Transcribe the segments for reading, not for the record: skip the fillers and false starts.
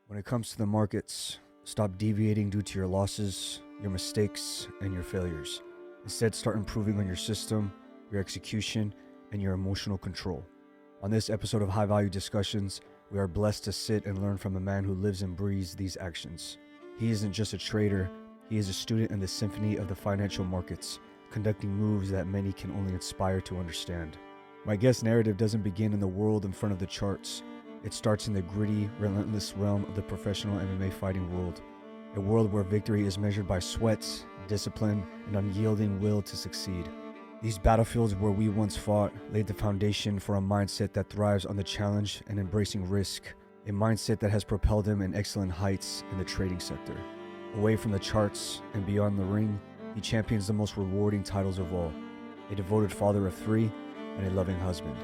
When it comes to the markets, stop deviating due to your losses, your mistakes, and your failures. Instead, start improving on your system, your execution, and your emotional control. On this episode of High Value Discussions, we are blessed to sit and learn from a man who lives and breathes these actions. He isn't just a trader, he is a student in the symphony of the financial markets, conducting moves that many can only aspire to understand. My guest's narrative doesn't begin in the world in front of the charts. It starts in the gritty, relentless realm of the professional MMA fighting world. A world where victory is measured by sweat, discipline, and unyielding will to succeed. These battlefields where we once fought laid the foundation for a mindset that thrives on the challenge and embracing risk, a mindset that has propelled him in excellent heights in the trading sector. Away from the charts and beyond the ring, he champions the most rewarding titles of all, a devoted father of three and a loving husband.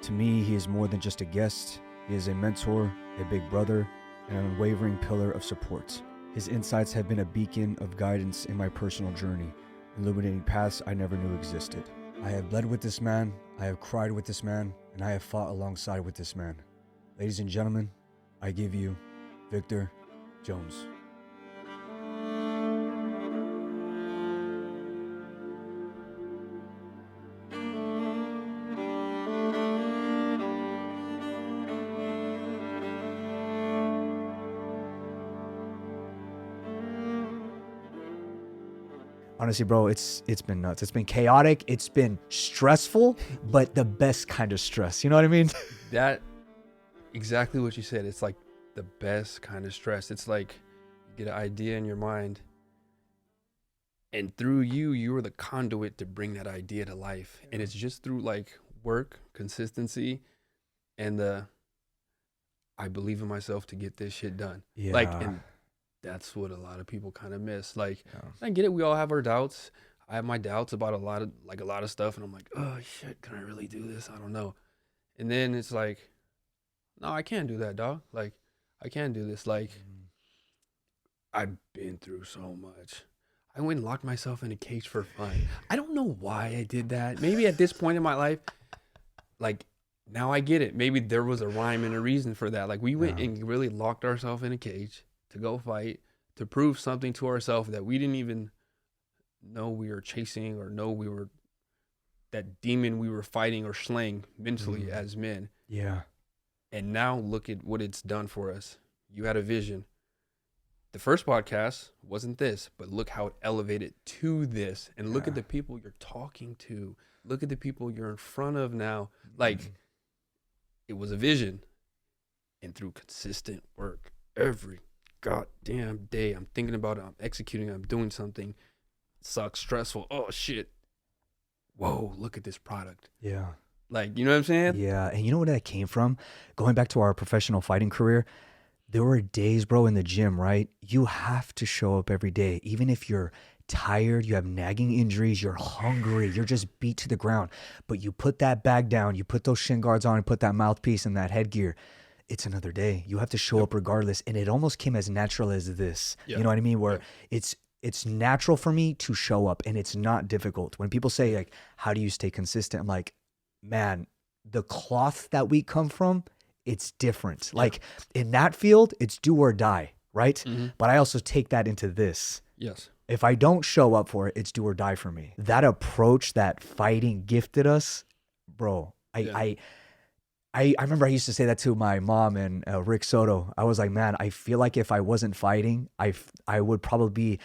To me, he is more than just a guest. He is a mentor, a big brother, and an unwavering pillar of support. His insights have been a beacon of guidance in my personal journey, illuminating paths I never knew existed. I have bled with this man, I have cried with this man, and I have fought alongside with this man. Ladies and gentlemen, I give you Victor Jones. Honestly, bro, it's been nuts. It's been chaotic. It's been stressful, but the best kind of stress. You know what I mean? That exactly what you said. It's like the best kind of stress. It's like you get an idea in your mind, and through you are the conduit to bring that idea to life. And it's just through like work, consistency, and I believe in myself to get this shit done. Yeah. And that's what a lot of people kind of miss. I get it. We all have our doubts. I have my doubts about a lot of stuff. And I'm like, oh shit, can I really do this? I don't know. And then it's like, no, I can't do that, dog. Like, I can't do this. I've been through so much. I went and locked myself in a cage for fun. I don't know why I did that. Maybe at this point in my life, now I get it. Maybe there was a rhyme and a reason for that. We went and really locked ourselves in a cage to go fight, to prove something to ourselves that we didn't even know we were chasing or know we were that demon we were fighting or slaying mentally as men. Yeah. And now look at what it's done for us. You had a vision. The first podcast wasn't this, but look how it elevated to this. And look at the people you're talking to. Look at the people you're in front of now. It was a vision. And through consistent work, every goddamn day, I'm thinking about it, I'm executing, I'm doing something. It sucks, stressful. Oh shit. Whoa, look at this product. Yeah. You know what I'm saying? Yeah. And you know where that came from? Going back to our professional fighting career, there were days, bro, in the gym, right? You have to show up every day. Even if you're tired, you have nagging injuries, you're hungry, you're just beat to the ground. But you put that bag down, you put those shin guards on and put that mouthpiece and that headgear. It's another day. You have to show up regardless. And it almost came as natural as this. You know what I mean? Where it's natural for me to show up and it's not difficult. When people say how do you stay consistent? I'm like, man, the cloth that we come from, it's different. In that field, it's do or die, right? Mm-hmm. But I also take that into this. Yes. If I don't show up for it, it's do or die for me. That approach that fighting gifted us, bro, I remember I used to say that to my mom and Rick Soto. I was like, man, I feel like if I wasn't fighting, I would probably be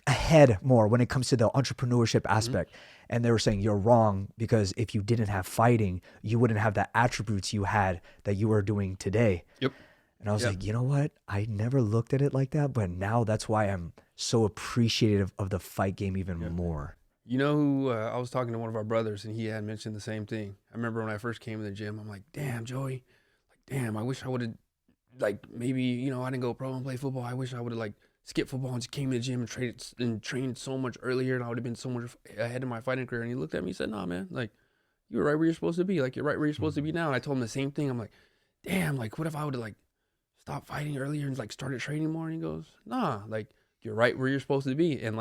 ahead more when it comes to the entrepreneurship aspect. And they were saying, you're wrong, because if you didn't have fighting, you wouldn't have the attributes you had that you are doing today. Yep. And I was like, you know what? I never looked at it like that, but now that's why I'm so appreciative of the fight game even more. You know who, I was talking to one of our brothers and he had mentioned the same thing. I remember when I first came to the gym, I'm like, damn, Joey, I wish I would have, maybe, I didn't go pro and play football. I wish I would have skipped football and just came to the gym and trained so much earlier, and I would have been so much ahead of my fighting career. And he looked at me and said, nah, man, you were right where you're supposed to be. You're right where you're supposed to be now. And I told him the same thing. I'm like, damn, what if I would have stopped fighting earlier and started training more? And he goes, nah, you're right where you're supposed to be. And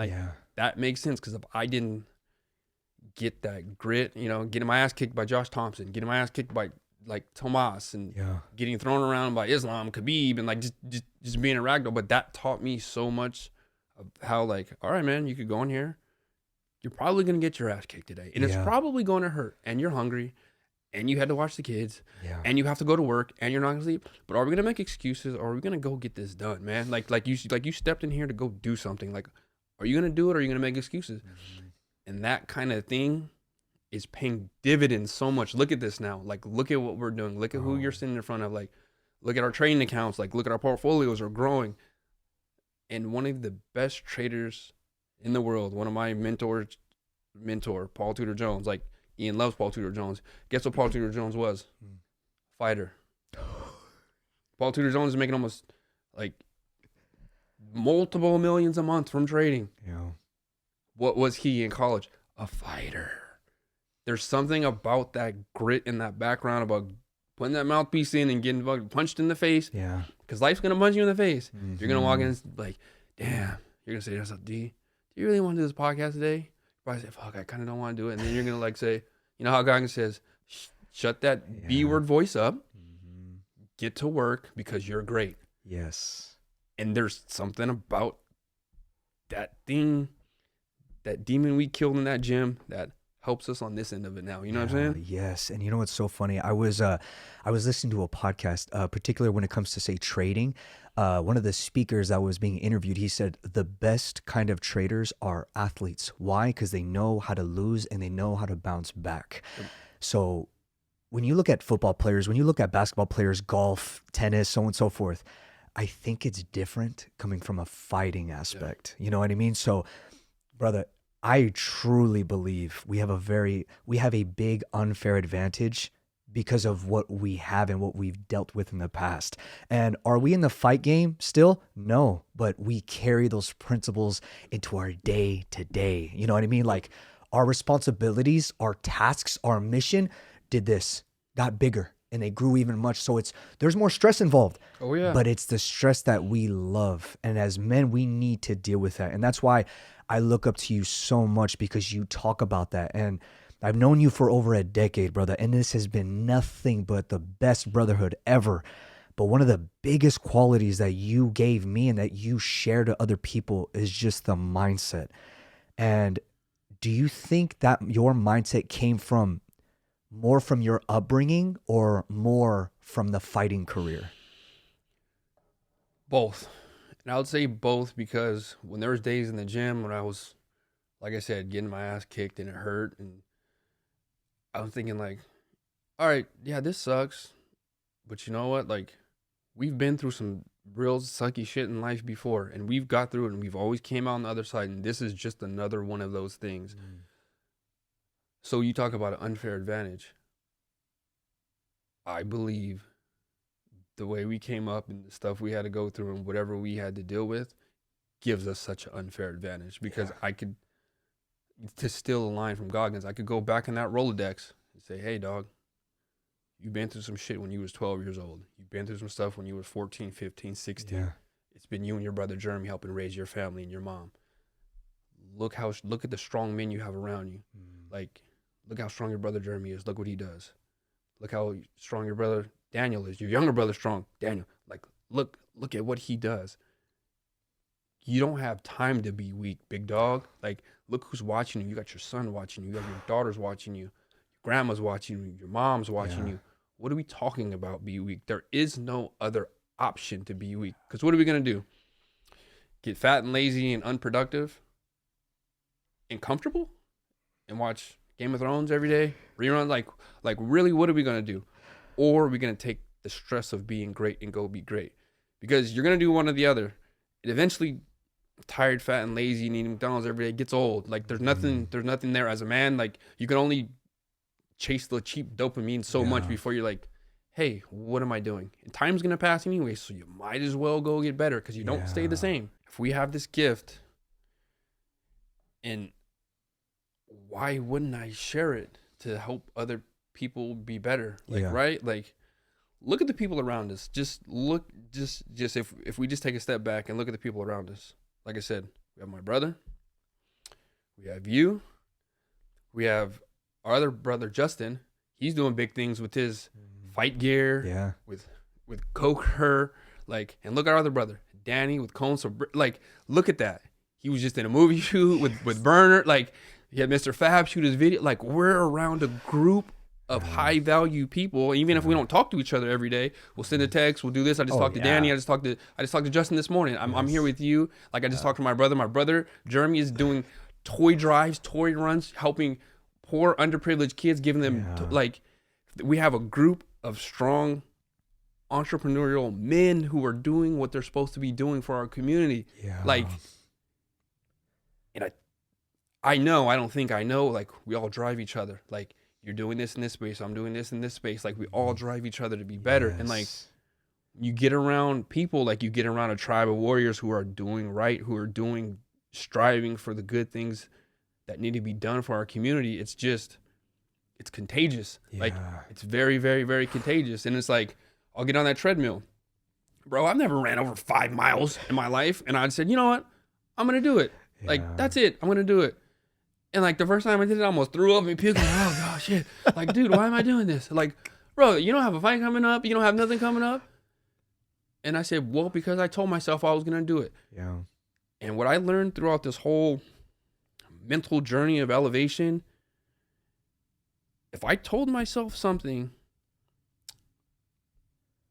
that makes sense, because if I didn't get that grit, getting my ass kicked by Josh Thompson, getting my ass kicked by like Tomas and Yeah. getting thrown around by Islam, Khabib, and like just being a ragdoll. But that taught me so much of how, like, all right, man, you could go in here. You're probably gonna get your ass kicked today, and it's Yeah. probably going to hurt. And you're hungry, and you had to watch the kids, Yeah. and you have to go to work, and you're not gonna sleep. But are we gonna make excuses, or are we gonna go get this done, man? Like you stepped in here to go do something. Like, are you gonna do it, or are you gonna make excuses? And that kind of thing is paying dividends so much. Look at this now. Like, look at what we're doing. Look at who you're sitting in front of. Like, look at our trading accounts. Like, look at our portfolios are growing. And one of the best traders in the world, one of my mentor, Paul Tudor Jones. Like, Ian loves Paul Tudor Jones. Guess what Paul Tudor Jones was? Fighter. Paul Tudor Jones is making almost like multiple millions a month from trading. Yeah. What was he in college? A fighter. There's something about that grit in that background about putting that mouthpiece in and getting punched in the face. Yeah. Because life's going to punch you in the face. Mm-hmm. You're going to walk in and like, damn. You're going to say to yourself, D, do you really want to do this podcast today? You probably say, fuck, I kind of don't want to do it. And then you're going to like say, you know how God says, shut that B word voice up. Get to work because you're great. Yes. And there's something about that thing, that demon we killed in that gym that helps us on this end of it now. You know what I'm saying? Yes. And you know what's so funny? I was listening to a podcast, particularly when it comes to, say, trading. One of the speakers that was being interviewed, he said the best kind of traders are athletes. Why? Because they know how to lose and they know how to bounce back. So when you look at football players, when you look at basketball players, golf, tennis, so on and so forth, I think it's different coming from a fighting aspect. You know what I mean? So, brother, I truly believe we have a big unfair advantage because of what we have and what we've dealt with in the past. And are we in the fight game still? No, but we carry those principles into our day to day. You know what I mean? Like our responsibilities, our tasks, our mission got bigger and they grew even much. So there's more stress involved. Oh yeah. But it's the stress that we love. And as men, we need to deal with that. And that's why I look up to you so much, because you talk about that. And I've known you for over a decade, brother. And this has been nothing but the best brotherhood ever. But one of the biggest qualities that you gave me and that you share to other people is just the mindset. And do you think that your mindset came from more from your upbringing or more from the fighting career? Both. And I would say both, because when there was days in the gym when I was, like I said, getting my ass kicked and it hurt, and I was thinking like, all right, yeah, this sucks, but you know what? Like, we've been through some real sucky shit in life before, and we've got through it, and we've always came out on the other side, and this is just another one of those things. So you talk about an unfair advantage. I believe the way we came up and the stuff we had to go through and whatever we had to deal with gives us such an unfair advantage, because I could, to steal a line from Goggins, I could go back in that Rolodex and say, hey, dog, you've been through some shit when you was 12 years old. You've been through some stuff when you was 14, 15, 16. Yeah. It's been you and your brother Jeremy helping raise your family and your mom. Look at the strong men you have around you. Like, look how strong your brother Jeremy is. Look what he does. Look how strong your brother Daniel is. Your younger brother's strong, Daniel. Like, look at what he does. You don't have time to be weak, big dog. Like, look who's watching you. You got your son watching you. You got your daughters watching you. Your grandma's watching you. Your mom's watching you. What are we talking about, be weak? There is no other option to be weak. Because what are we going to do? Get fat and lazy and unproductive and comfortable and watch Game of Thrones every day? Rerun? Like really, what are we going to do? Or are we going to take the stress of being great and go be great? Because you're going to do one or the other. It eventually, tired, fat, and lazy and eating McDonald's every day gets old. Like, there's nothing there as a man. Like, you can only chase the cheap dopamine so much before you're like, hey, what am I doing? And time's going to pass anyway, so you might as well go get better, because you don't stay the same. If we have this gift, and why wouldn't I share it to help other people be better? Like, right? Like, look at the people around us. Just if we just take a step back and look at the people around us. Like I said, we have my brother, we have you, we have our other brother Justin. He's doing big things with his fight gear. Yeah. With Coker, like, and look at our other brother, Danny, with cones. So, like, look at that. He was just in a movie shoot with Burner. Like, he had Mr. Fab shoot his video. Like, we're around a group of high value people. Even if we don't talk to each other every day, we'll send a text. We'll do this. I just talked to Danny. I just talked to Justin this morning. I'm here with you. Like, I just talked to my brother. My brother Jeremy is doing toy drives, toy runs, helping poor underprivileged kids, giving them like, we have a group of strong entrepreneurial men who are doing what they're supposed to be doing for our community. Like, and I don't think I know, like, we all drive each other. Like, you're doing this in this space, I'm doing this in this space. Like, we all drive each other to be better. And like, you get around people, like, you get around a tribe of warriors who are doing right, who are striving for the good things that need to be done for our community. It's contagious. Like, it's very, very, very contagious. And it's like, I'll get on that treadmill. Bro, I've never ran over 5 miles in my life. And I said, you know what? I'm going to do it. Like, that's it. I'm going to do it. And like, the first time I did it, I almost threw up and puked. Like, oh, gosh, shit. Like, dude, why am I doing this? Like, bro, you don't have a fight coming up. You don't have nothing coming up. And I said, well, because I told myself I was going to do it. Yeah. And what I learned throughout this whole mental journey of elevation, if I told myself something,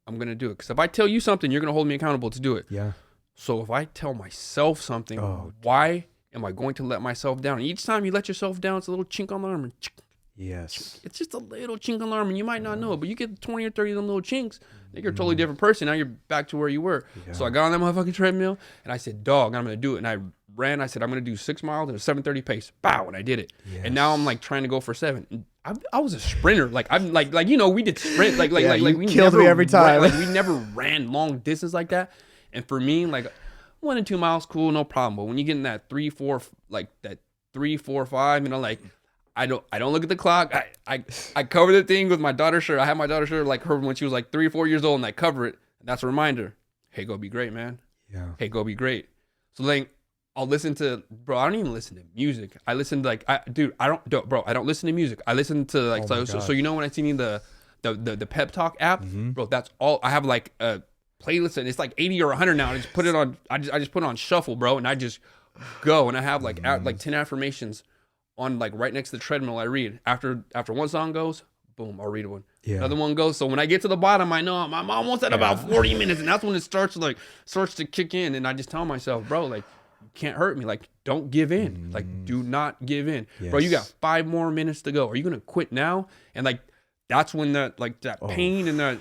I'm going to do it. Because if I tell you something, you're going to hold me accountable to do it. Yeah. So if I tell myself something, why am I going to let myself down? And each time you let yourself down, it's a little chink on the armor. Yes. It's just a little chink on the armor, and you might not know it, but you get 20 or 30 of them little chinks, you're a totally different person. Now you're back to where you were. Yeah. So I got on that motherfucking treadmill, and I said, dog, I'm going to do it. And I ran. I said, I'm going to do 6 miles at a 7:30 pace. Bow, and I did it. Yes. And now I'm like trying to go for 7. I was a sprinter. Like, I'm like you know, we did sprint. Like we killed me every time. Like, we never ran long distance like that. And for me, like, 1 and 2 miles, cool, no problem. But when you get in that 3, 4, like that 3, 4, 5, you know, like, I don't look at the clock. I cover the thing with my daughter's shirt. I had my daughter's shirt like her when she was like 3 or 4 years old, and I cover it. And that's a reminder. Hey, go be great, man. Yeah. Hey, go be great. So like, I'll listen to, bro, I don't even listen to music. I listen to like, I don't listen to music. I listen to like, so you know when I see the pep talk app, bro, that's all. I have like a playlist, and it's like 80 or 100 now. I just put it on, I just put it on shuffle, bro, and I just go, and I have like like 10 affirmations on like right next to the treadmill. I read after one song goes, boom, I'll read one. Yeah. Another one goes. So when I get to the bottom, I know I'm almost at about 40 minutes, and that's when it starts to kick in. And I just tell myself, bro, like, you can't hurt me. Like, don't give in. Like, do not give in. Yes. Bro, you got 5 more minutes to go. Are you gonna quit now? And like, that's when that pain and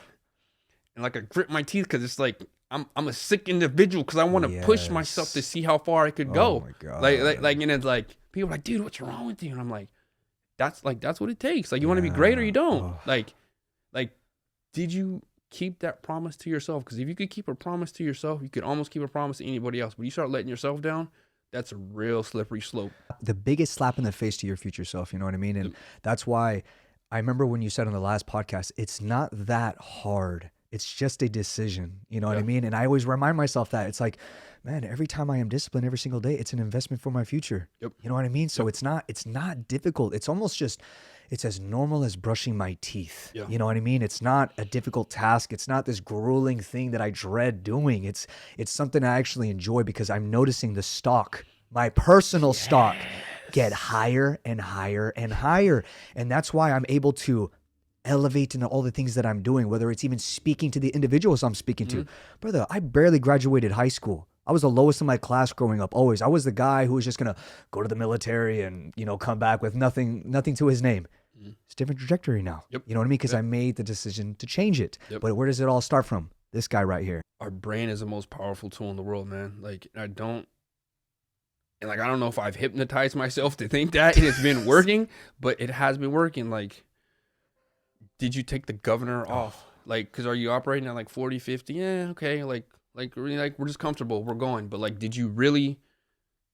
like I grip my teeth, because it's like I'm a sick individual, because I want to push myself to see how far I could go. Oh my God. Like, and it's like, people are like, dude, what's wrong with you? And I'm like, that's what it takes. Like, you want to be great or you don't. Like, did you keep that promise to yourself? Because if you could keep a promise to yourself, you could almost keep a promise to anybody else. But you start letting yourself down, that's a real slippery slope. The biggest slap in the face to your future self, you know what I mean? And that's why I remember when you said on the last podcast, it's not that hard. It's just a decision, you know what I mean? And I always remind myself that. It's like, man, every time I am disciplined every single day, it's an investment for my future. Yep. You know what I mean? So it's not difficult. It's almost just, it's as normal as brushing my teeth. Yeah. You know what I mean? It's not a difficult task. It's not this grueling thing that I dread doing. It's something I actually enjoy, because I'm noticing the stock, my personal stock, get higher and higher and higher. And that's why I'm able to elevate into all the things that I'm doing, whether it's even speaking to the individuals I'm speaking to. Brother, I barely graduated high school. I was the lowest in my class growing up, always. I was the guy who was just going to go to the military and, you know, come back with nothing to his name. It's a different trajectory now. Yep. You know what I mean? Because I made the decision to change it. Yep. But where does it all start from? This guy right here. Our brain is the most powerful tool in the world, man. Like, I don't know if I've hypnotized myself to think that, and it's been working, but it has been working. Like, did you take the governor off? Like, because are you operating at like 40, 50? Yeah, okay. Like we're just comfortable. We're going. But like, did you really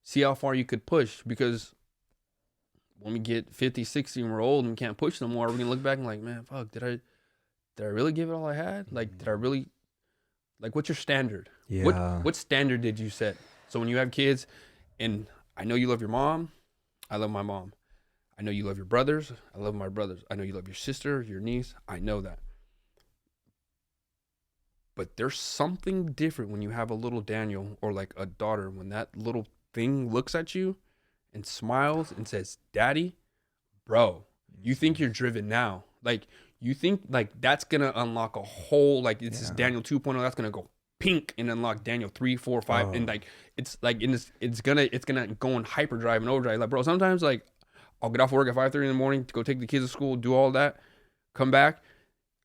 see how far you could push? Because when we get 50, 60 and we're old and we can't push no more, we're going to look back and like, man, fuck, did I really give it all I had? Like, did I really, like, what's your standard? Yeah. What standard did you set? So when you have kids, and I know you love your mom, I love my mom. I know you love your brothers. I love my brothers. I know you love your sister, your niece. I know that. But there's something different when you have a little Daniel or like a daughter, when that little thing looks at you and smiles and says, "Daddy," bro, you think you're driven now. Like, you think like that's gonna unlock a whole, like, this is Daniel 2.0, that's gonna go pink and unlock Daniel 3, 4, 5, and like it's like in this, it's gonna go in hyperdrive and overdrive. Like, bro, sometimes like I'll get off work at 5:30 in the morning to go take the kids to school, do all that, come back,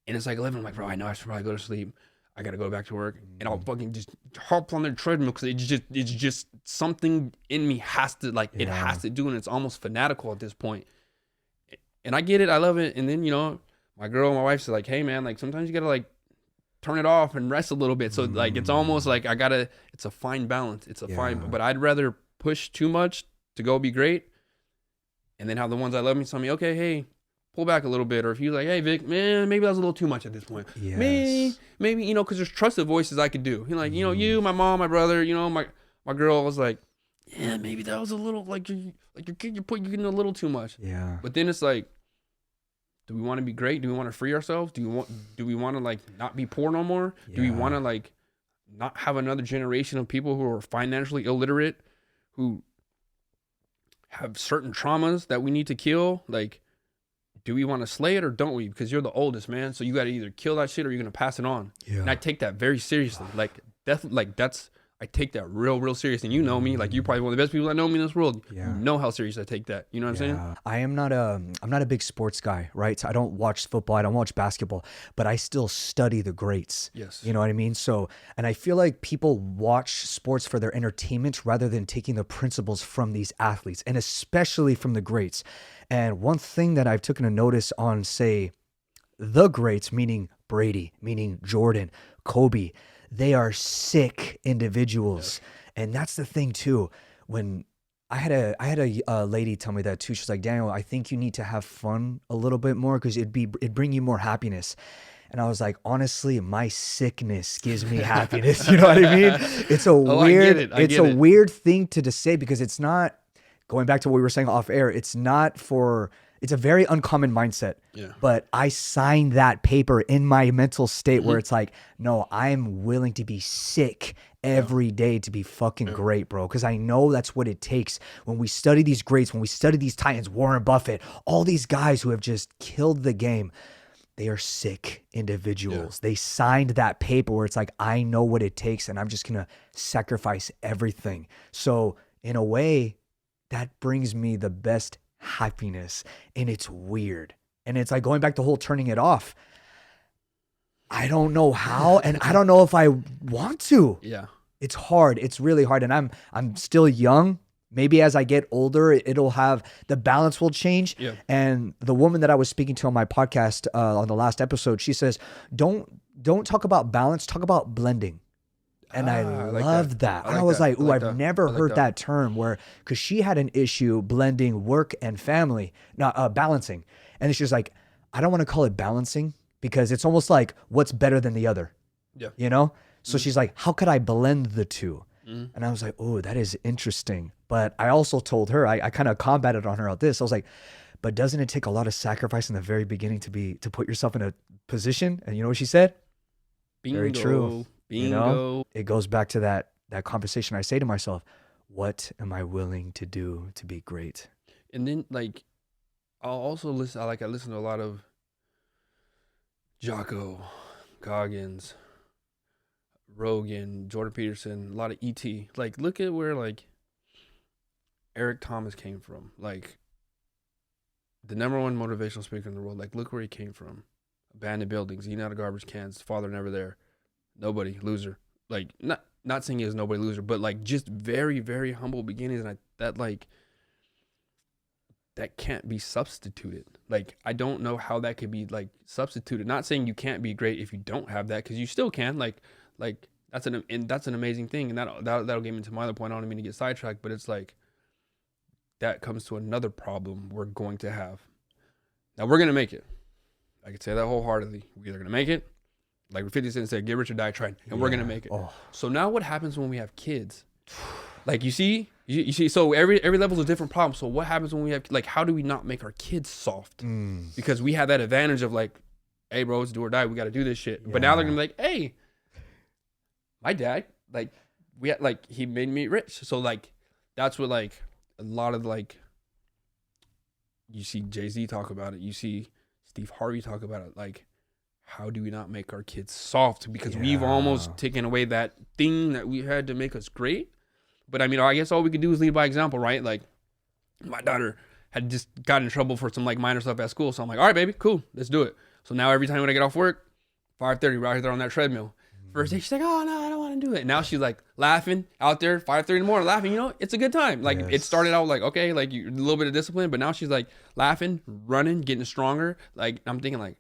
and it's like 11. I'm like, bro, I know I should probably go to sleep. I gotta go back to work, and I'll fucking just hop on the treadmill because it's just something in me has to, like, it has to do, and it's almost fanatical at this point. And I get it, I love it. And then, you know, my wife's like, hey man, like sometimes you gotta like turn it off and rest a little bit. So like it's almost like it's a fine balance. It's a fine, but I'd rather push too much to go be great, and then have the ones that love me tell me, okay, hey, pull back a little bit. Or if he's like, hey Vic, man, maybe that was a little too much at this point. Maybe, you know, because there's trusted voices I could do. He's like, you know, you, my mom, my brother, you know, my girl was like, yeah, maybe that was a little, like your kid, you're getting a little too much. Yeah. But then it's like, do we want to be great? Do we want to free ourselves? Do we want to like not be poor no more? Do we want to like not have another generation of people who are financially illiterate, who have certain traumas that we need to kill? Like, do we want to slay it or don't we? Because you're the oldest, man. So you got to either kill that shit or you're going to pass it on. Yeah. And I take that very seriously. Like, I take that real serious. And you know me, like, you're probably one of the best people that know me in this world. Yeah. You know how serious I take that. You know what I'm saying? I'm not a big sports guy, right? So I don't watch football. I don't watch basketball, but I still study the greats. Yes. You know what I mean? So, and I feel like people watch sports for their entertainment rather than taking the principles from these athletes, and especially from the greats. And one thing that I've taken a notice on, say, the greats, meaning Brady, meaning Jordan, Kobe, they are sick individuals. Yeah. And that's the thing too. When I had a lady tell me that too. She's like, Daniel, I think you need to have fun a little bit more because it'd bring you more happiness. And I was like, honestly, my sickness gives me happiness. You know what I mean? It's a weird thing to just say, because it's not, going back to what we were saying off air, it's a very uncommon mindset. Yeah. But I signed that paper in my mental state where it's like, no, I'm willing to be sick every day to be fucking great, bro. Because I know that's what it takes. When we study these greats, when we study these titans, Warren Buffett, all these guys who have just killed the game, they are sick individuals. Yeah. They signed that paper where it's like, I know what it takes and I'm just going to sacrifice everything. So in a way, that brings me the best happiness, and it's weird. And it's like going back to the whole turning it off. I don't know how, and I don't know if I want to. Yeah. It's hard. It's really hard. And I'm still young. Maybe as I get older, it'll have, the balance will change. Yeah. And the woman that I was speaking to on my podcast on the last episode, she says, don't talk about balance, talk about blending. And I love that. I was like, ooh, I've never heard that term, because she had an issue blending work and family, not balancing. And she's like, I don't want to call it balancing because it's almost like what's better than the other. Yeah. You know? So she's like, how could I blend the two? And I was like, oh, that is interesting. But I also told her, I kind of combated on her on this. I was like, but doesn't it take a lot of sacrifice in the very beginning to put yourself in a position? And you know what she said? Bingo. Very true. Bingo. You know, it goes back to that conversation. I say to myself, what am I willing to do to be great? And then like, I'll also listen. I listen to a lot of Jocko, Goggins, Rogan, Jordan Peterson, a lot of ET. Like, look at where like Eric Thomas came from. Like, the number one motivational speaker in the world. Like, look where he came from. Abandoned buildings, eating out of garbage cans, father never there. Nobody, loser. Like, not saying he was nobody loser, but like just very, very humble beginnings. And that can't be substituted. Like, I don't know how that could be like substituted. Not saying you can't be great if you don't have that, because you still can. Like that's an amazing thing. And that'll get me to my other point. I don't mean to get sidetracked, but it's like that comes to another problem we're going to have. Now we're gonna make it. I could say that wholeheartedly. We're either gonna make it, like 50 Cent said, get rich or die trying, and we're gonna make it. Oh. So now what happens when we have kids? Like, you see, so every level's a different problem. So what happens when we have, like, how do we not make our kids soft? Because we have that advantage of like, hey bro, it's do or die, we gotta do this shit. Yeah. But now they're gonna be like, hey, my dad, like, we had, like, he made me rich. So, like, that's what, like, a lot of, like, you see Jay-Z talk about it. You see Steve Harvey talk about it. Like, how do we not make our kids soft? Because we've almost taken away that thing that we had to make us great. But, I mean, I guess all we could do is lead by example, right? Like, my daughter had just got in trouble for some, like, minor stuff at school. So I'm like, all right, baby, cool, let's do it. So now every time when I get off work, 5:30, we're out there on that treadmill. First day, she's like, oh, no, I don't want to do it. Now she's like laughing out there, 5:30 in the morning, laughing. You know, it's a good time. Like, it started out like, okay, like a little bit of discipline, but now she's like laughing, running, getting stronger. Like, I'm thinking, like,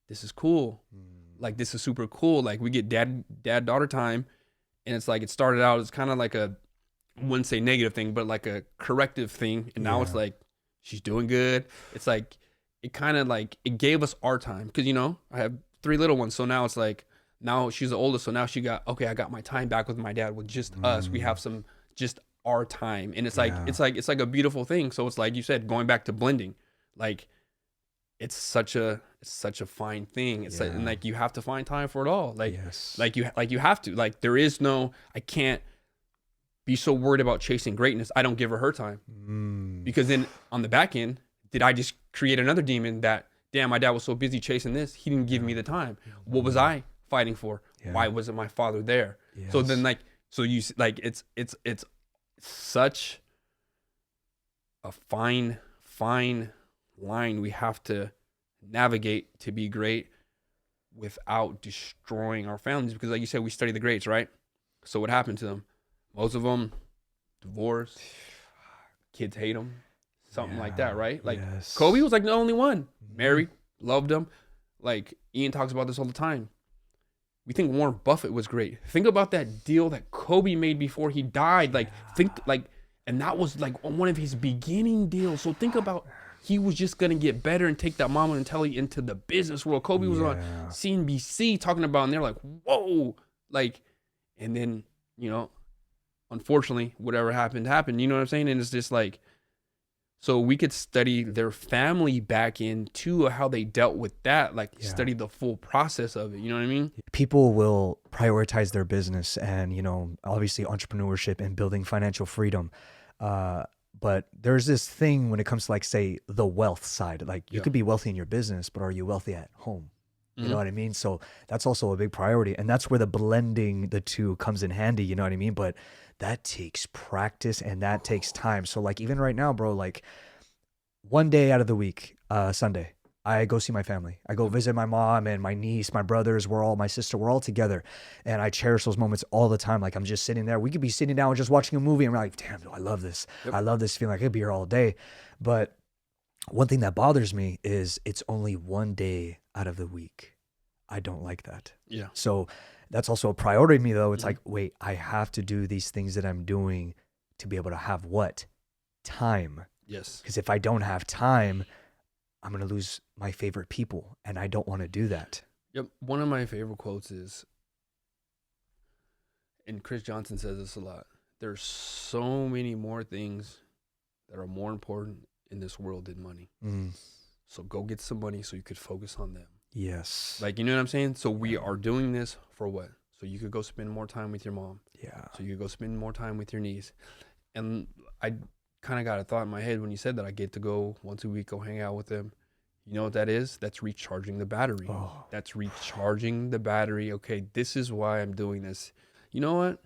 this is cool. Like, this is super cool. Like, we get dad-daughter time. And it's like, it started out as kind of like I wouldn't say negative thing, but like a corrective thing. And now it's like, she's doing good. It's like, it kind of like, it gave us our time. Because, you know, I have 3 little ones. So now it's like, now she's the oldest, so now she got, okay, I got my time back with my dad with just us. We have some just our time. And it's like it's like a beautiful thing. So it's like you said, going back to blending, like it's such a fine thing. It's like, and like you have to find time for it all. Like like you have to. Like, there is no, I can't be so worried about chasing greatness. I don't give her time. Because then on the back end, did I just create another demon that, damn, my dad was so busy chasing this, he didn't give me the time. What was I fighting for? Why wasn't my father there? So then, like, so you like, it's such a fine line we have to navigate to be great without destroying our families. Because like you said, we study the greats, right? So what happened to them? Most of them divorce, kids hate them, something like that, right? Like Kobe was like the only one, married, loved him. Like, Ian talks about this all the time. We think Warren Buffett was great. Think about that deal that Kobe made before he died. Like, and that was like one of his beginning deals. So think about, he was just gonna get better and take that mama and telly into the business world. Kobe was on CNBC talking about, and they're like, whoa, like, and then, you know, unfortunately, whatever happened. You know what I'm saying? And it's just like, so we could study their family back into how they dealt with that, like study the full process of it. You know what I mean? People will prioritize their business and, you know, obviously entrepreneurship and building financial freedom. But there's this thing when it comes to, like, say, the wealth side. Like, you could be wealthy in your business, but are you wealthy at home? You know what I mean? So that's also a big priority. And that's where the blending the two comes in handy. You know what I mean? But that takes practice and that takes time. So, like, even right now, bro, like, one day out of the week, Sunday, I go see my family. I go visit my mom and my niece, my brothers, my sister, we're all together. And I cherish those moments all the time. Like, I'm just sitting there. We could be sitting down and just watching a movie and we're like, damn, I love this. I love this feeling. I could be here all day. But one thing that bothers me is it's only one day out of the week. I don't like that. Yeah. So that's also a priority to me, though. It's like, wait, I have to do these things that I'm doing to be able to have what? Time. Yes. Because if I don't have time, I'm going to lose my favorite people, and I don't want to do that. Yep. One of my favorite quotes is, and Chris Johnson says this a lot, there's so many more things that are more important in this world than money. So go get some money so you could focus on them. Yes. Like, you know what I'm saying? So we are doing this for what? So you could go spend more time with your mom. Yeah. So you could go spend more time with your niece. And I kind of got a thought in my head when you said that I get to go once a week, go hang out with them. You know what that is? That's recharging the battery. That's recharging the battery. Okay, this is why I'm doing this. You know what?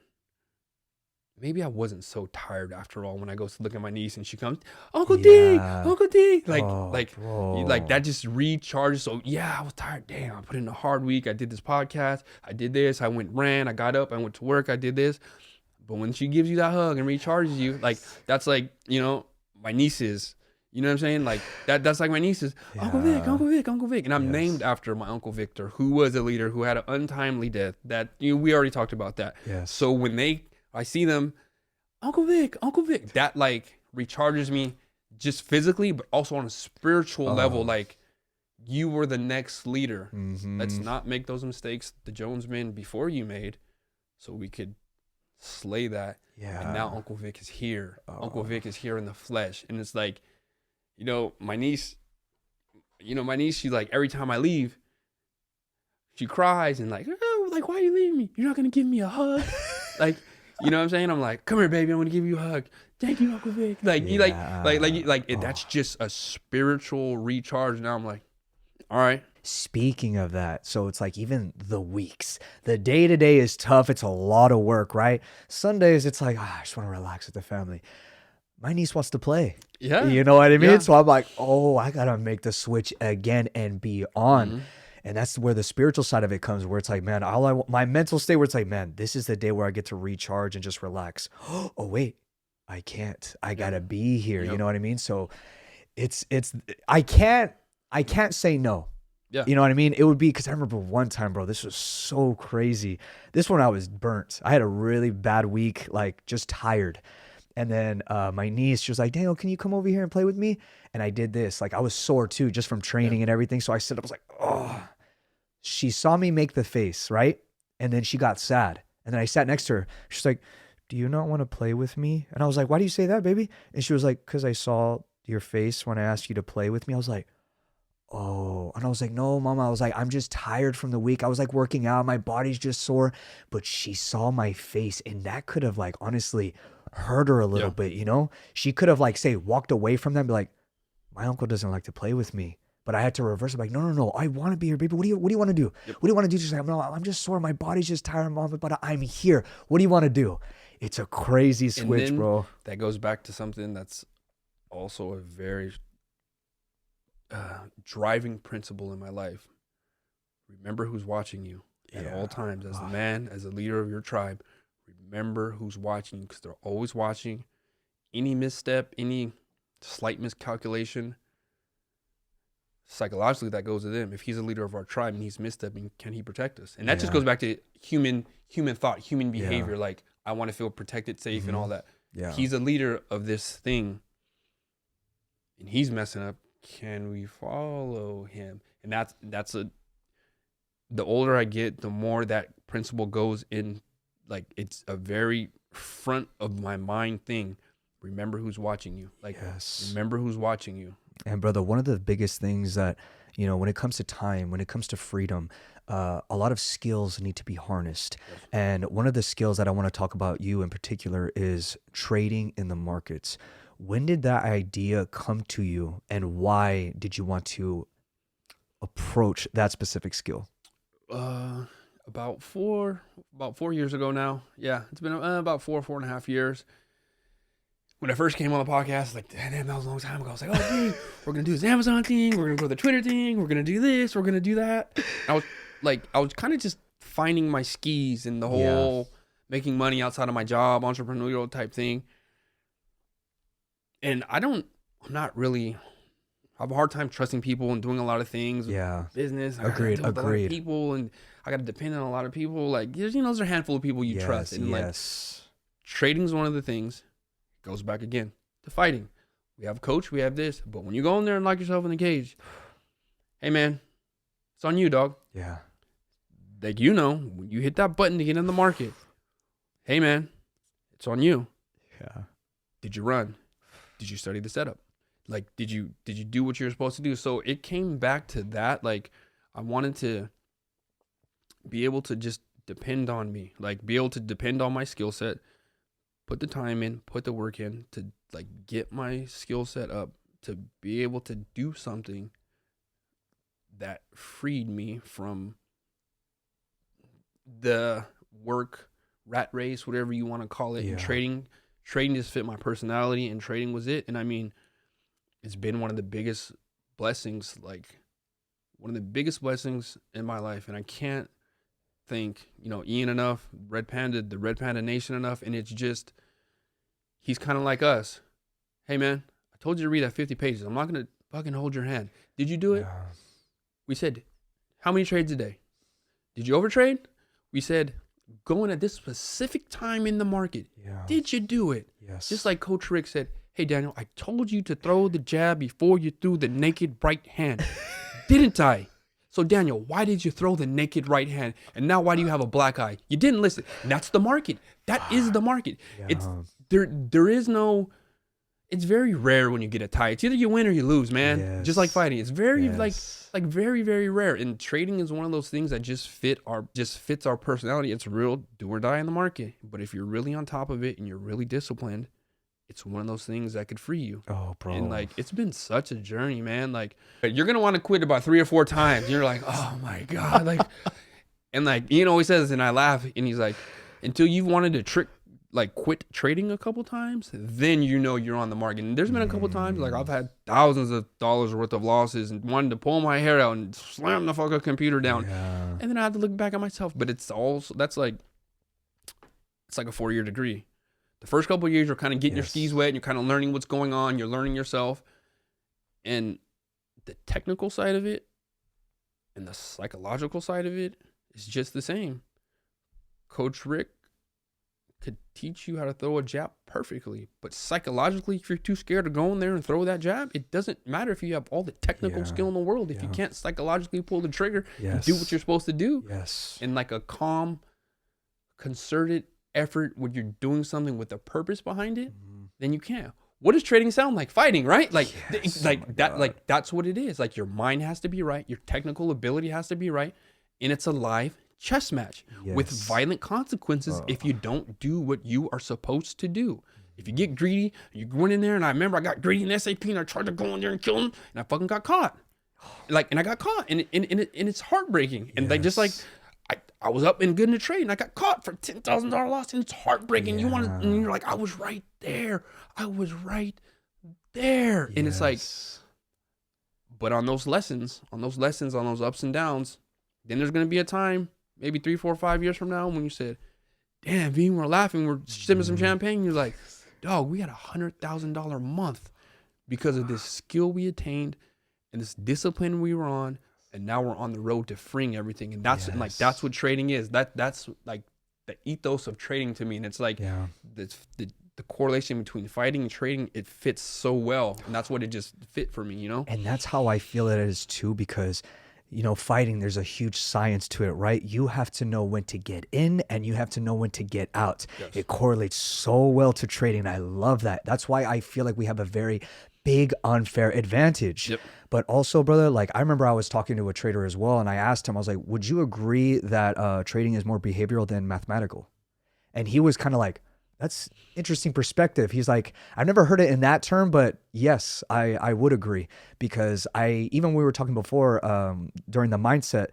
Maybe I wasn't so tired after all when I go to look at my niece and she comes, Uncle D, Uncle D. Like that just recharges. So yeah, I was tired. Damn, I put in a hard week. I did this podcast. I did this. I ran. I got up. I went to work. I did this. But when she gives you that hug and recharges you, like, that's like, you know, my nieces, you know what I'm saying? Like, that's like my nieces, Uncle Vic, Uncle Vic, Uncle Vic. And I'm named after my Uncle Victor, who was a leader who had an untimely death. That, you know, we already talked about that. Yes. So when I see them, Uncle Vic, that like recharges me just physically, but also on a spiritual level. Like, you were the next leader. Let's not make those mistakes the Jones men before you made, so we could slay that. And now Uncle Vic is here. Uncle Vic is here in the flesh. And it's like, you know, my niece, she's like, every time I leave, she cries and like, oh, like, why are you leaving me? You're not gonna give me a hug, like, you know what I'm saying? I'm like, come here, baby, I'm gonna give you a hug. Thank you, Uncle Vic. Like, you that's just a spiritual recharge. Now I'm like, all right. Speaking of that, so it's like even the weeks, the day to day is tough. It's a lot of work, right? Sundays, it's like, I just want to relax with the family. My niece wants to play. Yeah. You know what I mean? Yeah. So I'm like, oh, I got to make the switch again and be on. Mm-hmm. And that's where the spiritual side of it comes, where it's like, man, my mental state where it's like, man, this is the day where I get to recharge and just relax. Oh, wait, I can't. I got to be here. Yep. You know what I mean? So I can't say no. Yeah. You know what I mean? It would be, because I remember one time, bro, this was so crazy. This one I was burnt. I had a really bad week, like just tired. And then my niece, she was like, Daniel, can you come over here and play with me? And I did this. Like I was sore too, just from training and everything. So I stood up, I was like, oh. She saw me make the face, right? And then she got sad. And then I sat next to her. She's like, do you not want to play with me? And I was like, why do you say that, baby? And she was like, because I saw your face when I asked you to play with me. I was like, oh. And I was like, no, mama. I was like, I'm just tired from the week. I was like working out. My body's just sore. But she saw my face, and that could have like honestly hurt her a little bit, you know? She could have like, say, walked away from them and be like, my uncle doesn't like to play with me. But I had to reverse it. Like, no. I want to be here, baby. What do you want to do? What do you want to do? She's like, no, I'm just sore. My body's just tired, mom, but I'm here. What do you want to do? It's a crazy switch, bro. That goes back to something that's also a very driving principle in my life. Remember who's watching you at all times. As a man, as a leader of your tribe, remember who's watching you, because they're always watching. Any misstep, any slight miscalculation, psychologically that goes to them. If he's a leader of our tribe and he's misstepping, can he protect us? And that just goes back to human thought, human behavior. Like, I want to feel protected, safe, and all that. Yeah. He's a leader of this thing and he's messing up. Can we follow him? And the older I get, the more that principle goes in. Like, it's a very front of my mind thing. Remember who's watching you. Like, remember who's watching you. And brother, one of the biggest things that, you know, when it comes to time, when it comes to freedom, a lot of skills need to be harnessed. Yes. And one of the skills that I want to talk about you in particular is trading in the markets. When did that idea come to you, and why did you want to approach that specific skill? About four years ago now. Yeah, it's been about 4.5 years. When I first came on the podcast, like, damn, that was a long time ago. I was like, oh, dude, we're going to do this Amazon thing. We're going to go to the Twitter thing. We're going to do this. We're going to do that. I was kind of just finding my skis in the whole making money outside of my job, entrepreneurial type thing. And I have a hard time trusting people and doing a lot of things. Yeah. Business. Agreed. A lot of people, and I got to depend on a lot of people. Like, there's a handful of people you trust. And like, trading is one of the things. Goes back again to fighting. We have a coach, we have this, but when you go in there and lock yourself in the cage, hey man, it's on you, dog. Yeah. Like, when you hit that button to get in the market, hey man, it's on you. Yeah. Did you run? Did you study the setup? Like, did you do what you're supposed to do? So it came back to that. Like, I wanted to be able to just depend on me, like be able to depend on my skill set. Put the time in, put the work in to like get my skill set up to be able to do something that freed me from the work rat race, whatever you want to call it. And trading just fit my personality, and trading was it. And I mean, it's been one of the biggest blessings, in my life. And I can't thank, Ian enough, the Red Panda Nation enough. And it's just, he's kind of like us. Hey man, I told you to read that 50 pages. I'm not going to fucking hold your hand. Did you do it? Yeah. We said, how many trades a day? Did you overtrade? We said, going at this specific time in the market. Yeah. Did you do it? Yes. Just like Coach Rick said, hey Daniel, I told you to throw the jab before you threw the naked right hand. Didn't I? So Daniel, why did you throw the naked right hand? And now why do you have a black eye? You didn't listen. And that's the market. That is the market. Yeah. There is no, it's very rare when you get a tie. It's either you win or you lose, man. Just like fighting. It's very like very, very rare. And trading is one of those things that just fits our personality. It's real do or die in the market. But if you're really on top of it and you're really disciplined, it's one of those things that could free you. Oh, bro. And like, it's been such a journey, man. Like, you're gonna want to quit about 3 or 4 times. You're like, oh my God. Like, and like, Ian always says, and I laugh, and he's like, until you've wanted to quit trading a couple times, then you know you're on the market. And there's been a couple times, like, I've had thousands of dollars worth of losses and wanted to pull my hair out and slam the fucking computer down. Yeah. And then I had to look back at myself. But it's also, it's like a 4-year degree. The first couple of years, you're kind of getting your skis wet and you're kind of learning what's going on. You're learning yourself. And the technical side of it and the psychological side of it is just the same. Coach Rick could teach you how to throw a jab perfectly, but psychologically, if you're too scared to go in there and throw that jab, it doesn't matter if you have all the technical skill in the world. If you can't psychologically pull the trigger and do what you're supposed to do, in like a calm, concerted effort when you're doing something with a purpose behind it, then you can't. What does trading sound like? Fighting, right? Like, that's what it is. Like, your mind has to be right, your technical ability has to be right, and it's a live chess match with violent consequences if you don't do what you are supposed to do. If you get greedy, you go in there, and I remember I got greedy in SAP and I tried to go in there and kill him, and I fucking got caught. Like, and I got caught, and it's heartbreaking. And like, just like I was up and good in the trade, and I got caught for $10,000 loss, and it's heartbreaking. And you're like, I was right there. And it's like, but on those lessons, on those ups and downs, then there's gonna be a time, maybe 3, 4, 5 years from now, when you said, damn, V, we're laughing, we're sipping some champagne. You're like, dog, we had $100,000 month because of this skill we attained and this discipline we were on, and now we're on the road to freeing everything. And that's like, that's what trading is. That's like the ethos of trading to me. And it's like the correlation between fighting and trading, it fits so well. And that's what it just fit for me, you know? And that's how I feel it is too, because you know, fighting, there's a huge science to it, right? You have to know when to get in and you have to know when to get out. It correlates so well to trading. I love that. That's why I feel like we have a very big unfair advantage. But also, brother, like, I remember I was talking to a trader as well, and I asked him, I was like, would you agree that trading is more behavioral than mathematical? And he was kind of like, that's interesting perspective. He's like, I've never heard it in that term, but yes, I would agree, because even we were talking before during the mindset,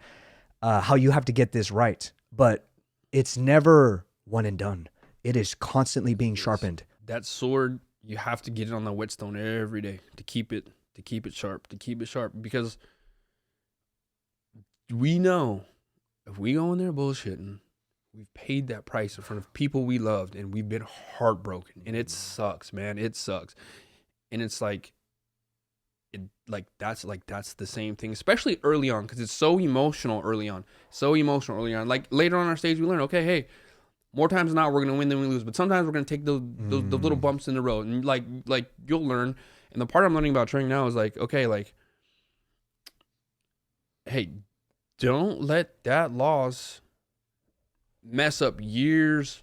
how you have to get this right, but it's never one and done. It is constantly being sharpened. That sword, you have to get it on the whetstone every day to keep it sharp, because we know if we go in there bullshitting, we've paid that price in front of people we loved, and we've been heartbroken, and it sucks, man. It sucks. And it's like, that's the same thing, especially early on, because it's so emotional early on. Like, later on in our stage, we learn, okay, hey, more times than not, we're going to win than we lose. But sometimes we're going to take the little bumps in the road, and like you'll learn. And the part I'm learning about trading now is like, okay, like, hey, don't let that loss mess up years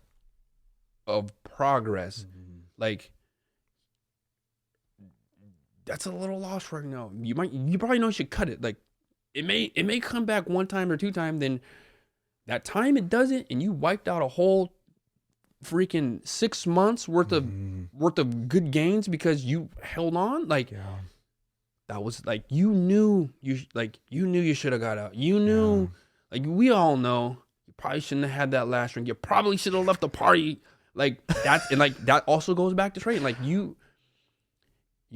of progress. Like, that's a little loss right now. You probably know you should cut it. Like, it may come back 1 time or 2 times, then that time it doesn't, and you wiped out a whole freaking 6 months worth of good gains because you held on. Like, that was like, you knew you should have got out. You knew, like, we all know, probably shouldn't have had that last drink. You probably should have left the party. Like, that's, and like, that also goes back to trading. Like, you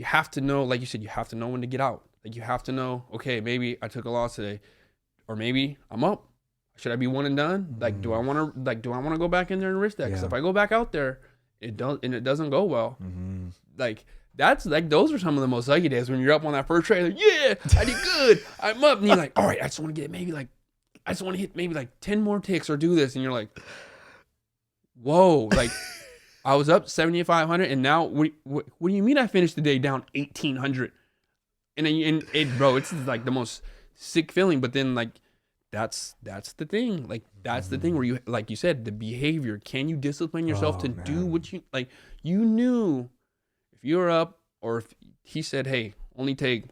have to know, like you said, you have to know when to get out. Like, you have to know, okay, maybe I took a loss today, or maybe I'm up. Should I be one and done? Like, do I want to go back in there and risk that? Because if I go back out there, it doesn't go well. Like, that's like, those are some of the most sucky days when you're up on that first trade. Like, yeah, I did good. I'm up. And you're like, all right, I just want to get I just want to hit maybe like 10 more ticks or do this. And you're like, whoa, like, I was up 7,500, and now what do you mean I finished the day down 1,800? And bro, it's like the most sick feeling. But then, like, that's the thing. Like, that's the thing where you, like you said, the behavior. Can you discipline yourself to do what you like? You knew if you're up, or if he said, hey, only take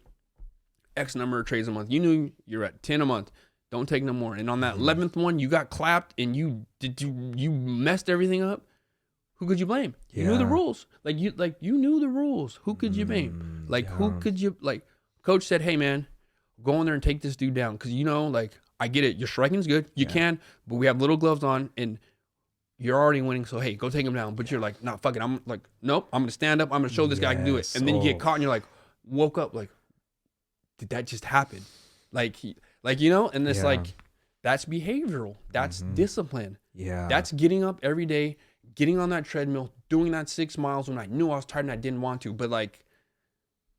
X number of trades a month, you knew you're at 10 a month, don't take no more. And on that 11th one, you got clapped and you messed everything up. Who could you blame? You knew the rules. You knew the rules. Who could you blame? Who could you, coach said, hey man, go in there and take this dude down. Cause I get it. Your striking's good. You can, but we have little gloves on and you're already winning. So, hey, go take him down. But you're like, nah, fuck it. I'm like, nope, I'm going to stand up. I'm going to show this guy I can do it. And then you get caught and you're like, woke up like, did that just happen? And it's that's behavioral. That's discipline. Yeah. That's getting up every day, getting on that treadmill, doing that 6 miles when I knew I was tired and I didn't want to. But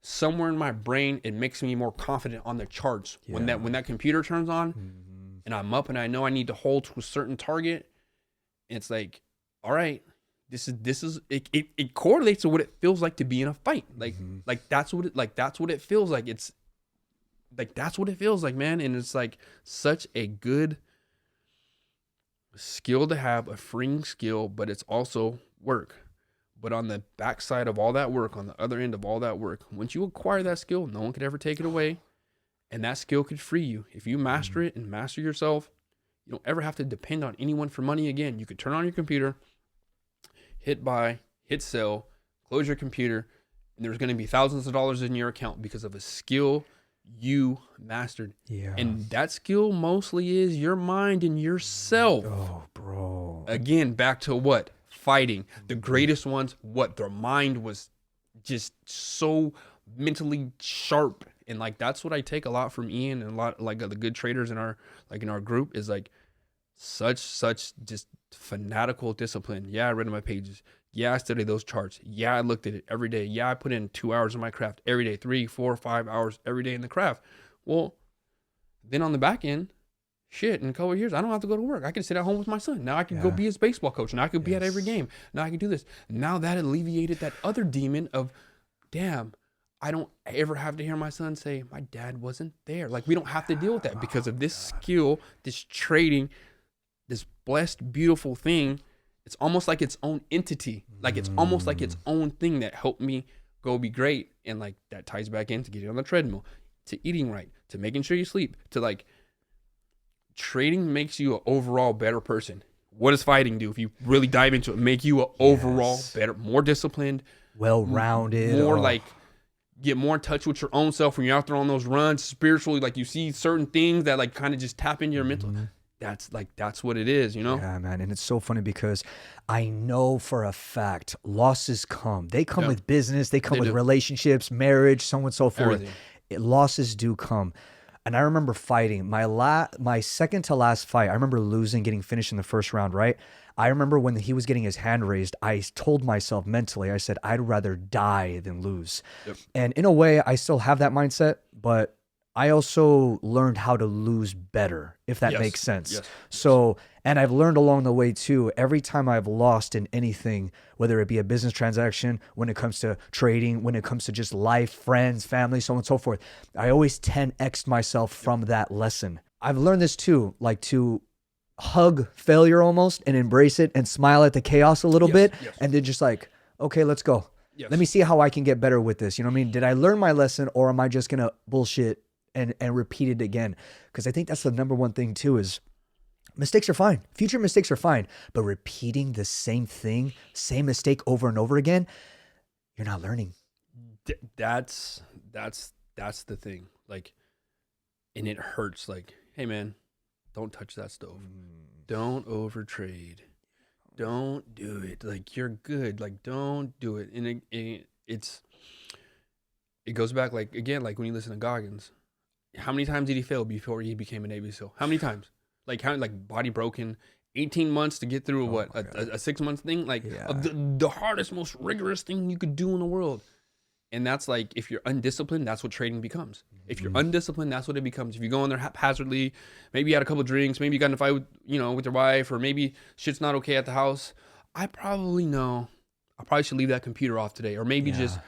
somewhere in my brain, it makes me more confident on the charts. When that computer turns on and I'm up and I know I need to hold to a certain target, it's like, all right, this is it correlates to what it feels like to be in a fight. That's what it feels like. It's that's what it feels like, man. And it's such a good skill to have, a freeing skill, but it's also work. But on the backside of all that work, on the other end of all that work, once you acquire that skill, no one could ever take it away. And that skill could free you. If you master it and master yourself, you don't ever have to depend on anyone for money again. You could turn on your computer, hit buy, hit sell, close your computer, and there's going to be thousands of dollars in your account because of a skill you mastered. Yeah. And that skill mostly is your mind and yourself. Oh, bro. Again, back to what? Fighting. The greatest ones, their mind was just so mentally sharp. And that's what I take a lot from Ian and a lot the good traders in our group is such just fanatical discipline. Yeah, I read my pages. Yeah, I studied those charts. Yeah, I looked at it every day. Yeah, I put in 2 hours in my craft every day, 3, 4, 5 hours every day in the craft. Well, then on the back end, shit, in a couple of years, I don't have to go to work. I can sit at home with my son. Now I can go be his baseball coach. Now I could be at every game. Now I can do this. Now that alleviated that other demon of, damn, I don't ever have to hear my son say, my dad wasn't there. We don't have to deal with that because of this skill, this trading, this blessed, beautiful thing. It's almost like its own entity. It's almost like its own thing that helped me go be great. And that ties back into getting on the treadmill, to eating right, to making sure you sleep, to trading makes you an overall better person. What does fighting do? If you really dive into it, make you an overall better, more disciplined, well-rounded, more get more in touch with your own self when you're out there on those runs spiritually. You see certain things that kind of just tap into your mental. That's what it is, Yeah, man. And it's so funny because I know for a fact losses come. They come with business. They come with relationships, marriage, so on and so forth. Losses do come. And I remember fighting my second to last fight. I remember losing, getting finished in the first round, right? I remember when he was getting his hand raised, I told myself mentally, I said, I'd rather die than lose. Yep. And in a way, I still have that mindset, but I also learned how to lose better, if that makes sense. Yes. So, and I've learned along the way too, every time I've lost in anything, whether it be a business transaction, when it comes to trading, when it comes to just life, friends, family, so on and so forth, I always 10x myself from that lesson. I've learned this too, to hug failure almost and embrace it and smile at the chaos a little bit. Yes. And then just okay, let's go. Yes. Let me see how I can get better with this. You know what I mean? Did I learn my lesson or am I just going to bullshit and repeat it again? Because I think that's the number one thing too is mistakes are fine. Future mistakes are fine. But repeating the same thing, same mistake over and over again, you're not learning. That's the thing. And it hurts. Hey man, don't touch that stove. Don't overtrade. Don't do it. You're good. Don't do it. And it goes back again, when you listen to Goggins. How many times did he fail before he became a Navy SEAL? How many times? Body broken, 18 months to get through a 6 month thing? The hardest, most rigorous thing you could do in the world. And that's if you're undisciplined, that's what trading becomes. If you're undisciplined, that's what it becomes. If you go in there haphazardly, maybe you had a couple of drinks, maybe you got in a fight with your wife, or maybe shit's not okay at the house. I probably should leave that computer off today, or maybe just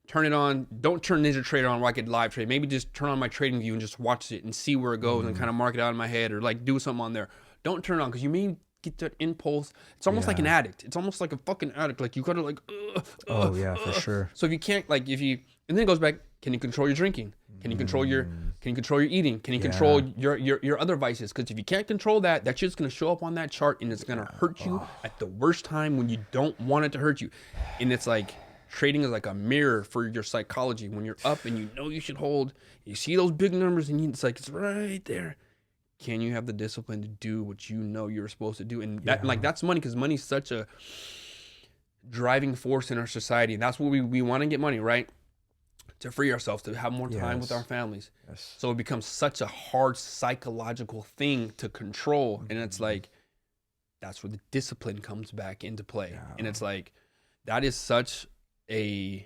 turn it on. Don't turn Ninja Trader on where I could live trade. Maybe just turn on my trading view and just watch it and see where it goes and kind of mark it out in my head, or do something on there. Don't turn it on because you may get that impulse. It's almost like an addict. It's almost like a fucking addict. Like you gotta like. Oh yeah, for sure. So if you can't and then it goes back. Can you control your drinking? Can you control your eating? Can you control your other vices? Because if you can't control that, that shit's gonna show up on that chart and it's gonna hurt you at the worst time when you don't want it to hurt you. And it's like trading is like a mirror for your psychology. When you're up and you know you should hold, you see those big numbers and it's like it's right there. Can you have the discipline to do what you know you're supposed to do? And that that's money, because money's such a driving force in our society, and that's what we want to get money, right? To free ourselves, to have more time with our families. Yes. So it becomes such a hard psychological thing to control. And it's like, that's where the discipline comes back into play. Yeah. And it's like, that is such a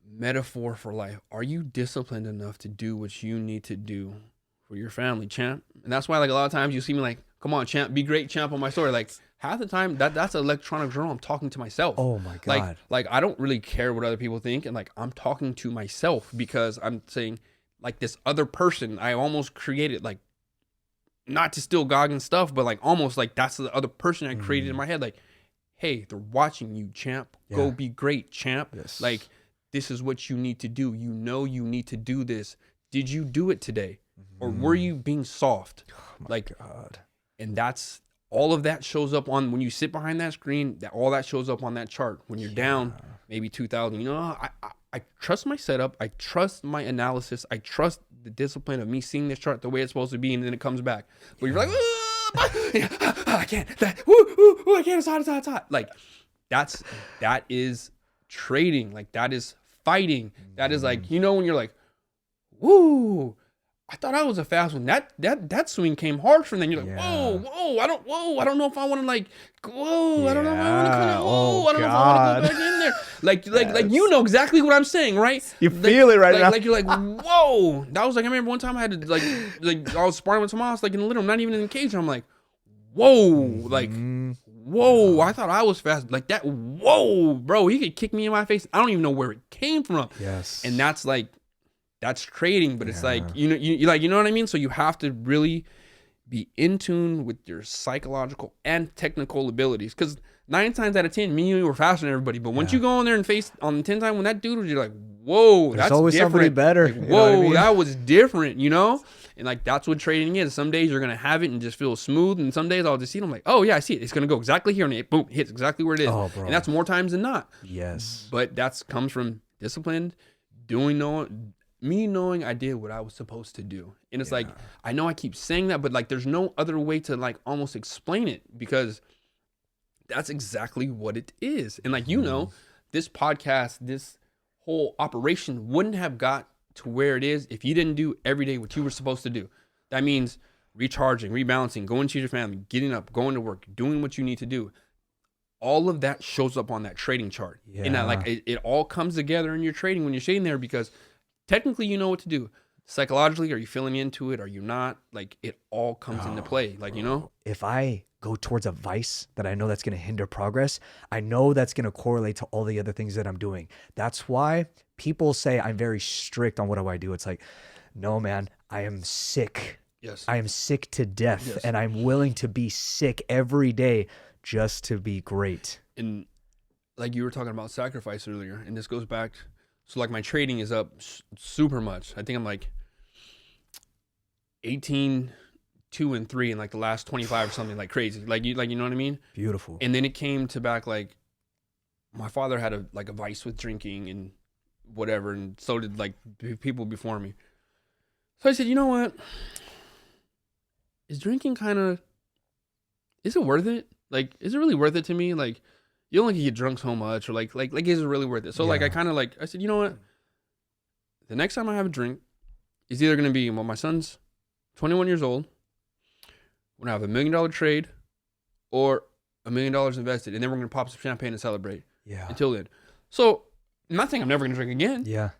metaphor for life. Are you disciplined enough to do what you need to do for your family, champ? And that's why, like, a lot of times you see me like, come on, champ, be great, champ, on my story. Like, half the time that's an electronic journal. I'm talking to myself. Oh my God. Like I don't really care what other people think. And like, I'm talking to myself because I'm saying, like, this other person I almost created, like, not to steal Goggins stuff, but like almost like that's the other person I created in my head. Like, hey, they're watching you, champ. Go be great, champ. Yes. Like, this is what you need to do. You know you need to do this. Did you do it today? Or were you being soft? Oh my God. And that's all of that shows up on when you sit behind that screen. That all that shows up on that chart. When you're down maybe 2,000, you know, I trust my setup. I trust my analysis. I trust the discipline of me seeing this chart the way it's supposed to be, and then it comes back. But you're like, I can't. I can't. It's hot. Like, that is trading. Like, that is fighting. That is like, you know, when you're like, woo, I thought I was a fast one. That swing came hard for them. You're like, whoa, I don't know if I want to like, I don't know if I want to kind of, I don't know if I want to go back in there. Like you know exactly what I'm saying, right? You feel it right now. Like you're like, whoa. That was like, I remember one time I had to like I was sparring with someone else, like in the living room, not even in the cage. I'm like, whoa, like, whoa. I thought I was fast. Like that, whoa, bro. He could kick me in my face. I don't even know where it came from. Yes. And that's like, that's trading, but it's like, you know what I mean? So you have to really be in tune with your psychological and technical abilities. Because 9 times out of 10, me and you were faster than everybody. But once you go in there and face on the 10 time when that dude was, you're like, whoa, there's that's always different. Somebody better. Like, whoa, that was different, you know? And like, that's what trading is. Some days you're going to have it and just feel smooth. And some days I'll just see it. I'm like, oh yeah, I see it. It's going to go exactly here. And it, boom, hits exactly where it is. Oh, bro. And that's more times than not. Yes. But that's comes from discipline, me knowing I did what I was supposed to do. And it's like, I know I keep saying that, but like, there's no other way to like almost explain it, because that's exactly what it is. And like, you know, this podcast, this whole operation wouldn't have got to where it is if you didn't do every day what you were supposed to do. That means recharging, rebalancing, going to your family, getting up, going to work, doing what you need to do. All of that shows up on that trading chart. And that, like, it all comes together in your trading when you're sitting there, because technically you know what to do. Psychologically, are you feeling into it? Are you not? Like, it all comes into play. Like, you know? If I go towards a vice that I know that's going to hinder progress, I know that's going to correlate to all the other things that I'm doing. That's why people say I'm very strict on what do I do. It's like, no, man, I am sick. Yes. I am sick to death, and I'm willing to be sick every day just to be great. And like you were talking about sacrifice earlier, and this goes back. So like my trading is up super much. I think I'm like 18, 2 and 3 in like the last 25 or something, like crazy. Like you know what I mean? Beautiful. And then it came to back, like, my father had a vice with drinking and whatever, and so did like people before me. So I said, you know what? Is drinking is it worth it? Like, is it really worth it to me? Like, you only get drunk so much, or like is it really worth it? So like, I kind of like, I said, you know what? The next time I have a drink is either going to be when my son's 21 years old, when I have $1 million trade, or $1 million invested, and then we're going to pop some champagne and celebrate. Yeah. Until then. So I'm not saying I'm never going to drink again. Yeah.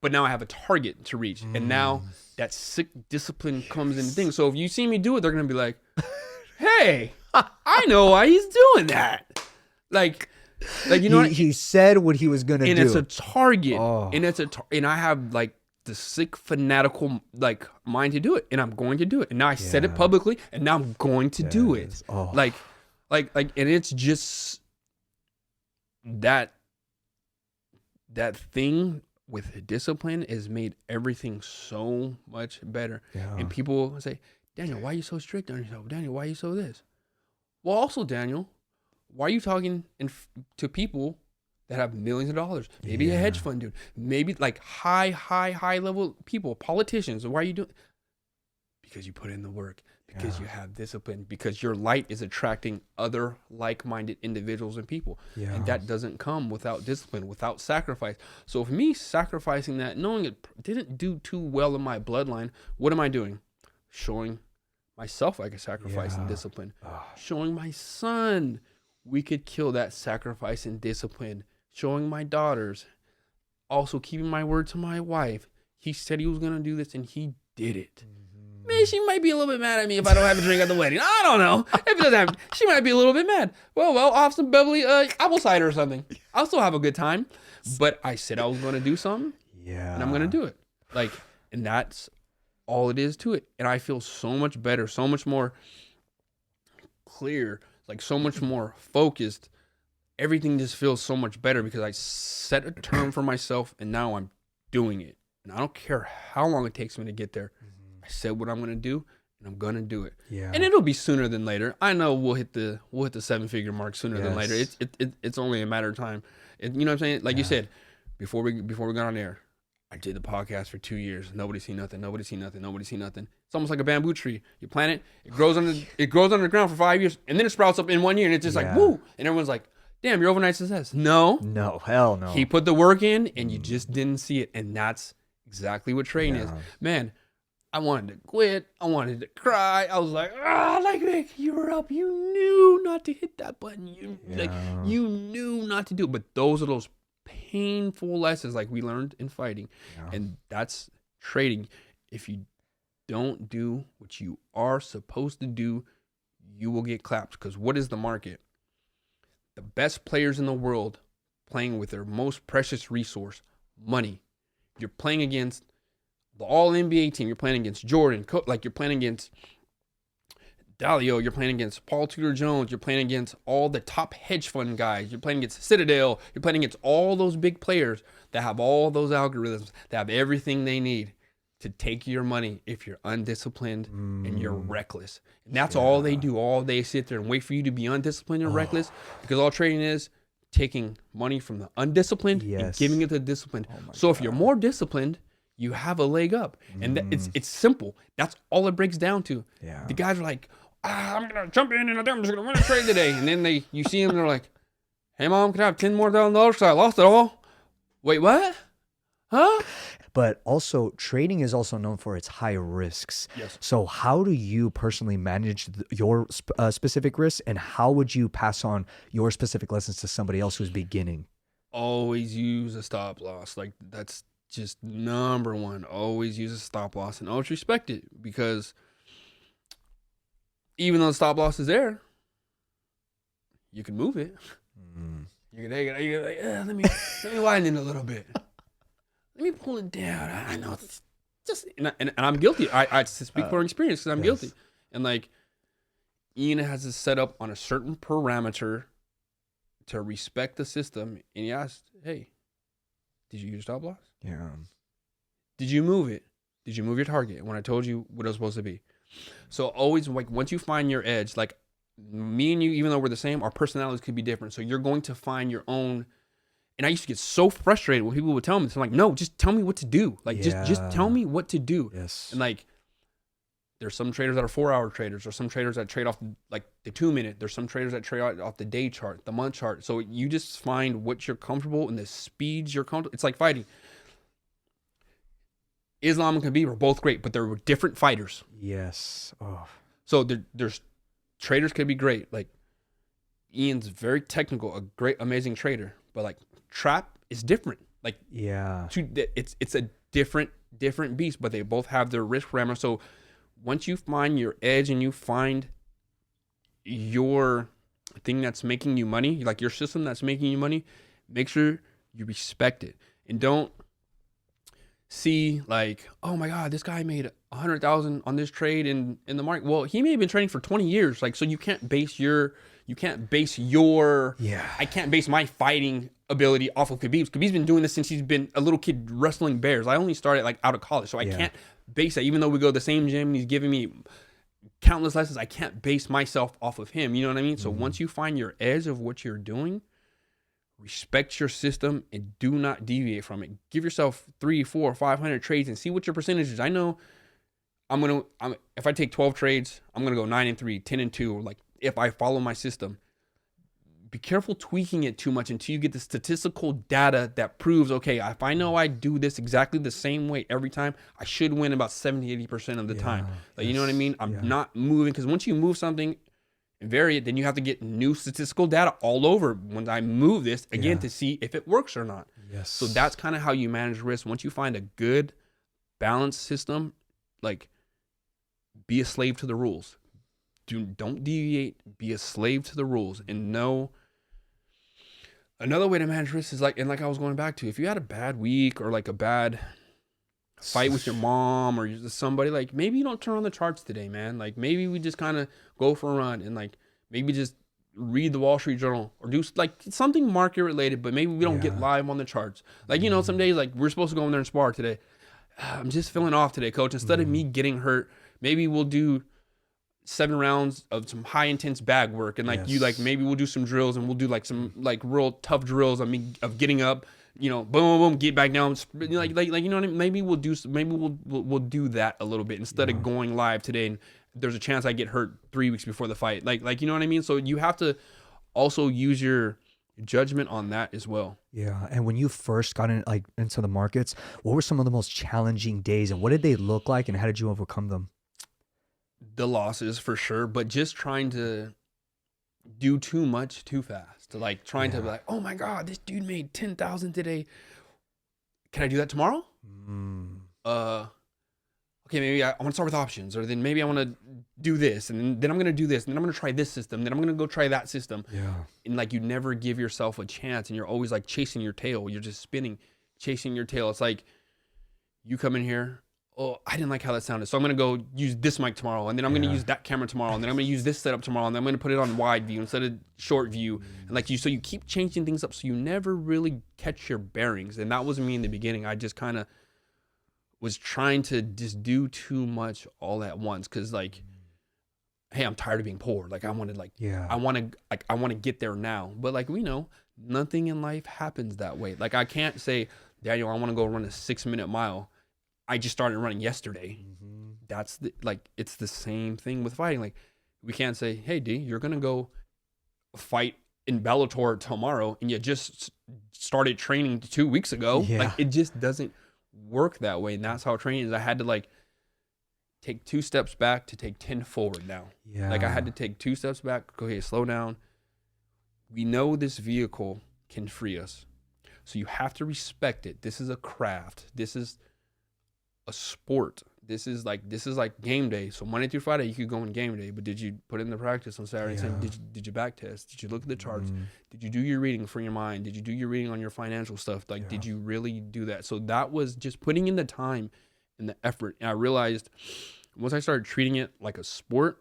But now I have a target to reach. And now that sick discipline comes in things. So if you see me do it, they're going to be like, hey, I know why he's doing that. Like you know, he said what he was gonna do, and it's a target, and it's and I have like the sick fanatical like mind to do it, and I'm going to do it. And now I said it publicly, and now I'm going to do it. Oh. Like, and it's just that thing with discipline has made everything so much better. Yeah. And people say, Daniel, why are you so strict on yourself? Daniel, why are you so this? Well, also, Daniel, why are you talking to people that have millions of dollars? Maybe a hedge fund dude, maybe like high level people, politicians. Why are you doing? Because you put in the work, because you have discipline, because your light is attracting other like-minded individuals and people. And that doesn't come without discipline, without sacrifice. So for me, sacrificing that, knowing it didn't do too well in my bloodline, what am I doing? Showing myself I could sacrifice and discipline. Showing my son we could kill that sacrifice and discipline. Showing my daughters. Also keeping my word to my wife. He said he was going to do this and he did it. Man, she might be a little bit mad at me if I don't have a drink at the wedding. I don't know. If it doesn't happen, she might be a little bit mad. Well, I'll have some bubbly apple cider or something. I'll still have a good time. But I said I was going to do something. Yeah. And I'm going to do it. Like, and that's all it is to it. And I feel so much better, so much more clear, like so much more focused. Everything just feels so much better because I set a term for myself and now I'm doing it. And I don't care how long it takes me to get there. I said what I'm going to do and I'm going to do it. Yeah. And it'll be sooner than later. I know we'll hit the 7-figure mark sooner than later. It's only a matter of time. You know what I'm saying? Like you said, before we got on air, I did the podcast for 2 years. Nobody seen nothing. It's almost like a bamboo tree. You plant it, it grows under the ground for 5 years, and then it sprouts up in 1 year, and it's just like woo. And everyone's like, "Damn, you're overnight success." No, hell no. He put the work in, and you just didn't see it, and that's exactly what trading is. Man, I wanted to quit. I wanted to cry. I was like, Nick, you were up. You knew not to hit that button. You knew not to do it. But those are those painful lessons like we learned in fighting. And that's trading. If you don't do what you are supposed to do, you will get clapped. Because what is the market? The best players in the world playing with their most precious resource, money. You're playing against the all-NBA team. You're playing against Jordan. You're playing against Dalio. You're playing against Paul Tudor Jones. You're playing against all the top hedge fund guys. You're playing against Citadel. You're playing against all those big players that have all those algorithms, that have everything they need to take your money if you're undisciplined and you're reckless. And that's all they do. All they sit there and wait for you to be undisciplined and reckless, because all trading is taking money from the undisciplined and giving it to the disciplined. So if you're more disciplined, you have a leg up. And it's simple. That's all it breaks down to. The guys are like, I'm going to jump in and I'm just going to win a trade today. And then you see them and they're like, "Hey, Mom, can I have $10 more because I lost it all?" Wait, what? Huh? But also, trading is also known for its high risks. Yes. So how do you personally manage your specific risks, and how would you pass on your specific lessons to somebody else who's beginning? Always use a stop loss. Like, that's just number one. Always use a stop loss and always respect it, because even though the stop loss is there, you can move it. You can take it. You can like, let me widen it a little bit. Let me pull it down. I know it's just, and I'm guilty. I speak from experience because I'm guilty. And like, Ian has this set up on a certain parameter to respect the system. And he asked, "Hey, did you use stop loss? Yeah. Did you move it? Did you move your target when I told you what it was supposed to be?" So always, like, once you find your edge, like me and you, even though we're the same, our personalities could be different. So you're going to find your own. And I used to get so frustrated when people would tell me, so I'm like, "No, just tell me what to do. Like, just tell me what to do." Yes. And like, there's some traders that are 4-hour traders, or some traders that trade off like the 2-minute. There's some traders that trade off the day chart, the month chart. So you just find what you're comfortable and the speeds you're comfortable. It's like fighting. Islam and Khabib are both great, but they're different fighters. Yes. Oh. So there's traders could be great. Like, Ian's very technical, a great, amazing trader, but like, trap is different. Like, it's a different beast, but they both have their risk parameters. So once you find your edge and you find your thing that's making you money, like your system that's making you money, make sure you respect it, and don't see like, oh my God, this guy made 100,000 on this trade in the market. Well, he may have been trading for 20 years. Like, so you can't base your, I can't base my fighting ability off of Khabib's. Khabib's been doing this since he's been a little kid wrestling bears. I only started like out of college. So I can't base that, even though we go to the same gym and he's giving me countless lessons. I can't base myself off of him. You know what I mean? So once you find your edge of what you're doing, respect your system and do not deviate from it. Give yourself 3, 4, 500 trades and see what your percentage is. I know if I take 12 trades, I'm going to go 9-3, 10-2. Like if I follow my system, be careful tweaking it too much until you get the statistical data that proves, okay, if I know I do this exactly the same way every time, I should win about 70-80% of the time. Like, you know what I mean? I'm not moving, because once you move something and vary it, then you have to get new statistical data all over when I move this again to see if it works or not. So that's kind of how you manage risk. Once you find a good balanced system, like be a slave to the rules. Don't deviate, be a slave to the rules, and know another way to manage risk is like I was going back to, if you had a bad week or like a bad fight with your mom or somebody, like maybe you don't turn on the charts today, man. Like maybe we just kind of go for a run and like maybe just read the Wall Street Journal or do like something market related, but maybe we don't get live on the charts. Like, you know, some days like we're supposed to go in there and spar today. I'm just feeling off today, coach. Instead of me getting hurt, maybe we'll do 7 rounds of some high intense bag work, and like you, like maybe we'll do some drills and we'll do like some like real tough drills. I mean, of getting up, you know, boom, boom, boom, get back down, like you know what I mean. Maybe we'll do do that a little bit instead of going live today. And there's a chance I get hurt 3 weeks before the fight, like you know what I mean. So you have to also use your judgment on that as well. Yeah. And when you first got into the markets, what were some of the most challenging days, and what did they look like, and how did you overcome them? The losses for sure, but just trying to do too much too fast. Like trying to be like, oh my God, this dude made 10,000 today. Can I do that tomorrow? Okay, maybe I want to start with options, or then maybe I want to do this, and then I'm going to do this, and then I'm going to try this system, then I'm going to go try that system. And like you never give yourself a chance, and you're always like chasing your tail. You're just spinning, chasing your tail. It's like you come in here, oh, I didn't like how that sounded, so I'm going to go use this mic tomorrow, and then I'm going to use that camera tomorrow, and then I'm going to use this setup tomorrow, and then I'm going to put it on wide view instead of short view. And like so you keep changing things up, so you never really catch your bearings. And that wasn't me in the beginning. I just kind of was trying to just do too much all at once, because like, hey, I'm tired of being poor. Like I want to get there now. But like we know, nothing in life happens that way. Like I can't say, Daniel, I want to go run a 6-minute mile. I just started running yesterday. That's it's the same thing with fighting. Like we can't say, hey D, you're gonna go fight in Bellator tomorrow, and you just started training 2 weeks ago. Like it just doesn't work that way. And that's how training is. I had to like take 2 steps back to take 10 forward now. Like I had to take 2 steps back. Okay, slow down. We know this vehicle can free us, so you have to respect it. This is a craft. This is a sport. This is like game day. So Monday through Friday you could go in game day, but did you put in the practice on Saturday and Sunday? Did you back test? Did you look at the charts? Did you do your reading for your mind? Did you do your reading on your financial stuff? Like did you really do that? So that was just putting in the time and the effort. And I realized once I started treating it like a sport,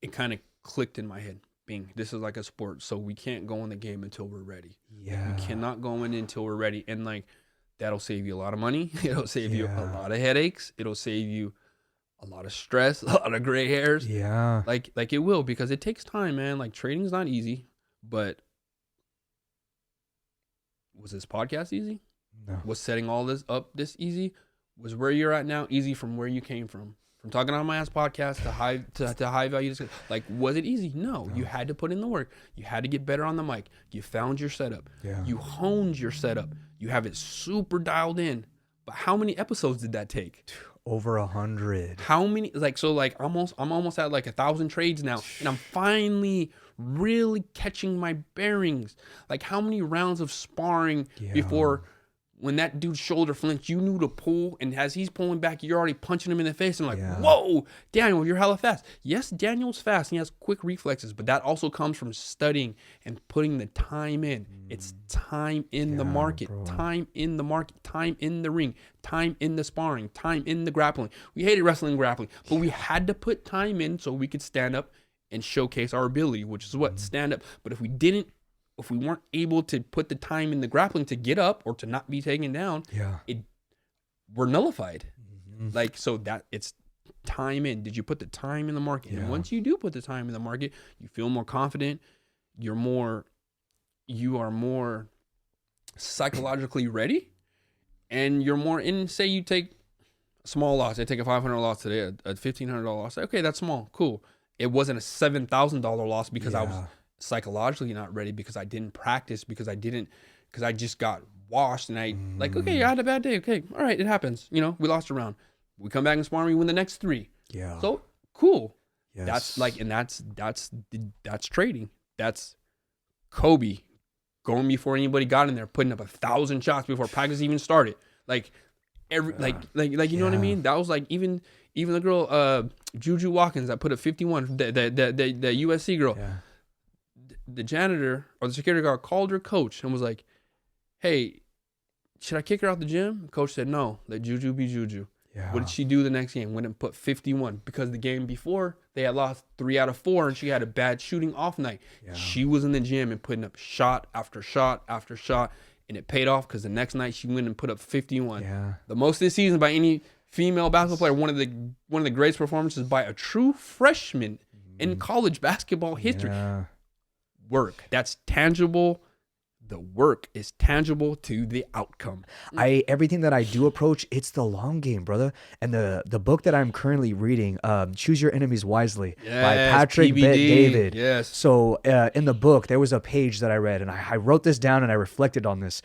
it kind of clicked in my head. This is like a sport, so we can't go in the game until we're ready. We cannot go in until we're ready. And like that'll save you a lot of money. It'll save you a lot of headaches. It'll save you a lot of stress, a lot of gray hairs. Like it will, because it takes time, man. Like trading's not easy, but was this podcast easy? No. Was setting all this up this easy? Was where you're at now easy from where you came from? From talking on my ass podcast to high value, like was it easy? No, you had to put in the work. You had to get better on the mic. You found your setup. You honed your setup. You have it super dialed in. But how many episodes did that take? Over 100. How many? Like so, like I'm almost at like 1,000 trades now, and I'm finally really catching my bearings. Like how many rounds of sparring before when that dude's shoulder flinched, you knew to pull, and as he's pulling back, you're already punching him in the face. And like, whoa, Daniel, you're hella fast. Yes, Daniel's fast. He has quick reflexes, but that also comes from studying and putting the time in. It's time in the market, time in the market, time in the ring, time in the sparring, time in the grappling. We hated wrestling and grappling, but we had to put time in so we could stand up and showcase our ability, which is what? Stand up. But if we weren't able to put the time in the grappling to get up or to not be taken down, we're nullified. Like, so that it's time in. Did you put the time in the market? And once you do put the time in the market, you feel more confident. You are more psychologically ready, and you're more in. Say you take a small loss. I take a $500 loss today, a $1,500 loss. Okay, that's small. Cool. It wasn't a $7,000 loss because I was psychologically not ready, because I didn't practice, because I just got washed, and I like, okay, I had a bad day. Okay, all right, it happens. You know, we lost a round. We come back and spar, we win the next 3. Yeah. So cool. Yes. That's like, and that's trading. That's Kobe going before anybody got in there, putting up 1,000 shots before practice even started. Like like you know what I mean? That was like even the girl Juju Watkins that put up 51, the USC girl. Yeah. The janitor or the security guard called her coach and was like, hey, should I kick her out the gym? The coach said, no, let Juju be Juju. Yeah. What did she do the next game? Went and put 51, because the game before they had lost 3 out of 4 and she had a bad shooting off night. Yeah. She was in the gym and putting up shot after shot after shot, and it paid off because the next night she went and put up 51. Yeah. The most this season by any female basketball player. One of the greatest performances by a true freshman in college basketball history. Yeah. Work. That's tangible. The work is tangible to the outcome. Everything that I do approach, it's the long game, brother. And the book that I'm currently reading, Choose Your Enemies Wisely, by Patrick Bet David. Yes. So in the book, there was a page that I read, and I wrote this down and I reflected on this.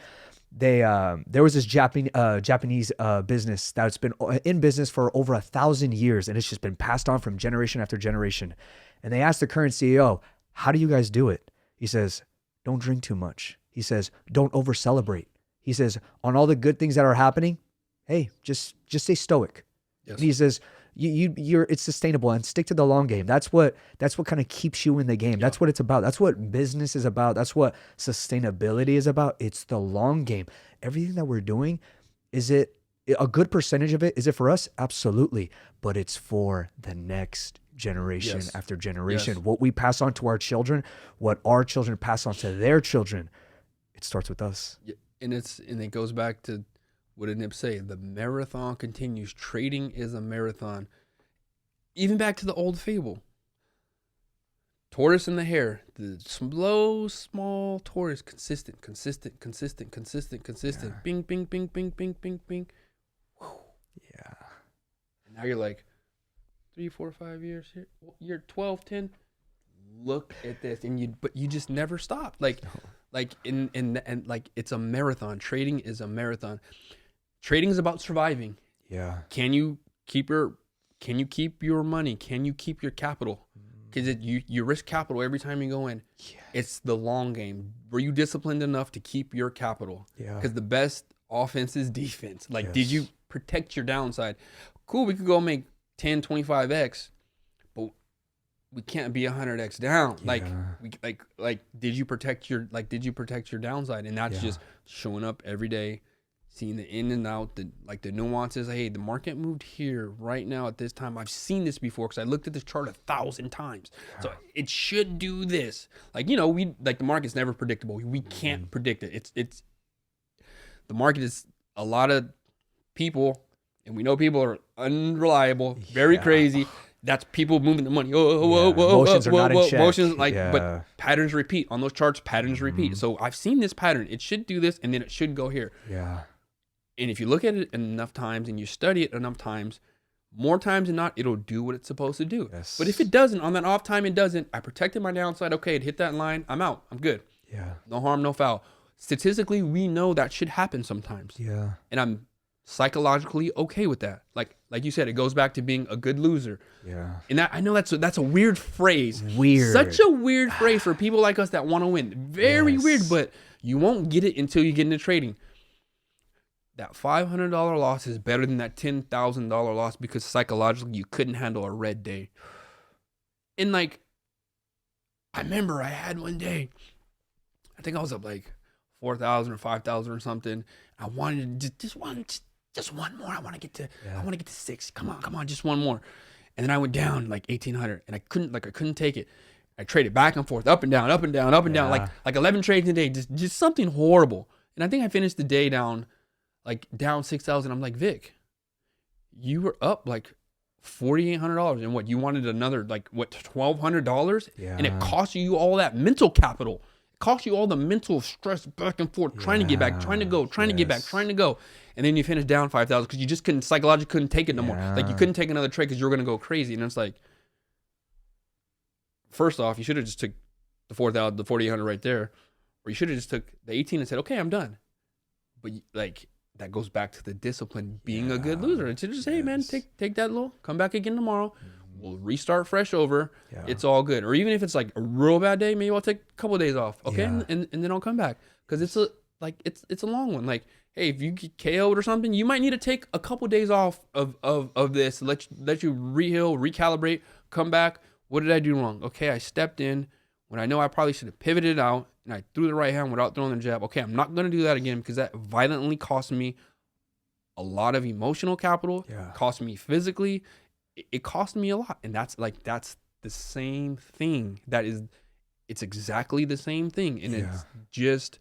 There was this Japanese business that's been in business for over 1,000 years, and it's just been passed on from generation after generation. And they asked the current CEO, how do you guys do it? He says, don't drink too much. He says, don't over celebrate. He says, on all the good things that are happening, hey, just stay stoic. Yes. And he says, it's sustainable, and stick to the long game. That's what kind of keeps you in the game. Yeah. That's what it's about. That's what business is about. That's what sustainability is about. It's the long game. Everything that we're doing, is it a good percentage of it? Is it for us? Absolutely. But it's for the next generation after generation. Yes. What we pass on to our children, what our children pass on to their children, it starts with us. Yeah, and it goes back to what did Nip say? The marathon continues. Trading is a marathon. Even back to the old fable. Tortoise and the hare. The slow, small tortoise. Consistent. Yeah. Bing, bing, bing, bing, bing, bing, bing. Whew. Yeah. And now you're like, 3, 4, 5 years here. You're 12, 10. Look at this. But you just never stop. Like like it's a marathon. Trading is a marathon. Trading is about surviving. Yeah. Can you keep your money? Can you keep your capital? Because you risk capital every time you go in. Yeah. It's the long game. Were you disciplined enough to keep your capital? Yeah. Because the best offense is defense. Like, did you protect your downside? Cool, we could go make 10, 25x, but we can't be 100x down. Yeah. Like, did you protect your downside? And that's just showing up every day, seeing the in and out, the nuances. Hey, the market moved here right now at this time. I've seen this before because I looked at this chart 1,000 times. So it should do this. Like, the market's never predictable. We can't predict it. It's the market is a lot of people, and we know people are unreliable, very crazy. That's people moving the money. Emotions are not in check. Emotions, but patterns repeat on those charts. Patterns repeat. So I've seen this pattern. It should do this, and then it should go here. Yeah. And if you look at it enough times and you study it enough times, more times than not, it'll do what it's supposed to do. Yes. But if it doesn't, on that off time, it doesn't. I protected my downside. Okay, it hit that line. I'm out. I'm good. Yeah. No harm, no foul. Statistically, we know that should happen sometimes. Yeah. And I'm psychologically okay with that. Like you said, it goes back to being a good loser. Yeah. And I know that's a weird phrase. Weird. Such a weird phrase for people like us that want to win. Very weird, but you won't get it until you get into trading. that $500 loss is better than that $10,000 loss because psychologically you couldn't handle a red day. And like, I remember I had one day, I think I was up like 4,000 or 5,000 or something. I wanted to just one more. I want to get to 6. Come on, just one more. And then I went down like 1,800 and I couldn't take it. I traded back and forth, up and down, like 11 trades a day, just something horrible. And I think I finished the day down 6,000. I'm like, Vic, you were up like $4,800, and what, you wanted another like what, $1,200? And it cost you all that mental capital. It cost you all the mental stress back and forth, trying to get back, trying to go, trying to get back, trying to go. And then you finish down 5,000 because you just psychologically couldn't take it no more. Like you couldn't take another trade because you were gonna go crazy. And it's like, first off, you should have just took the 4,000, the 4,800 right there, or you should have just took the 18 and said, okay, I'm done. But like, that goes back to the discipline, being a good loser. It's just, hey man, take that little, come back again tomorrow. We'll restart fresh over. It's all good. Or even if it's like a real bad day, maybe I'll take a couple of days off. Okay. And then I'll come back. Cause it's a long one. Like, hey, if you get KO'd or something, you might need to take a couple of days off of this, let you re-heal, recalibrate, come back. What did I do wrong? Okay. I stepped in when I know I probably should have pivoted out and I threw the right hand without throwing the jab. Okay. I'm not going to do that again because that violently cost me a lot of emotional capital, cost me physically. It cost me a lot. And that's the same thing. It's exactly the same thing. And it's just,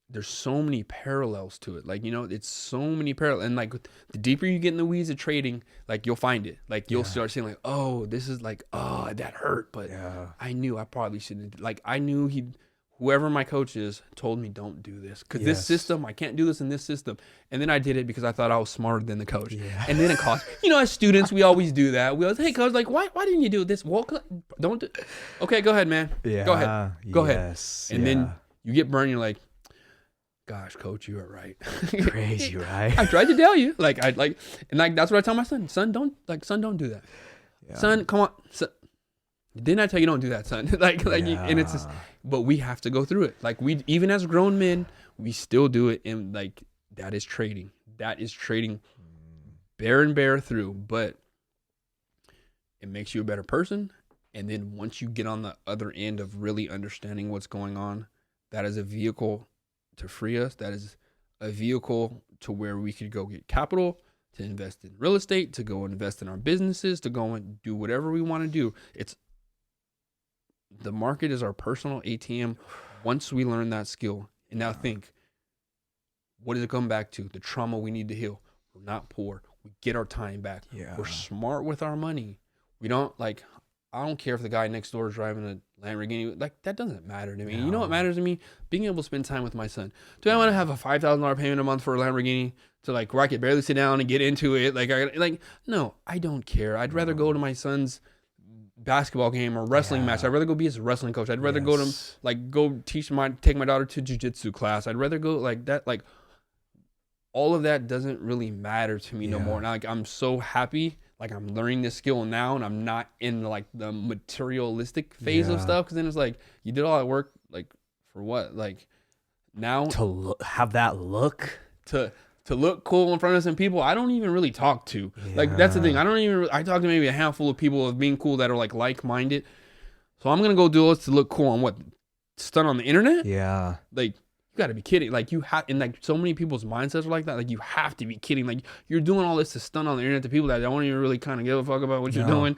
there's so many parallels to it. Like, it's so many parallels. And like the deeper you get in the weeds of trading, like you'll find it. Like you'll start saying like, oh, this is like, oh, that hurt. But I knew I probably shouldn't. Like I knew whoever my coach is told me don't do this because this system, I can't do this in this system. And then I did it because I thought I was smarter than the coach. And then it cost, as students, we always do that. We always, hey coach, like why didn't you do this? Well, don't do. Okay, go ahead, man. Go ahead. And then you get burned. You're like, gosh, coach, you were right. Crazy, right? I tried to tell you. That's what I tell my son. Son, don't do that. Son, come on. Son, didn't I tell you don't do that, son? And it's just, but we have to go through it. Like even as grown men, we still do it. And like, that is trading. Bear through, but it makes you a better person. And then once you get on the other end of really understanding what's going on, that is a vehicle to free us. That is a vehicle to where we could go get capital, to invest in real estate, to go invest in our businesses, to go and do whatever we want to do. The market is our personal ATM once we learn that skill. And now think, what does it come back to? The trauma we need to heal. We're not poor. We get our time back. We're smart with our money. We don't I don't care if the guy next door is driving a Lamborghini. Like, that doesn't matter to me. You know what matters to me? Being able to spend time with my son. Do I want to have a $5,000 payment a month for a Lamborghini to where I could barely sit down and get into it? No, I don't care. I'd rather go to my son's basketball game or wrestling match. I'd rather go be his wrestling coach. I'd rather go to go take my daughter to jiu-jitsu class. I'd rather go like that. Like, all of that doesn't really matter to me no more. Now, I'm so happy. Like, I'm learning this skill now, and I'm not in the materialistic phase of stuff. Because then it's like, you did all that work, for what? Now to have that look, to look cool in front of some people I don't even really talk to. That's the thing. I talk to maybe a handful of people of being cool that are like-minded. So I'm gonna go do this to look cool on what? Stunt on the internet? Yeah. You got to be kidding. You have, and so many people's mindsets are like that. You have to be kidding. You're doing all this to stunt on the internet to people that don't even really kind of give a fuck about what you're doing.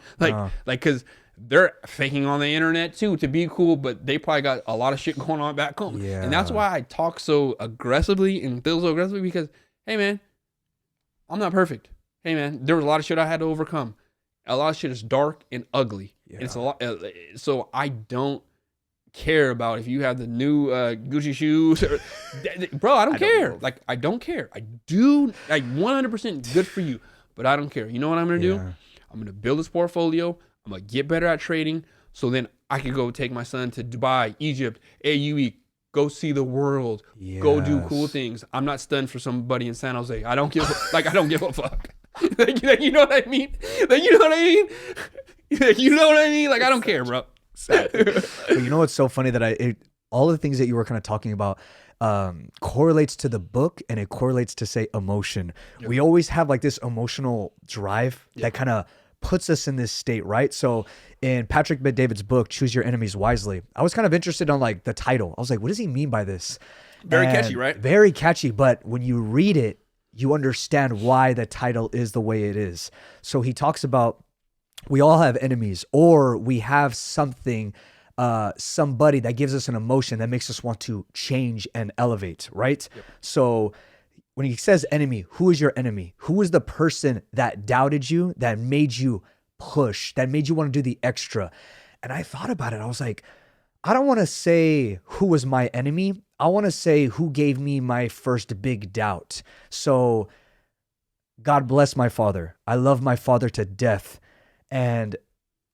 Because they're faking on the internet too to be cool, but they probably got a lot of shit going on back home. Yeah. And that's why I talk so aggressively and feel so aggressively because, hey man, I'm not perfect. Hey man, there was a lot of shit I had to overcome. A lot of shit is dark and ugly. Yeah. And it's a lot. So I don't care about if you have the new Gucci shoes bro. I don't care. I don't care. I do 100% good for you, but I don't care. You know what I'm gonna do? I'm gonna build this portfolio. I'm gonna get better at trading, so then I can go take my son to Dubai, Egypt, AUE, go see the world, go do cool things. I'm not stunned for somebody in San Jose. I don't give I don't give a fuck. You know what I mean? You know what I mean? You know what I mean? I don't care, bro. But you know what's so funny that all the things that you were kind of talking about correlates to the book, and it correlates to, say, emotion. Yep. We always have like this emotional drive Yep. that kind of puts us in this state, right? So in Patrick Bet-David's book, Choose Your Enemies Wisely, I was kind of interested on like the title. I was like, what does he mean by this? Very catchy, And right? Very catchy. But when you read it, you understand why the title is the way it is. So he talks about we all have enemies, or we have something, somebody that gives us an emotion that makes us want to change and elevate, right? Yep. So when he says enemy, who is your enemy? Who is the person that doubted you, that made you push, that made you want to do the extra? And I thought about it. I was like, I don't want to say who was my enemy. I want to say who gave me my first big doubt. So God bless my father. I love my father to death. And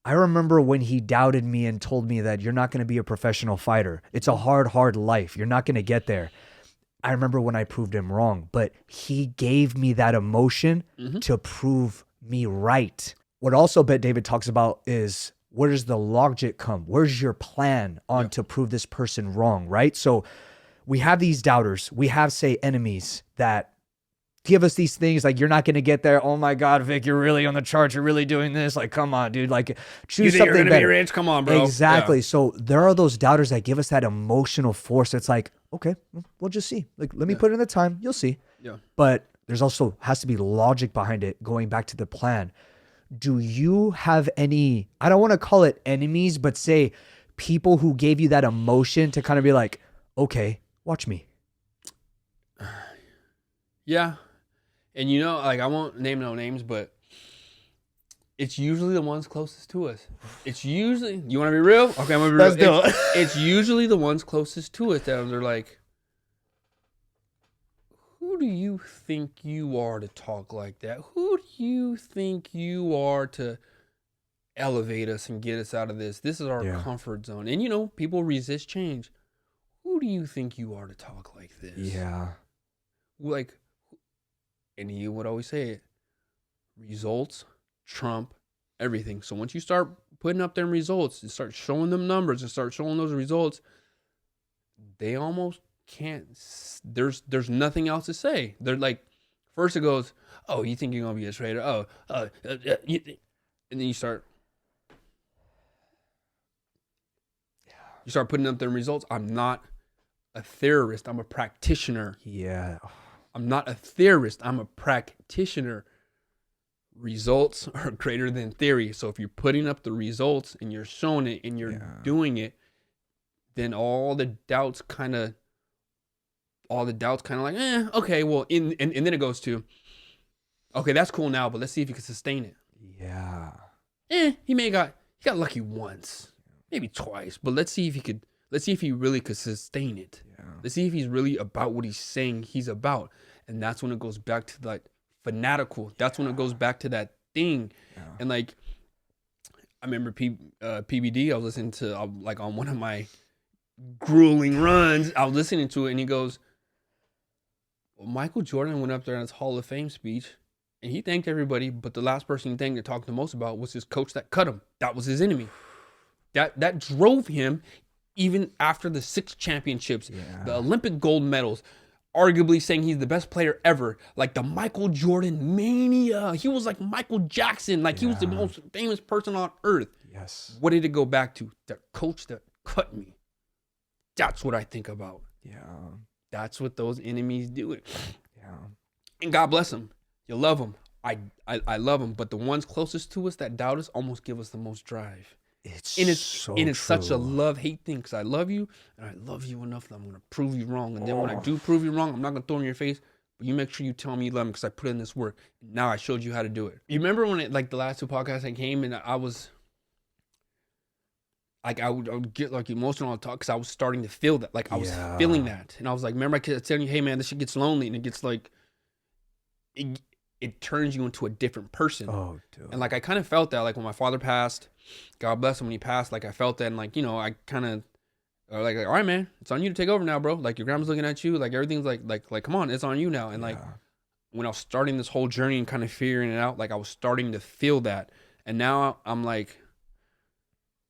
I remember when he doubted me and told me that you're not going to be a professional fighter. It's a hard life. You're not going to get there. I remember when I proved him wrong, but he gave me that emotion to prove me right. What also Bet-David talks about is, where does the logic come? Where's your plan on to prove this person wrong, right? So we have these doubters. We have, say, enemies that give us these things like, you're not going to get there. Oh my God, Vic, you're really on the charts. You're really doing this. Like, come on, dude. Like, choose something you're gonna better. be rich? Come on, bro. Exactly. Yeah. So there are those doubters that give us that emotional force. It's like, okay, we'll just see. Like, let me put in the time. You'll see. Yeah. But there's also has to be logic behind it, going back to the plan. Do you have any, I don't want to call it enemies, but say people who gave you that emotion to kind of be like, okay, watch me. Yeah. And you know, like, I won't name no names, but it's usually the ones closest to us. It's usually, you want to be real? Okay, I'm going to be real. Let's do it. It's usually the ones closest to us that are like, who do you think you are to talk like that? Who do you think you are to elevate us and get us out of this? This is our comfort zone. And you know, people resist change. Who do you think you are to talk like this? Yeah. Like, and you would always say it, results trump everything. So once you start putting up them results and start showing them numbers and start showing those results, they almost can't, there's nothing else to say. They're like, first it goes, oh, you think you're gonna be a trader? And then you start putting up them results. I'm not a theorist, I'm a practitioner. Yeah. I'm not a theorist, I'm a practitioner. Results are greater than theory. So if you're putting up the results and you're showing it and you're doing it, then all the doubts kind of like, okay, well, and then it goes to, okay, that's cool now, but let's see if you can sustain it. Yeah. He got lucky once, maybe twice, but let's see if he really could sustain it. Yeah. Let's see if he's really about what he's saying he's about. And that's when it goes back to like fanatical. That's when it goes back to that thing. Yeah. And like, I remember PBD, I was listening to, like, on one of my grueling runs, I was listening to it, and he goes, well, Michael Jordan went up there in his Hall of Fame speech, and he thanked everybody, but the last person he thanked and talked the most about was his coach that cut him. That was his enemy. That drove him even after the 6 championships, the Olympic gold medals, arguably saying he's the best player ever, like the Michael Jordan mania. He was like Michael Jackson, like he was the most famous person on earth. Yes. What did it go back to? The coach that cut me. That's what I think about. Yeah. That's what those enemies do. Yeah. And God bless them. You love them. I love them. But the ones closest to us that doubt us almost give us the most drive. It's such a love-hate thing, because I love you, and I love you enough that I'm going to prove you wrong. And then when I do prove you wrong, I'm not going to throw it in your face, but you make sure you tell me you love me, because I put in this work. Now I showed you how to do it. You remember when like the last 2 podcasts I came, and I was like, I would get like emotional on talk, because I was starting to feel that. Like I was feeling that. And I was like, remember I kept telling you, hey man, this shit gets lonely, and it gets like, it turns you into a different person. Oh, dude. And like, I kind of felt that, like when my father passed, God bless him, when he passed, like I felt that, and like, you know, I kind of like, all right, man, it's on you to take over now, bro. Like your grandma's looking at you, like everything's like, come on, it's on you now. And like, when I was starting this whole journey and kind of figuring it out, like I was starting to feel that. And now I'm like,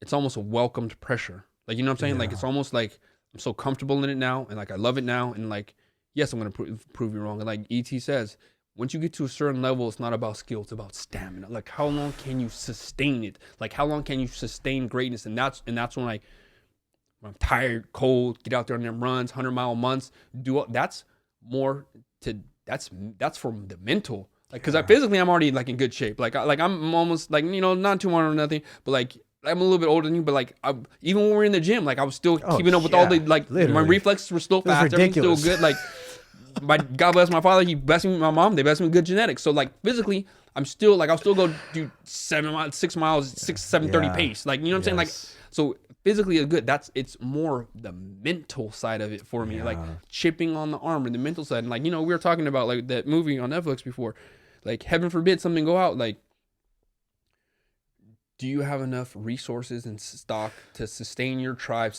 it's almost a welcomed pressure. Like, you know what I'm saying? Like, it's almost like I'm so comfortable in it now, and like I love it now, and like yes, I'm gonna prove you wrong. And like ET says, once you get to a certain level, it's not about skill, it's about stamina. Like how long can you sustain it? Like how long can you sustain greatness? And that's when I'm tired, cold, get out there on them runs, 100-mile months, that's more to that's from the mental. Like because I physically I'm already like in good shape. Like I'm almost like not too hard or nothing, but like I'm a little bit older than you, but like even when we're in the gym, like I was still keeping up with all the like literally. My reflexes were still fast, everything's still good. Like my God bless my father, he blessed me with my mom, they blessed me with good genetics. So like physically, I'm still like I'll still go do 6 miles, 7:30 pace. Like you know what I'm saying? Like so physically it's good. It's more the mental side of it for me, like chipping on the armor, the mental side. And like we were talking about like that movie on Netflix before, like heaven forbid something go out, like do you have enough resources and stock to sustain your tribe?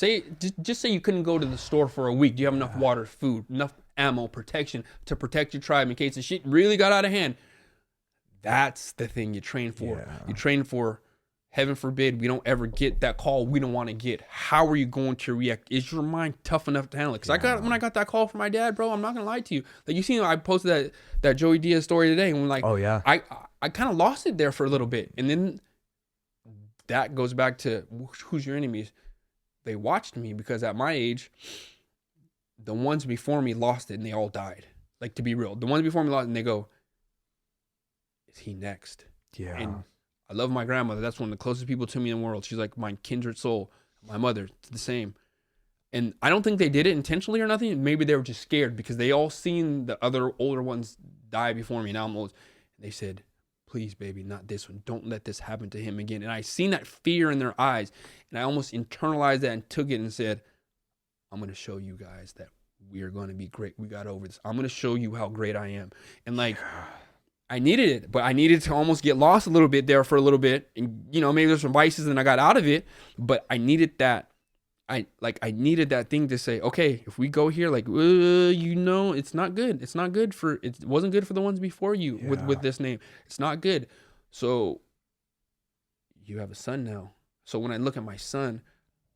Just say you couldn't go to the store for a week. Do you have enough water, food, enough ammo, protection to protect your tribe in case the shit really got out of hand? That's the thing you train for. Yeah. You train for, heaven forbid, we don't ever get that call we don't want to get. How are you going to react? Is your mind tough enough to handle it? Because when I got that call from my dad, bro, I'm not gonna lie to you. Like you seen, I posted that Joey Diaz story today, and like, I kind of lost it there for a little bit, and then that goes back to who's your enemies. They watched me because at my age, the ones before me lost it and they all died. Like to be real, the ones before me lost it and they go, is he next? Yeah. And I love my grandmother. That's one of the closest people to me in the world. She's like my kindred soul. My mother, it's the same. And I don't think they did it intentionally or nothing. Maybe they were just scared because they all seen the other older ones die before me. Now I'm old. And they said, please, baby, not this one. Don't let this happen to him again. And I seen that fear in their eyes. And I almost internalized that and took it and said, I'm going to show you guys that we are going to be great. We got over this. I'm going to show you how great I am. And like, I needed it, but I needed to almost get lost a little bit there for a little bit. And, maybe there's some vices and I got out of it, but I needed that. I needed that thing to say, okay, if we go here, like, it's not good. It's not good it wasn't good for the ones before you with this name. It's not good. So you have a son now. So when I look at my son,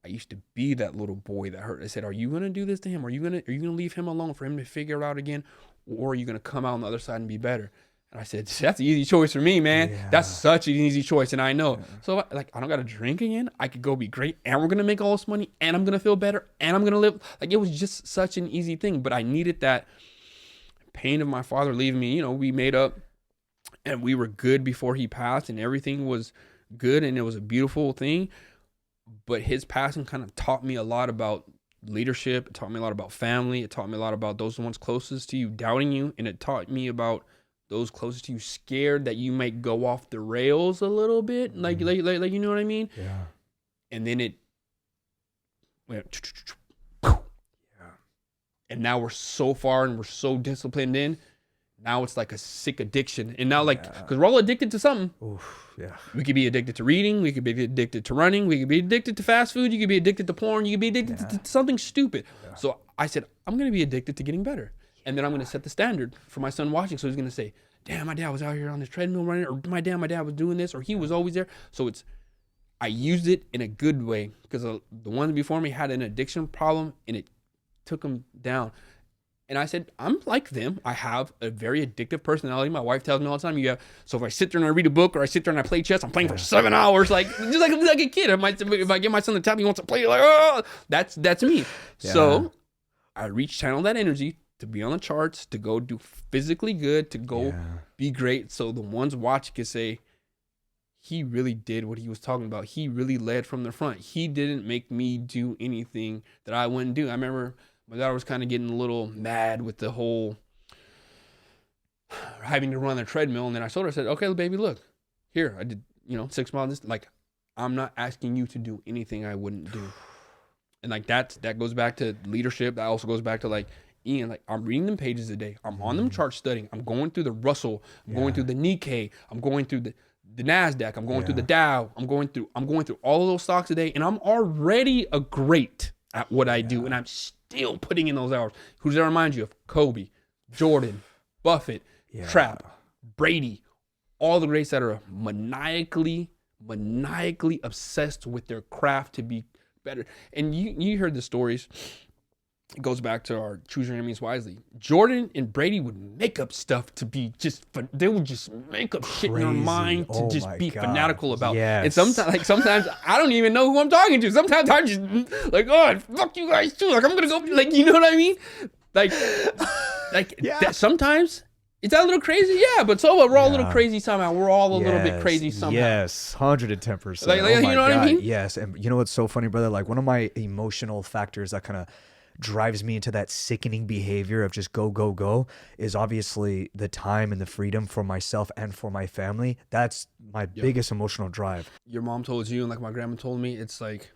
I used to be that little boy that hurt. I said, are you going to do this to him? Are you going to leave him alone for him to figure it out again? Or are you going to come out on the other side and be better? And I said, that's an easy choice for me, man. Yeah. That's such an easy choice. And I know. Yeah. So like, I don't got to drink again. I could go be great and we're going to make all this money and I'm going to feel better and I'm going to live. Like it was just such an easy thing, but I needed that pain of my father leaving me. We made up and we were good before he passed and everything was good. And it was a beautiful thing, but his passing kind of taught me a lot about leadership. It taught me a lot about family. It taught me a lot about those ones closest to you doubting you. And it taught me about those closest to you scared that you might go off the rails a little bit. Like you know what I mean? Yeah. And then it went. Yeah. And now we're so far and we're so disciplined in. Now it's like a sick addiction. And now because we're all addicted to something. Oof, yeah. We could be addicted to reading. We could be addicted to running. We could be addicted to fast food. You could be addicted to porn. You could be addicted to something stupid. Yeah. So I said, I'm going to be addicted to getting better. And then I'm going to set the standard for my son watching. So he's going to say, damn, my dad was out here on this treadmill running, or my dad was doing this, or he was always there. So I used it in a good way because the ones before me had an addiction problem and it took them down. And I said, I'm like them. I have a very addictive personality. My wife tells me all the time, so if I sit there and I read a book or I sit there and I play chess, I'm playing for 7 hours, like just like a kid. If I get my son to tell me he wants to play, like, oh, that's me. Yeah. So I channel that energy to be on the charts, to go do physically good, to go be great. So the ones watching can say, he really did what he was talking about. He really led from the front. He didn't make me do anything that I wouldn't do. I remember my daughter was kind of getting a little mad with the whole having to run the treadmill. And then I told her, I said, okay, baby, look, here, I did, 6 miles. Like, I'm not asking you to do anything I wouldn't do. And like that goes back to leadership. That also goes back to like, Ian, like I'm reading them pages a day. I'm on them charts studying. I'm going through the Russell. I'm going through the Nikkei. I'm going through the NASDAQ. I'm going through the Dow. I'm going through all of those stocks a day. And I'm already a great at what I do. And I'm still putting in those hours. Who does that remind you of? Kobe, Jordan, Buffett, Trapp, Brady, all the greats that are maniacally obsessed with their craft to be better. And you heard the stories. it goes back to our choose your enemies wisely. Jordan and Brady would make up stuff to be just, they would just make up shit in their mind to just be fanatical about. And sometimes I don't even know who I'm talking to. Sometimes I'm just like, oh, fuck you guys too. Like, I'm going to go, like, you know what I mean? Like that, sometimes it's a little crazy. Yeah, but so what? We're all a little crazy somehow. We're all a little bit crazy somehow. Yes, 110%. Like, you know what I mean? Yes. And you know what's so funny, brother? Like, one of my emotional factors that kind of drives me into that sickening behavior of just go, go, go is obviously the time and the freedom for myself and for my family. That's my biggest emotional drive. Your mom told you, and like my grandma told me, it's like,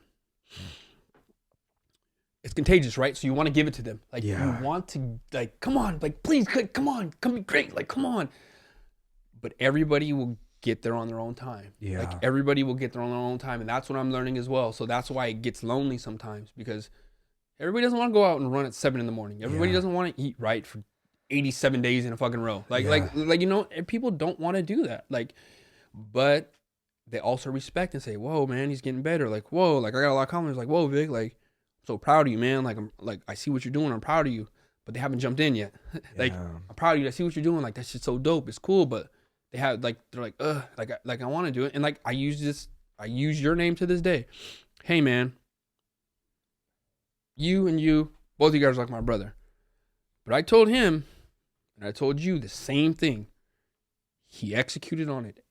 it's contagious, right? So you want to give it to them. Like, you want to, like, come on, like, please, come on, come be great, like, come on. But everybody will get there on their own time. Yeah. Like, everybody will get there on their own time. And that's what I'm learning as well. So that's why it gets lonely sometimes, because everybody doesn't want to go out and run at 7 a.m. Everybody doesn't want to eat right for 87 days in a fucking row. Like, you know, people don't want to do that. Like, but they also respect and say, whoa, man, he's getting better. Like, whoa, like, I got a lot of comments like, whoa, Vic, like, I'm so proud of you, man. Like, I see what you're doing. I'm proud of you, but they haven't jumped in yet. Like, I'm proud of you. I see what you're doing. Like, that shit's so dope. It's cool, but they have, like, they're like, like I want to do it. And like, I use your name to this day. Hey, man, you and you, both of you guys are like my brother. But I told him, and I told you the same thing. He executed on it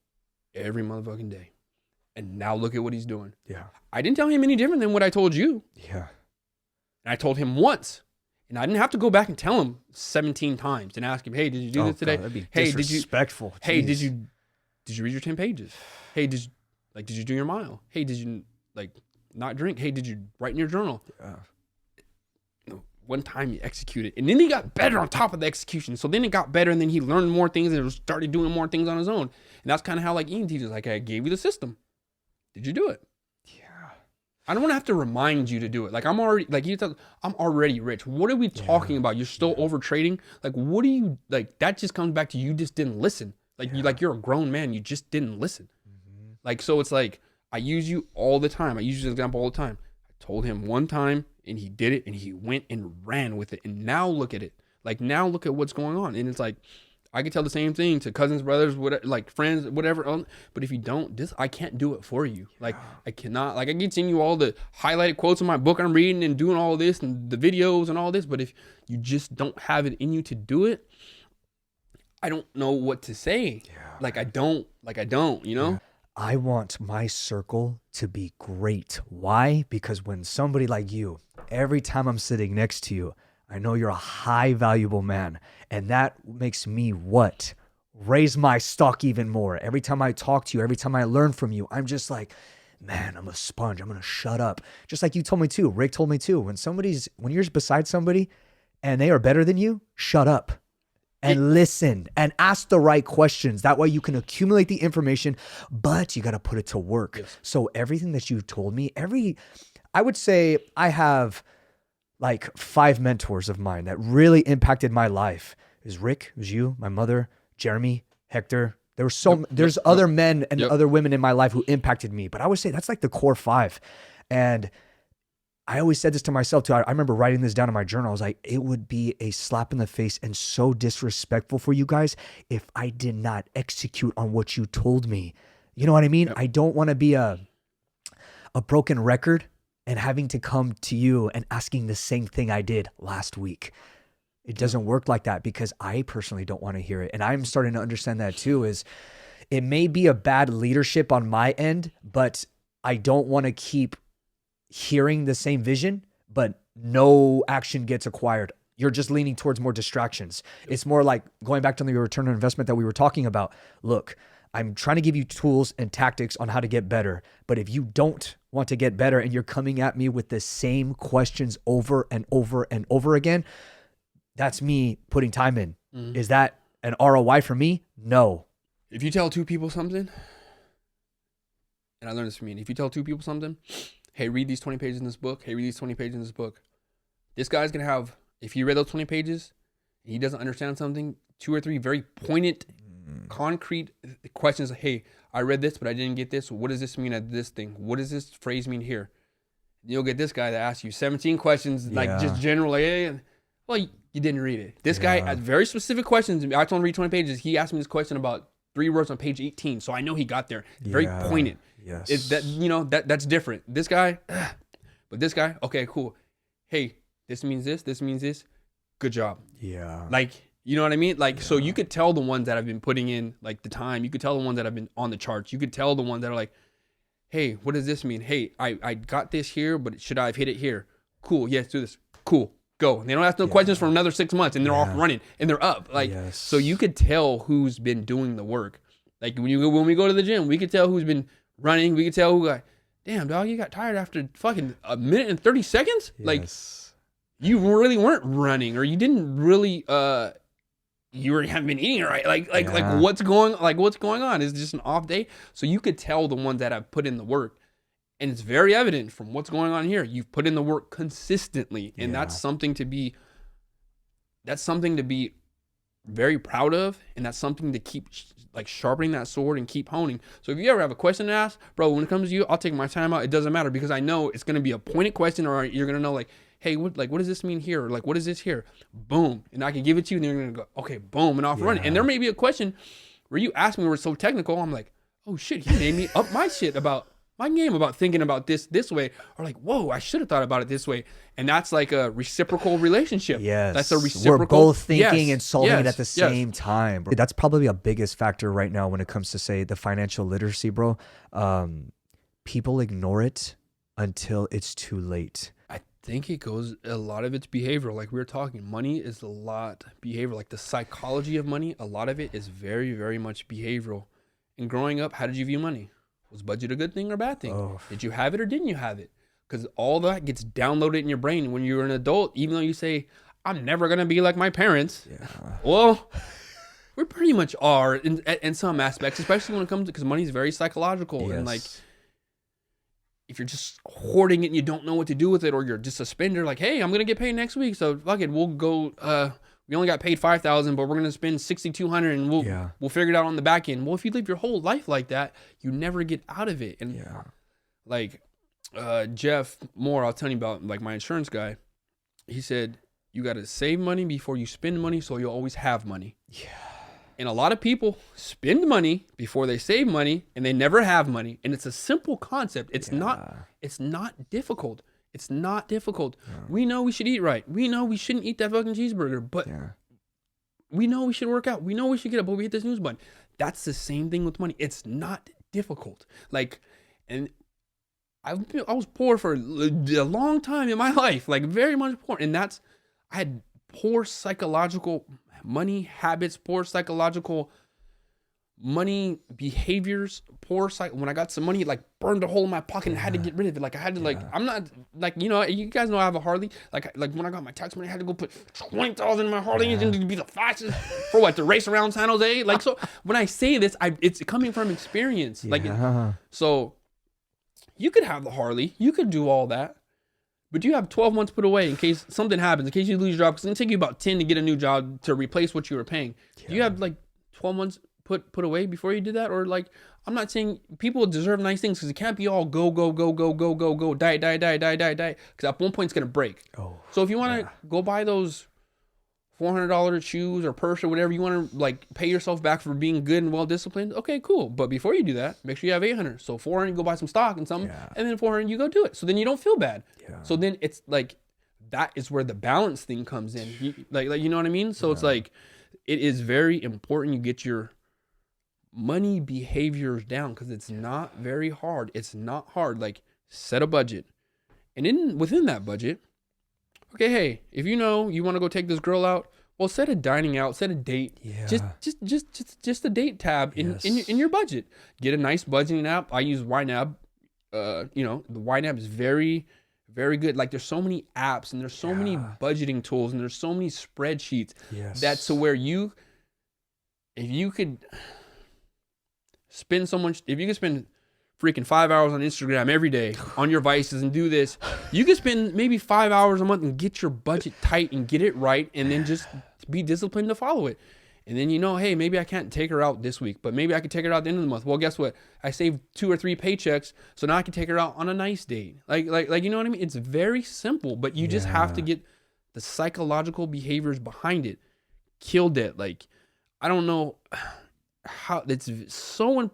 every motherfucking day. And now look at what he's doing. Yeah. I didn't tell him any different than what I told you. Yeah. And I told him once. And I didn't have to go back and tell him 17 times and ask him, hey, did you do this today? God, that'd be hey, disrespectful. Hey, did you read your 10 pages? Hey, did you do your mile? Hey, did you like not drink? Hey, did you write in your journal? Yeah. One time he executed, and then he got better on top of the execution. So then it got better, and then he learned more things and started doing more things on his own. And that's kind of how, like, Ian teaches, like, I gave you the system. Did you do it? Yeah. I don't want to have to remind you to do it. Like, I'm already, like, I'm already rich. What are we talking about? You're still over trading? Like, what do you, like, that just comes back to you just didn't listen. Like, you're a grown man. You just didn't listen. Mm-hmm. Like, so it's like, I use you all the time. I use you as an example all the time. I told him one time, and he did it, and he went and ran with it. And now look at it. Like, now look at what's going on. And it's like, I could tell the same thing to cousins, brothers, whatever, like friends, whatever. But if you don't, I can't do it for you. Like, I cannot. Like, I can send you all the highlighted quotes in my book I'm reading and doing all this and the videos and all this. But if you just don't have it in you to do it, I don't know what to say. Yeah. Like, I don't, you know? Yeah. I want my circle to be great. Why? Because when somebody like you, every time I'm sitting next to you, I know you're a high valuable man. And that makes me what? Raise my stock even more. Every time I talk to you, every time I learn from you, I'm just like, man, I'm a sponge. I'm going to shut up. Just like you told me too. Rick told me too. When you're beside somebody and they are better than you, shut up and listen and ask the right questions. That way you can accumulate the information, but you got to put it to work. Yes. So everything that you told me, I would say I have like 5 mentors of mine that really impacted my life. It was Rick, it was you, my mother, Jeremy, Hector. There's other men and other women in my life who impacted me, but I would say that's like the core 5. And I always said this to myself too. I remember writing this down in my journal. I was like, it would be a slap in the face and so disrespectful for you guys if I did not execute on what you told me. You know what I mean? Yep. I don't want to be a broken record and having to come to you and asking the same thing I did last week. It doesn't work like that because I personally don't want to hear it. And I'm starting to understand that too, is it may be a bad leadership on my end, but I don't want to keep hearing the same vision, but no action gets acquired. You're just leaning towards more distractions. It's more like going back to the return on investment that we were talking about. Look, I'm trying to give you tools and tactics on how to get better. But if you don't want to get better and you're coming at me with the same questions over and over and over again, that's me putting time in. Mm-hmm. Is that an ROI for me? No. If you tell 2 people something, and I learned this from me, if you tell 2 people something, hey, read these 20 pages in this book. Hey, read these 20 pages in this book. This guy's going to have, if he read those 20 pages and he doesn't understand something, 2 or 3 very poignant, concrete questions. Hey, I read this, but I didn't get this. What does this mean at this thing? What does this phrase mean here? You'll get this guy that asks you 17 questions, like just Yeah. general, like, hey, well, you didn't read it. This guy had very specific questions. I told him to read 20 pages. He asked me this question about 3 words on page 18. So I know he got there. Very pointed. Yes. That's different. This guy, but this guy, okay, cool. Hey, this means this. Good job. Yeah. Like, you know what I mean? Like, so you could tell the ones that have been putting in like the time. You could tell the ones that have been on the charts. You could tell the ones that are like, hey, what does this mean? Hey, I got this here, but should I have hit it here? Cool. Yes, do this. Cool. Go. And they don't ask no questions for another 6 months, and they're off running and they're up. Like, so you could tell who's been doing the work. Like when we go to the gym, we could tell who's been running. We could tell who like, damn dog, you got tired after fucking a minute and 30 seconds. Like, you really weren't running, or you didn't really you haven't been eating right. Like what's going on? Is just an off day. So you could tell the ones that have put in the work. And it's very evident from what's going on here. You've put in the work consistently, and that's something to be very proud of, and that's something to keep like sharpening that sword and keep honing. So if you ever have a question to ask, bro, when it comes to you, I'll take my time out. It doesn't matter, because I know it's gonna be a pointed question, or you're gonna know like, hey, what does this mean here? Or like, what is this here? Boom, and I can give it to you, and you're gonna go, okay, boom, and off running. And there may be a question where you ask me where it's so technical, I'm like, oh shit, he made me up my shit about my game about thinking about this way, or like, whoa, I should have thought about it this way. And that's like a reciprocal relationship. Yes. That's a reciprocal. We're both thinking and solving it at the same time. That's probably a biggest factor right now when it comes to, say, the financial literacy, bro. People ignore it until it's too late. I think a lot of it's behavioral. Like we were talking, money is a lot behavioral. Like the psychology of money, a lot of it is very, very much behavioral. And growing up, how did you view money? Was budget a good thing or bad thing? Oh. Did you have it or didn't you have it? Because all that gets downloaded in your brain when you're an adult. Even though you say, I'm never going to be like my parents. Yeah. Well, we pretty much are in some aspects, especially when it comes to, because money is very psychological. Yes. And like, if you're just hoarding it and you don't know what to do with it, or you're just a spender, like, hey, I'm going to get paid next week, so fuck it, we'll go, we only got paid $5,000, but we're gonna spend $6,200, and we'll figure it out on the back end. Well, if you live your whole life like that, you never get out of it. And like Jeff Moore, I'll tell you about, like my insurance guy. He said you got to save money before you spend money, so you'll always have money. Yeah. And a lot of people spend money before they save money, and they never have money. And it's a simple concept. It's not difficult. It's not difficult. Yeah. We know we should eat right. We know we shouldn't eat that fucking cheeseburger, but we know we should work out. We know we should get up, but we hit this snooze button. That's the same thing with money. It's not difficult. Like, and I was poor for a long time in my life, like very much poor. And I had poor psychological money habits, poor psychological money behaviors, when I got some money, it like burned a hole in my pocket and had to get rid of it. Like I had to I'm not like, you guys know I have a Harley. Like when I got my tax money, I had to go put 20,000 in my Harley engine to be the fastest for what, to race around San Jose. Like, so when I say this, it's coming from experience. Like, so you could have the Harley, you could do all that, but you have 12 months put away in case something happens, in case you lose your job, because it's gonna take you about 10 to get a new job to replace what you were paying. Do you have like 12 months put away before you did that? Or like, I'm not saying people deserve nice things, because it can't be all go, diet, because at one point it's gonna break. So if you want to go buy those $400 shoes or purse or whatever, you want to like pay yourself back for being good and well disciplined, okay, cool. But before you do that, make sure you have 800. So 400, you go buy some stock and something, and then 400, you go do it. So then you don't feel bad. So then it's like, that is where the balance thing comes in. You know what I mean? So it's like, it is very important you get your money behaviors down, because it's not very hard. It's not hard. Like, set a budget, and within that budget, okay, hey, if you know you want to go take this girl out, well, set a dining out, set a date. Just a date tab in your budget. Get a nice budgeting app. I use YNAB. The YNAB is very, very good. Like, there's so many apps, and there's so many budgeting tools, and there's so many spreadsheets. That's to where if you could spend freaking 5 hours on Instagram every day on your vices and do this, you could spend maybe 5 hours a month and get your budget tight and get it right, and then just be disciplined to follow it. And then, hey, maybe I can't take her out this week, but maybe I could take her out at the end of the month. Well, guess what? I saved 2 or 3 paychecks, so now I can take her out on a nice date. Like you know what I mean? It's very simple, but you just have to get the psychological behaviors behind it. Kill debt. Like, I don't know how it's so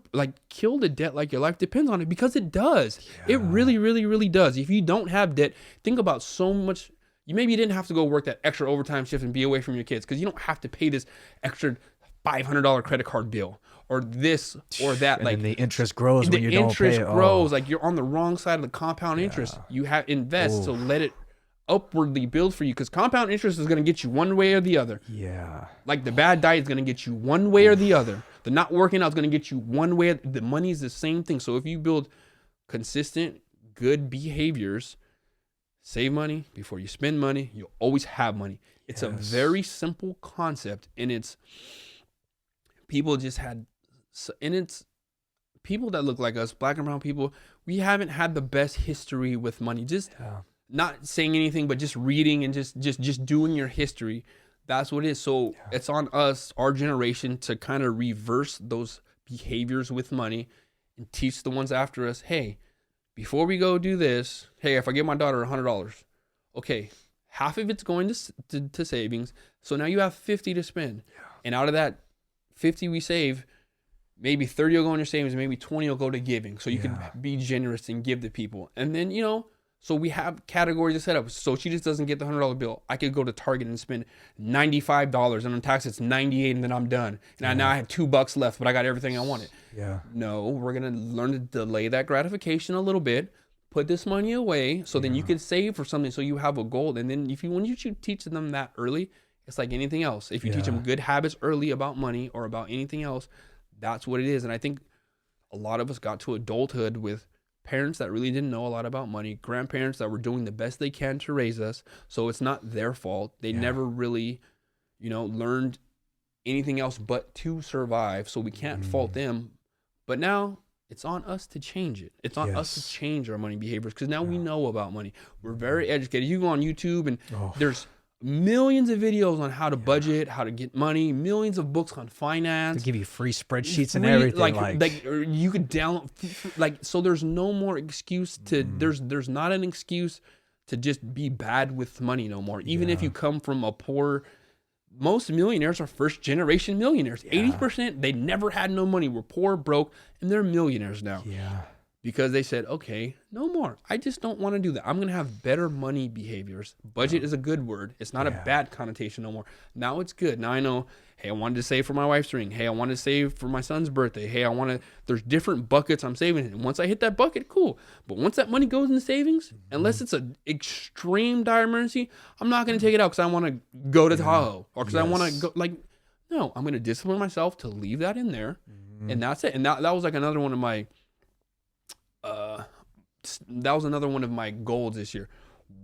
kill the debt like your life depends on it, because it does. It really, really, really does. If you don't have debt, think about so much. Maybe you didn't have to go work that extra overtime shift and be away from your kids, because you don't have to pay this extra $500 credit card bill or this or that. And then the interest grows when you don't pay. The interest grows. Like, you're on the wrong side of the compound interest. You have invest, so let it upwardly build for you, because compound interest is going to get you one way or the other. Like, the bad diet is going to get you one way or the other. The not working out is going to get you one way. The money is the same thing. So if you build consistent good behaviors, save money before you spend money, you'll always have money. It's a very simple concept, and it's people just had, and it's people that look like us, black and brown people, we haven't had the best history with money. Just not saying anything, but just reading and just doing your history. That's what it is. So it's on us, our generation, to kind of reverse those behaviors with money and teach the ones after us, hey, before we go do this, hey, if I give my daughter $100, okay, half of it's going to savings. So now you have 50 to spend. And out of that 50 we save, maybe 30 will go in your savings, maybe 20 will go to giving. So you can be generous and give to people. And then, so we have categories set up. So she just doesn't get the $100 bill. I could go to Target and spend $95, and on tax it's $98, and then I'm done. And now I have $2 left, but I got everything I wanted. No, we're gonna learn to delay that gratification a little bit. Put this money away, so then you can save for something, so you have a goal. And then when you teach them that early, it's like anything else. If you teach them good habits early about money or about anything else, that's what it is. And I think a lot of us got to adulthood with parents that really didn't know a lot about money, grandparents that were doing the best they can to raise us. So it's not their fault. They never really, learned anything else but to survive. So we can't fault them. But now it's on us to change it. It's on us to change our money behaviors, because now we know about money. We're very educated. You go on YouTube and there's millions of videos on how to budget, how to get money, millions of books on finance. To give you free spreadsheets and everything. Like you could download, so there's no more excuse to, there's not an excuse to just be bad with money no more. Even if you come from a poor, most millionaires are first generation millionaires. 80%, they never had no money, were poor, broke, and they're millionaires now. Because they said, okay, no more. I just don't want to do that. I'm going to have better money behaviors. Budget is a good word. It's not a bad connotation no more. Now it's good. Now I know, hey, I wanted to save for my wife's ring. Hey, I wanted to save for my son's birthday. Hey, there's different buckets I'm saving in. Once I hit that bucket, cool. But once that money goes into savings, unless it's an extreme dire emergency, I'm not going to take it out because I want to go to Tahoe or because I want to go, no, I'm going to discipline myself to leave that in there. And that's it. And that was like another one of my, that was another one of my goals this year.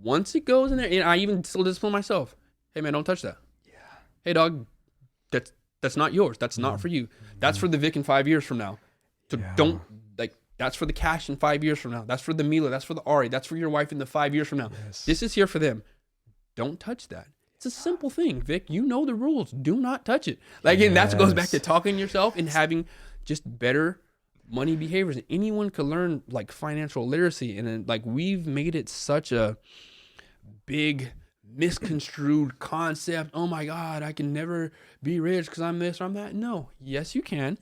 Once it goes in there, and I even still discipline myself. Hey man, don't touch that. Hey dog, that's not yours. That's not for you. That's for the Vic in 5 years from now. So don't, that's for the cash in 5 years from now. That's for the Mila. That's for the Ari. That's for your wife in the 5 years from now. This is here for them. Don't touch that. It's a simple thing, Vic. You know the rules. Do not touch it. And that goes back to talking to yourself and having just better money behaviors. And anyone could learn financial literacy, and then we've made it such a big misconstrued concept. Oh my God, I can never be rich because I'm this or I'm that. No, yes you can.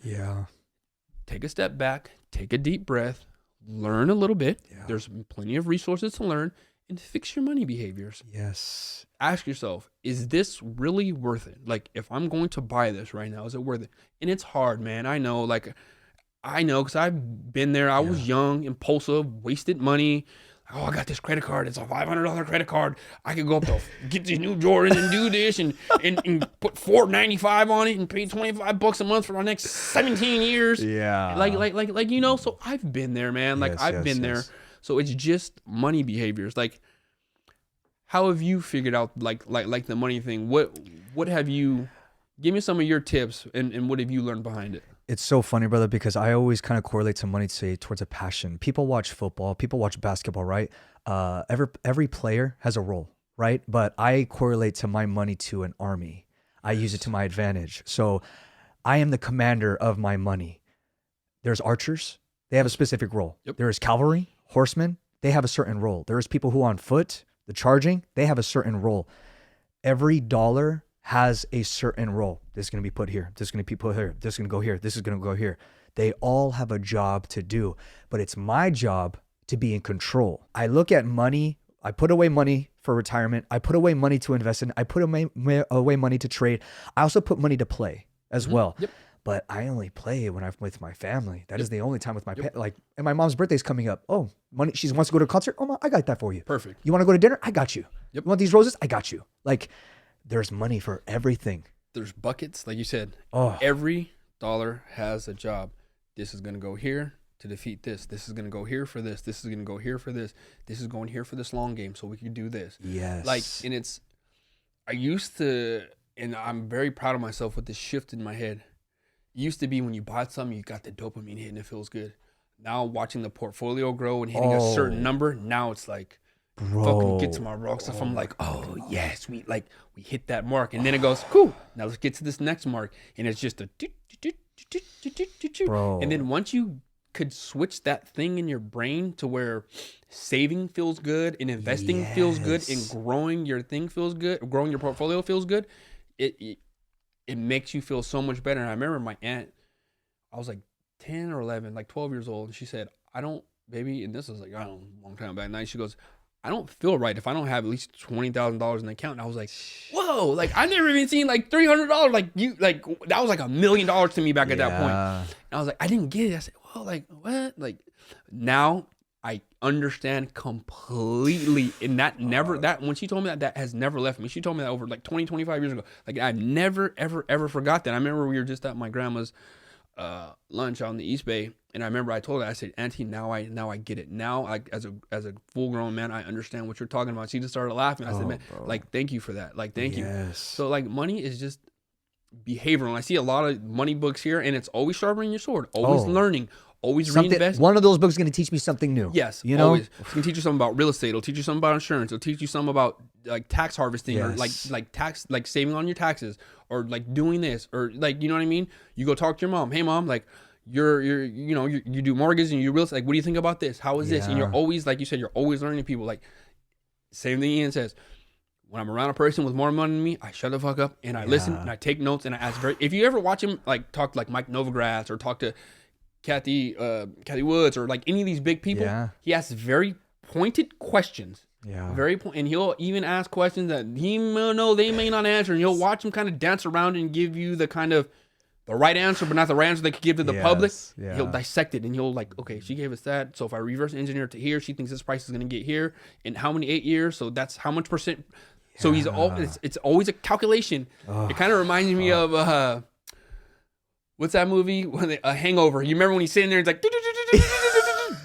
Take a step back, take a deep breath, learn a little bit. There's plenty of resources to learn, and fix your money behaviors. Ask yourself, is this really worth it? If I'm going to buy this right now, is it worth it? And it's hard, man. I know, because I've been there. I was young, impulsive, wasted money. Oh, I got this credit card. It's a $500 credit card. I could go up to get these new Jordans and do this and put $4.95 on it and pay $25 a month for the next 17 years. So I've been there, man. I've been there. So it's just money behaviors. How have you figured out the money thing? What have you? Give me some of your tips and what have you learned behind it? It's so funny, brother, because I always kind of correlate to money towards a passion. People watch football, people watch basketball, right? Every player has a role, right? But I correlate to my money to an army. I use it to my advantage. So I am the commander of my money. There's archers. They have a specific role. Yep. There is cavalry, horsemen. They have a certain role. There is people who are on foot, the charging. They have a certain role. Every dollar has a certain role. This is going to be put here. This is going to be put here. This is going to go here. This is going to go here. They all have a job to do, but it's my job to be in control. I look at money. I put away money for retirement. I put away money to invest in. I put away money to trade. I also put money to play as well. Yep. But I only play when I'm with my family. That is the only time with my like. And my mom's birthday's coming up. Oh, money. She wants to go to a concert. Oh, I got that for you. Perfect. You want to go to dinner? I got you. Yep. You want these roses? I got you. Like, there's money for everything. There's buckets, like you said. Oh, Every dollar has a job. This is going to go here to defeat this. This is going to go here for this. This is going to go here for this. This is going here for this long game so we can do this. yes. Like, and I used to, and I'm very proud of myself with this shift in my head. It used to be when you bought something, you got the dopamine hit and it feels good. Now watching the portfolio grow and hitting a certain number, now it's like, fucking get to my rock stuff. I'm like, oh yes, we hit that mark. And then it goes, cool, now let's get to this next mark. And it's just a Bro. and then once you could switch that thing in your brain to where saving feels good and investing feels good and growing your thing feels good, growing your portfolio feels good, it makes you feel so much better. And I remember my aunt, I was like 10 or 11, like 12 years old, and she said, baby, and this was like, I don't know, a long time back now, she goes, I don't feel right if I don't have at least $20,000 in the account. And I was like, whoa, like I never even seen like $300. Like that was like $1 million to me back at that point. And I was like, I didn't get it. I said, well, like what? Like now I understand completely. And when she told me that has never left me. She told me that over like 20, 25 years ago. Like I've never, ever, ever forgot that. I remember we were just at my grandma's lunch out in the East Bay, and I remember I told her, I said, Auntie, now I get it. Now, like as a full grown man, I understand what you're talking about. She just started laughing. I said, man, bro, like thank you for that. Like thank you. So like money is just behavioral. I see a lot of money books here, and it's always sharpening your sword, always learning, always reinvest. One of those books is going to teach me something new. Yes, you know, always. It's going to teach you something about real estate. It'll teach you something about insurance. It'll teach you something about like tax harvesting or like tax, like saving on your taxes or like doing this or like, you know what I mean? You go talk to your mom. Hey mom, like you do mortgages and you real estate. Like, what do you think about this? How is this? And you're always, like you said, you're always learning people. Like same thing Ian says. When I'm around a person with more money than me, I shut the fuck up and I listen and I take notes and I ask if you ever watch him like talk to like Mike Novogratz or talk to Kathy Woods or like any of these big people, he asks very pointed questions. And he'll even ask questions that he may know they may not answer, and you'll watch him kind of dance around and give you the kind of the right answer, but not the right answer they could give to the public. He'll dissect it and he'll like, okay, she gave us that. So if I reverse engineer it to here, she thinks this price is going to get here in how many 8 years? So that's how much percent. So he's it's always a calculation. It kind of reminds me of what's that movie? A Hangover. You remember when he's sitting there? It's like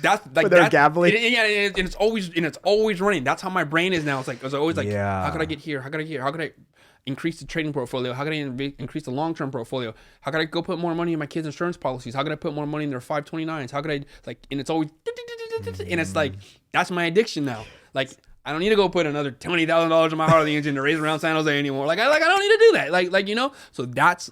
that's like that. Gambling. And it's always running. That's how my brain is now. It's always like, how could I get here? How could I get here? How could I increase the trading portfolio? How could I increase the long-term portfolio? How could I go put more money in my kids' insurance policies? How could I put more money in their 529s? How could I like? And it's always and it's like that's my addiction now. Like I don't need to go put another $20,000 in my Harley engine to race around San Jose anymore. Like I don't need to do that. Like you know. So that's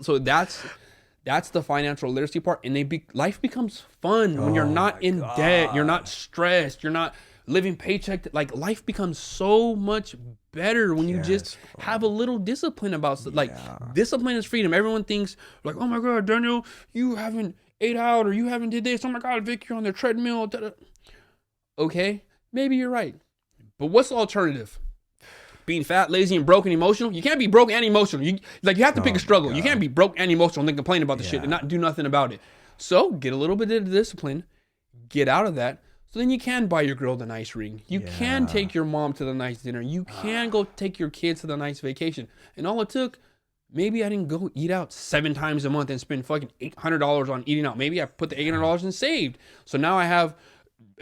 the financial literacy part, and life becomes fun when you're not in debt, you're not stressed, you're not living paycheck. Like life becomes so much better when you just have a little discipline about stuff. Like discipline is freedom. Everyone thinks like, oh my God, Daniel, you haven't ate out or you haven't did this. Oh my God, Vic, you're on the treadmill. Okay, maybe you're right, but what's the alternative? Being fat, lazy, and broke and emotional? You can't be broke and emotional. You have to pick a struggle. You can't be broke and emotional and then complain about the shit and not do nothing about it. So get a little bit of discipline, get out of that, so then you can buy your girl the nice ring. You can take your mom to the nice dinner. You can go take your kids to the nice vacation. And all it took, maybe I didn't go eat out 7 times a month and spend fucking $800 on eating out. Maybe I put the $800 and saved. So now I have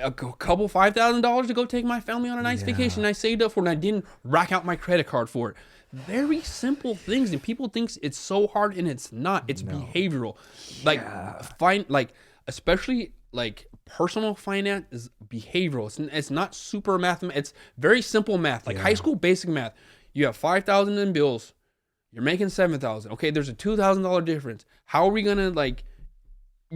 a couple $5,000 to go take my family on a nice vacation. I saved up for it and I didn't rack out my credit card for it. Very simple things, and people think it's so hard, and it's not. It's behavioral. Like especially like personal finance is behavioral. It's not super math. It's very simple math, like high school basic math. You have 5,000 in bills. You're making 7,000. Okay, there's a $2,000 difference. How are we gonna like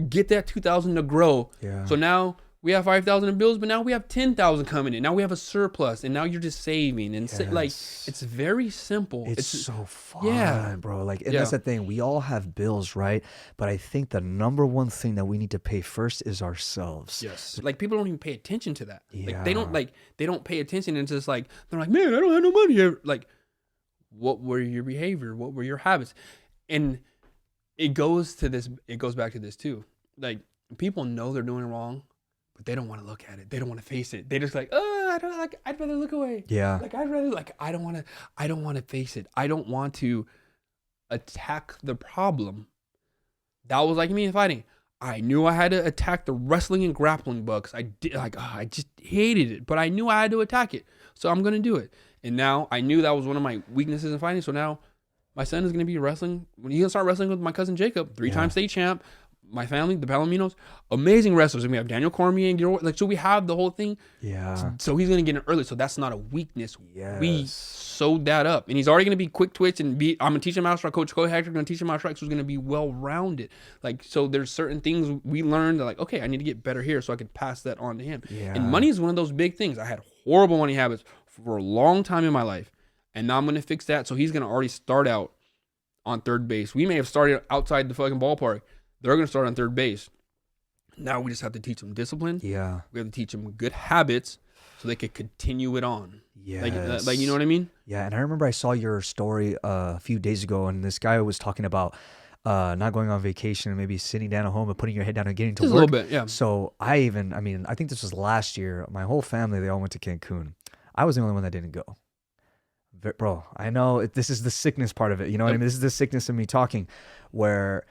get that 2,000 to grow? Yeah. So now we have 5,000 in bills, but now we have 10,000 coming in. Now we have a surplus, and now you're just saving and like it's very simple. It's so fun, bro. Like, and that's the thing. We all have bills, right? But I think the number one thing that we need to pay first is ourselves. Yes. Like people don't even pay attention to that. Yeah. Like they don't pay attention, and it's just like they're like, man, I don't have no money here. Like, what were your behavior? What were your habits? And it goes back to this too. Like people know they're doing wrong, but they don't want to look at it. They don't want to face it. They just like, oh, I don't like. I'd rather look away. Yeah. Like I'd rather like. I don't want to face it. I don't want to attack the problem. That was like me in fighting. I knew I had to attack the wrestling and grappling bug. I did like. I just hated it, but I knew I had to attack it. So I'm gonna do it. And now I knew that was one of my weaknesses in fighting. So now my son is gonna be wrestling. When he's gonna start wrestling with my cousin Jacob, 3-time state champ. My family, the Palominos, amazing wrestlers. And we have Daniel Cormier and like, so we have the whole thing. Yeah. So he's gonna get in early. So that's not a weakness. Yes. We sewed that up, and he's already gonna be quick twitch and I'm gonna teach him how to strike. Coach Hector gonna teach him how to strike. So he's gonna be well rounded. Like, so there's certain things we learned that like, okay, I need to get better here so I can pass that on to him. Yeah. And money is one of those big things. I had horrible money habits for a long time in my life, and now I'm gonna fix that. So he's gonna already start out on third base. We may have started outside the fucking ballpark. They're gonna start on third base. Now we just have to teach them discipline. Yeah. We have to teach them good habits so they could continue it on. Yeah. Like, you know what I mean? Yeah. And I remember I saw your story a few days ago, and this guy was talking about not going on vacation and maybe sitting down at home and putting your head down and getting to Just work. a little bit, yeah. So I think this was last year. My whole family, they all went to Cancun. I was the only one that didn't go. Bro, I know this is the sickness part of it. You know what I mean? This is the sickness of me talking where...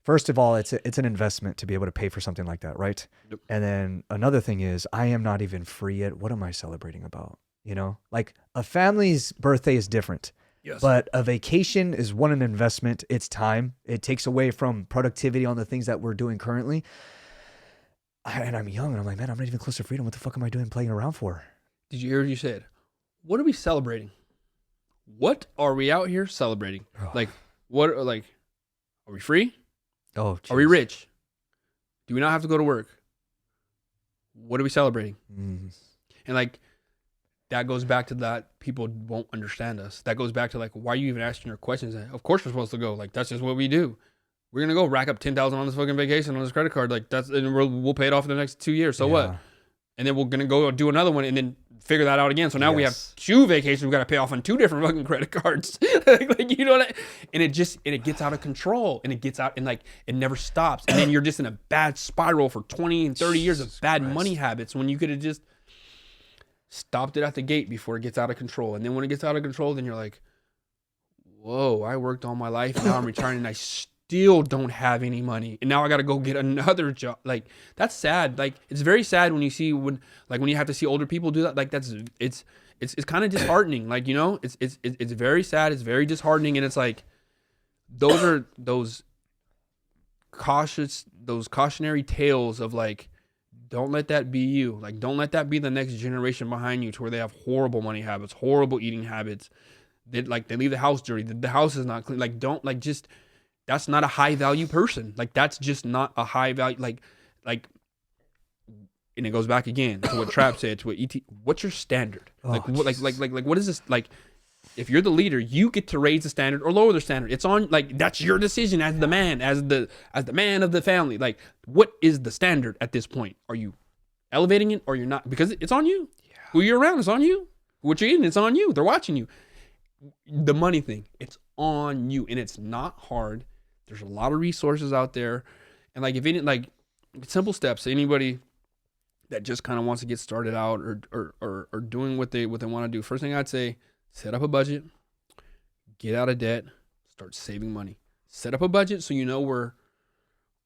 First of all, it's an investment to be able to pay for something like that, right? Yep. And then another thing is, I am not even free yet. What am I celebrating about? You know, like a family's birthday is different. Yes. But a vacation is an investment. It's time. It takes away from productivity on the things that we're doing currently. And I'm young, and I'm like, man, I'm not even close to freedom. What the fuck am I doing playing around for? Did you hear what you said? What are we celebrating? What are we out here celebrating? Like, are we free? Oh, geez. Are we rich? Do we not have to go to work? What are we celebrating? And like, that goes back to that people won't understand us. That goes back to like, why are you even asking your questions? Of course we're supposed to go. Like, that's just what we do. We're gonna go rack up 10,000 on this fucking vacation on this credit card. Like and we'll pay it off in the next 2 years. So what? And then we're gonna go do another one and then figure that out again. So now we have 2 vacations we got to pay off on 2 different fucking credit cards. like you know what? And it gets out of control, and it gets out, and like it never stops. And then you're just in a bad spiral for 20 and 30 years of bad money habits when you could have just stopped it at the gate before it gets out of control. And then when it gets out of control, then you're like, whoa, I worked all my life, and now I'm retiring, and I still don't have any money, and now I got to go get another job. Like, that's sad. Like, it's very sad when you see when you have to see older people do that. Like, it's kind of disheartening. Like, you know, it's very sad. It's very disheartening, and it's like those cautionary tales of like, don't let that be you. Like, don't let that be the next generation behind you to where they have horrible money habits, horrible eating habits. They leave the house dirty. The house is not clean. Like, don't like just. That's not a high value person. Like, that's just not a high value. Like, and it goes back again to what Trap said, to what ET. What's your standard? Like, what is this? Like, if you're the leader, you get to raise the standard or lower the standard. It's on. Like, that's your decision as the man, as the man of the family. Like, what is the standard at this point? Are you elevating it or you're not? Because it's on you. Yeah. Who you're around is on you. What you're eating, it's on you. They're watching you. The money thing, it's on you, and it's not hard. There's a lot of resources out there. And like, if any, like simple steps, anybody that just kind of wants to get started out or doing what they want to do. First thing I'd say, set up a budget, get out of debt, start saving money. Set up a budget so you know where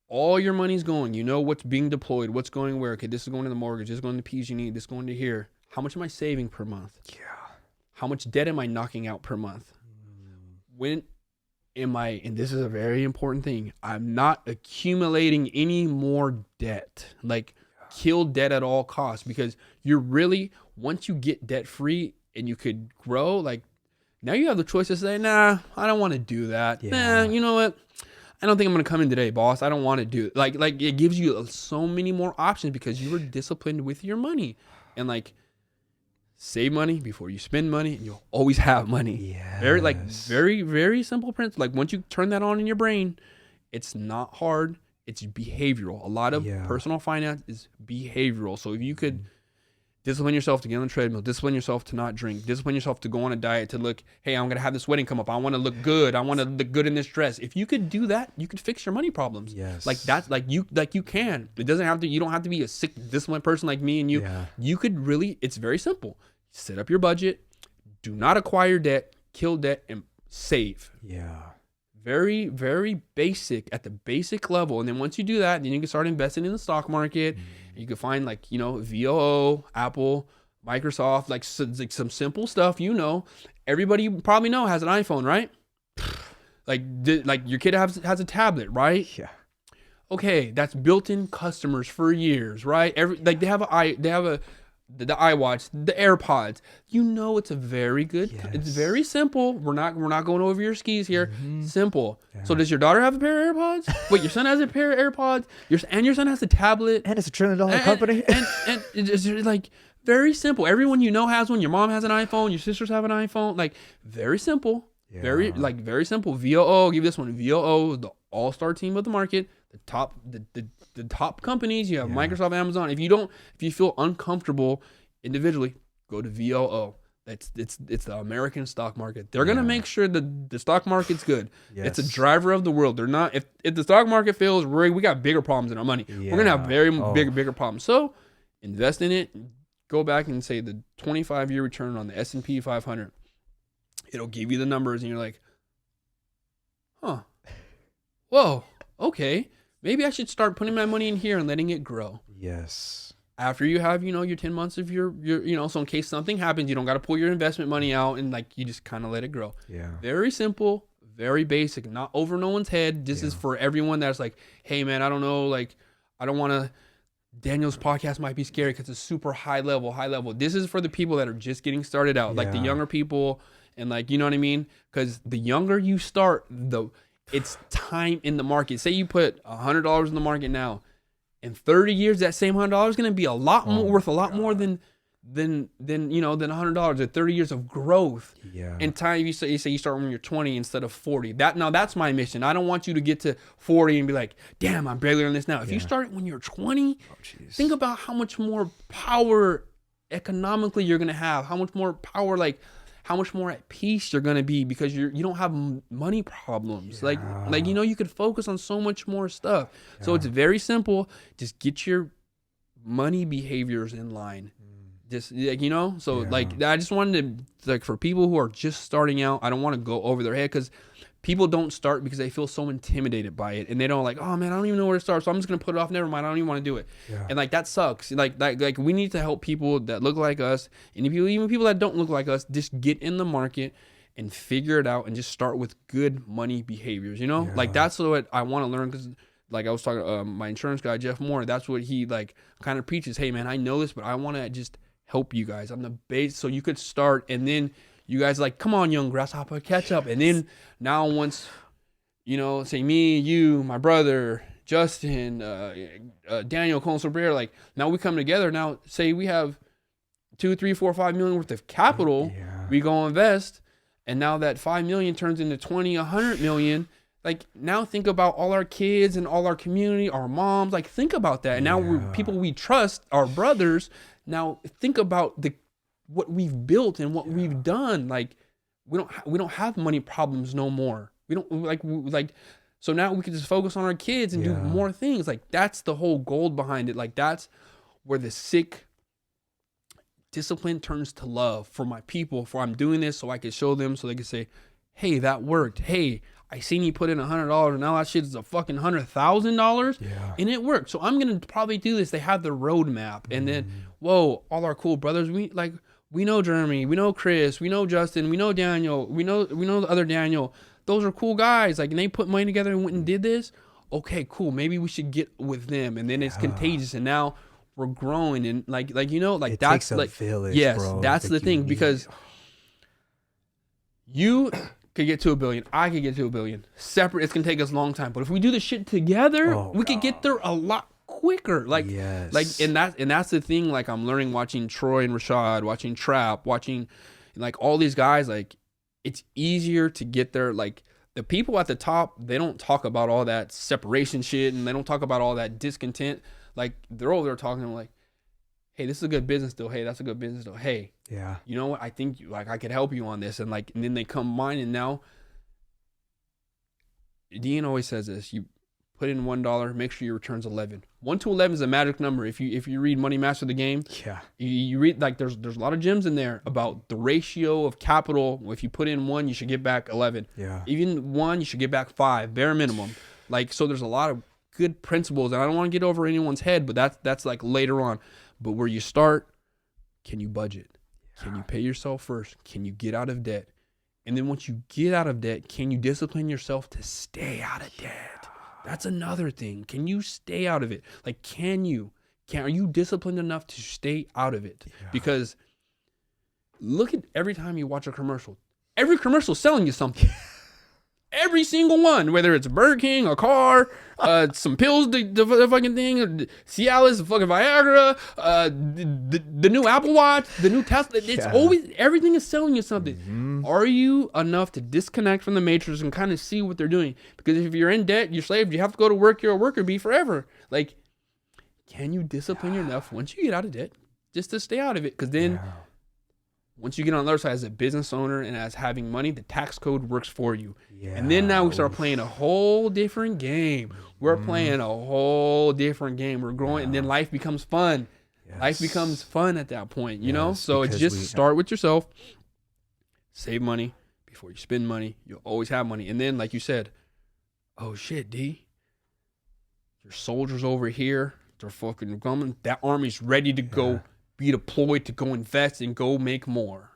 all your money's going. You know what's being deployed, what's going where. Okay, this is going to the mortgage, this is going to PG&E, this is going to here. How much am I saving per month? Yeah. How much debt am I knocking out per month? When am I, and this is a very important thing, I'm not accumulating any more debt. Like, kill debt at all costs, because you're really, once you get debt free and you could grow, like, Now you have the choice to say, nah, I don't want to do that. Nah, you know what? I don't think I'm going to come in today, boss. I don't want to do it. Like it gives you so many more options because you were disciplined with your money. And like, save money before you spend money, and you'll always have money. Yes. Very, very simple principle. Like once you turn that on in your brain, it's not hard. It's behavioral. A lot of personal finance is behavioral. So if you could discipline yourself to get on the treadmill, discipline yourself to not drink, discipline yourself to go on a diet, to look, hey, I'm going to have this wedding come up. I want to look good. I want to look good in this dress. If you could do that, you could fix your money problems. Yes. Like that's like you can. It doesn't have to, you don't have to be a sick, disciplined person like me and you. Yeah. You could really, it's very simple. Set up your budget. Do not acquire debt, kill debt, and save. Yeah. Very, very basic at the basic level. And then once you do that, then you can start investing in the stock market. You can find like, VOO, Apple, Microsoft, like some simple stuff, Everybody you probably know has an iPhone, right? Like your kid has a tablet, right? Yeah. Okay, that's built-in customers for years, right? They have the iWatch, the AirPods. It's a very good. Yes. It's very simple. We're not going over your skis here. Simple. Yeah. So does your daughter have a pair of AirPods? Wait, your son has a pair of AirPods. Your son has a tablet. And it's $1 trillion company. And it's like very simple. Everyone has one. Your mom has an iPhone. Your sisters have an iPhone. Like very simple. Yeah. Very simple. VOO. Give this one VOO. The all-star team of the market. The top companies. You have Microsoft, Amazon. If you feel uncomfortable individually, go to VOO. It's the American stock market. They're gonna make sure that the stock market's good. Yes. It's a driver of the world. They're not. If the stock market fails, we got bigger problems in our money. Yeah. We're gonna have bigger problems. So invest in it. Go back and say the 25-year return on the S&P 500. It'll give you the numbers, and you're like, huh, whoa, okay. Maybe I should start putting my money in here and letting it grow. Yes. After you have, your 10 months of your so in case something happens, you don't got to pull your investment money out and you just kind of let it grow. Yeah. Very simple, very basic, not over no one's head. This is for everyone that's like, hey man, I don't know, I don't want to, Daniel's podcast might be scary because it's super high level. This is for the people that are just getting started out, like the younger people and you know what I mean? Because the younger you start, it's time in the market. Say you put $100 in the market now. In 30 years, that same $100 is going to be a lot more worth a lot more than $100. At 30 years of growth. Yeah. And time you say you start when you're 20 instead of 40. That's my mission. I don't want you to get to 40 and be like, damn, I'm barely on this now. If you start when you're 20, think about how much more power economically you're going to have. How much more power how much more at peace you're going to be because you don't have money problems. Yeah. You could focus on so much more stuff. Yeah. So it's very simple. Just get your money behaviors in line. Just so I just wanted to for people who are just starting out, I don't want to go over their head because people don't start because they feel so intimidated by it and they don't oh man, I don't even know where to start, so I'm just gonna put it off. Never mind, I don't even want to do it. Yeah. And that sucks. We need to help people that look like us, and even people that don't look like us, just get in the market and figure it out and just start with good money behaviors. That's what I want to learn because I was talking to my insurance guy Jeff Moore. That's what he kind of preaches. Hey man, I know this, but I want to just help you guys on the base so you could start, and then you guys come on, young grasshopper, catch up. And then now once, say me, you, my brother, Justin, Daniel, Colin Sobrera, now we come together. Now say we have 2, 3, 4, 5 million worth of capital. Yeah. We go invest. And now that 5 million turns into 20, 100 million. Now think about all our kids and all our community, our moms, think about that. And now people we trust, our brothers, now think about what we've built and what we've done. We don't have money problems no more. We don't so now we can just focus on our kids and do more things. That's the whole goal behind it. That's where the sick discipline turns to love for my people, for I'm doing this so I can show them, so they can say, hey, that worked. Hey, I seen you put in $100 and now that shit is a fucking $100,000 and it worked. So I'm going to probably do this. They have the roadmap and then, whoa, all our cool brothers, we know Jeremy, we know Chris, we know Justin, we know Daniel, we know the other Daniel. Those are cool guys. And they put money together and went and did this. Okay, cool. Maybe we should get with them. And then it's contagious. And now we're growing. And it that's takes a village, yes, bro. that's the thing because You could get to $1 billion. I could get to $1 billion. Separate, it's gonna take us a long time. But if we do this shit together, we could get there a lot quicker. Like, and that's the thing. Like, I'm learning watching Troy and Rashad, watching Trap, watching like all these guys. Like, it's easier to get there. Like, the people at the top, they don't talk about all that separation shit, and they don't talk about all that discontent. Like, they're over there talking like, hey, this is a good business deal. Hey, that's a good business deal. Hey, you know what? I think like I could help you on this. And like, and then they combine, and now Dean always says this: you put in $1, make sure your return's 11. 1 to 11 is a magic number. If you read Money Master the Game, you read like there's a lot of gems in there about the ratio of capital. If you put in 1, you should get back 11. Even 1, you should get back 5, bare minimum. Like, so there's a lot of good principles, and I don't want to get over anyone's head, but that's like later on. But where you start, can you budget? Can you pay yourself first? Can you get out of debt? And then once you get out of debt, can you discipline yourself to stay out of debt? That's another thing. Can you stay out of it? Like, are you disciplined enough to stay out of it? Because look at every time you watch a commercial. Every commercial is selling you something. Every single one, whether it's Burger King, a car, some pills, the fucking thing, Cialis, the fucking Viagra, the new Apple Watch, the new Tesla. It's always, everything is selling you something. Are you enough to disconnect from the matrix and kind of see what they're doing? Because if you're in debt, you're slave, you have to go to work, you're a worker bee forever. Like, can you discipline enough once you get out of debt just to stay out of it? Because then once you get on the other side as a business owner and as having money, the tax code works for you. And then now we start playing a whole different game. We're playing a whole different game. We're growing, and then life becomes fun. Life becomes fun at that point, you know? So it's just start with yourself. Save money before you spend money. You'll always have money. And then, like you said, oh shit, D, your soldiers over here, they're fucking coming. That army's ready to go be deployed to go invest and go make more.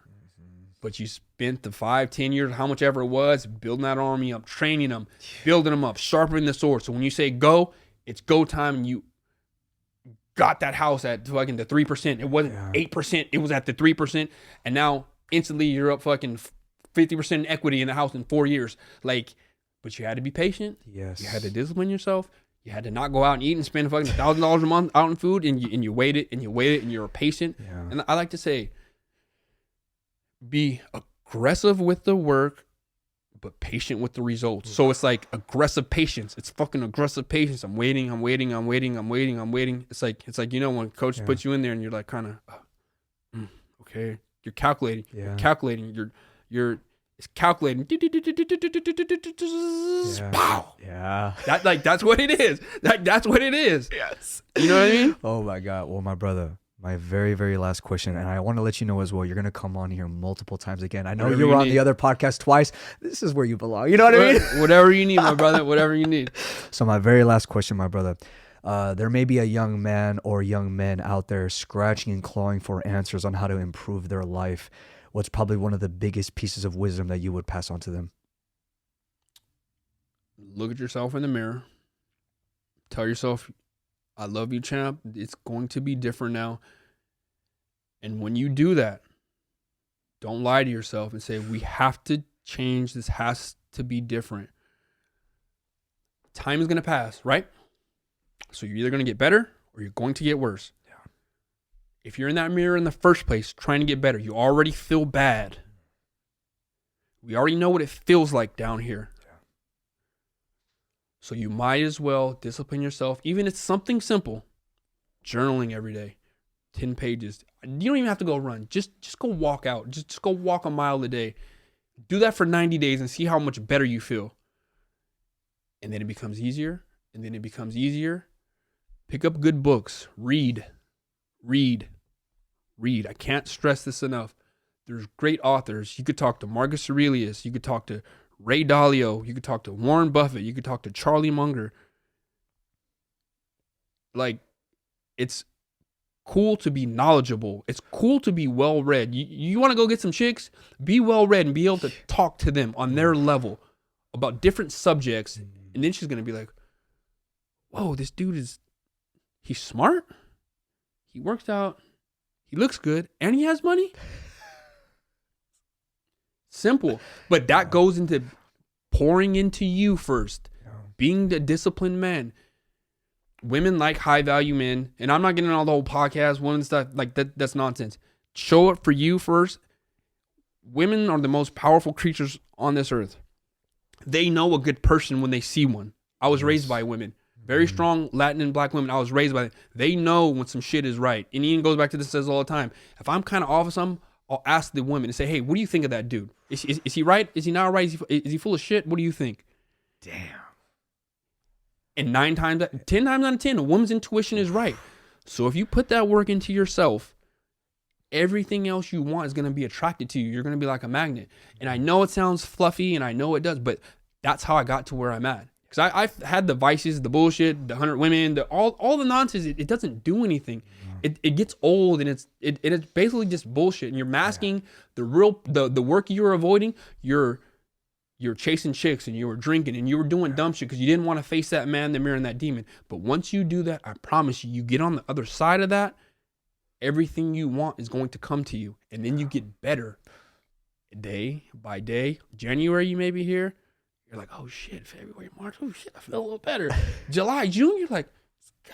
But you spent the 5-10 years, how much ever it was, building that army up, training them, building them up, sharpening the sword. So when you say go, it's go time, and you got that house at fucking the 3%. It wasn't 8%, it was at the 3%. And now instantly you're up fucking 50% in equity in the house in 4 years. Like, but you had to be patient. You had to discipline yourself. You had to not go out and eat and spend fucking $1,000 a month out on food, and you waited and you waited and you're patient. And I like to say, be aggressive with the work, but patient with the results. So it's like aggressive patience. It's fucking aggressive patience. I'm waiting. It's like, you know, when coach puts you in there and you're like kind of, okay, you're calculating. You're calculating. It's calculating. That's what it is. That's what it is. Yes. You know what I mean? Oh my God. Well, my brother, my very, very last question, and I want to let you know as well, you're going to come on here multiple times again. I know you were on the other podcast twice. This is where you belong. You know what I mean? Whatever you need, my brother. Whatever you need. So my very last question, my brother. There may be a young man or young men out there scratching and clawing for answers on how to improve their life. What's probably one of the biggest pieces of wisdom that you would pass on to them? Look at yourself in the mirror. Tell yourself, I love you, champ. It's going to be different now. And when you do that, don't lie to yourself and say, we have to change. This has to be different. Time is going to pass, right? So you're either going to get better or you're going to get worse. If you're in that mirror in the first place trying to get better, you already feel bad. We already know what it feels like down here. So you might as well discipline yourself. Even if it's something simple, journaling every day, 10 pages. You don't even have to go run. Just go walk out. Just go walk a mile a day. Do that for 90 days and see how much better you feel. And then it becomes easier. And then it becomes easier. Pick up good books. Read. I can't stress this enough. There's great authors. You could talk to Marcus Aurelius. You could talk to Ray Dalio. You could talk to Warren Buffett. You could talk to Charlie Munger. Like, it's cool to be knowledgeable. It's cool to be well-read. You want to go get some chicks? Be well-read and be able to talk to them on their level about different subjects. And then she's going to be like, whoa, this dude he's smart. He works out. He looks good. And he has money. Simple. But that goes into pouring into you first, being the disciplined man. Women like high value men, and I'm not getting on the whole podcast, women stuff like that. That's nonsense. Show it for you first. Women are the most powerful creatures on this earth. They know a good person when they see one. I was raised by women, very strong Latin and black women. I was raised by them. They know when some shit is right. And Ian goes back to this, says all the time. If I'm kind of off of something, I'll ask the women and say, hey, what do you think of that dude? Is he right? Is he not right? Is he full of shit? What do you think? Damn. And 10 times out of 10, a woman's intuition is right. So if you put that work into yourself, everything else you want is going to be attracted to you. You're going to be like a magnet. And I know it sounds fluffy, and I know it does, but that's how I got to where I'm at. Because I've had the vices, the bullshit, the 100 women, all the nonsense. It doesn't do anything. It gets old, and it's basically just bullshit. And you're masking the real the work you're avoiding. You're chasing chicks, and you were drinking, and you were doing dumb shit because you didn't want to face that man, the mirror, and that demon. But once you do that, I promise you, you get on the other side of that, everything you want is going to come to you. And then you get better day by day. January, you may be here. You're like, oh shit, February, March, oh shit, I feel a little better. July, June, you're like,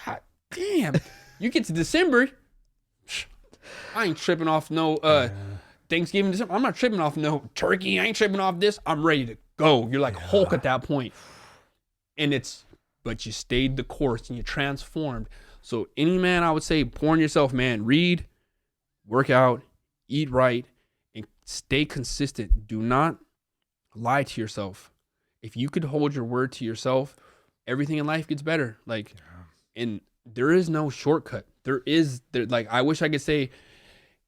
God damn. You get to December, I ain't tripping off no Thanksgiving, December. I'm not tripping off no turkey. I ain't tripping off this. I'm ready to go. You're like Hulk at that point. But you stayed the course and you transformed. So any man, I would say, pour in yourself, man. Read, work out, eat right, and stay consistent. Do not lie to yourself. If you could hold your word to yourself, everything in life gets better. And there is no shortcut. I wish I could say,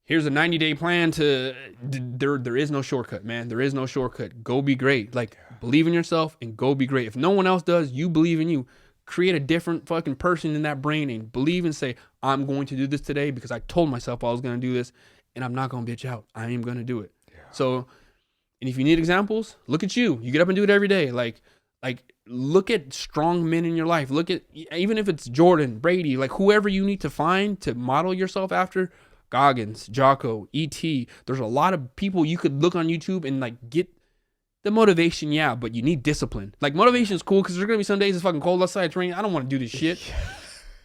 here's a 90-day plan there is no shortcut, man. There is no shortcut. Go be great. Believe in yourself and go be great. If no one else does, you believe in you. Create a different fucking person in that brain and believe and say, I'm going to do this today because I told myself I was going to do this, and I'm not going to bitch out. I am going to do it. Yeah. So, and if you need examples, look at you. You get up and do it every day. Look at strong men in your life. Look at, even if it's Jordan, Brady, whoever you need to find to model yourself after. Goggins, Jocko, E.T. There's a lot of people you could look on YouTube and get the motivation, but you need discipline. Motivation is cool because there's going to be some days it's fucking cold outside, it's raining. I don't want to do this shit.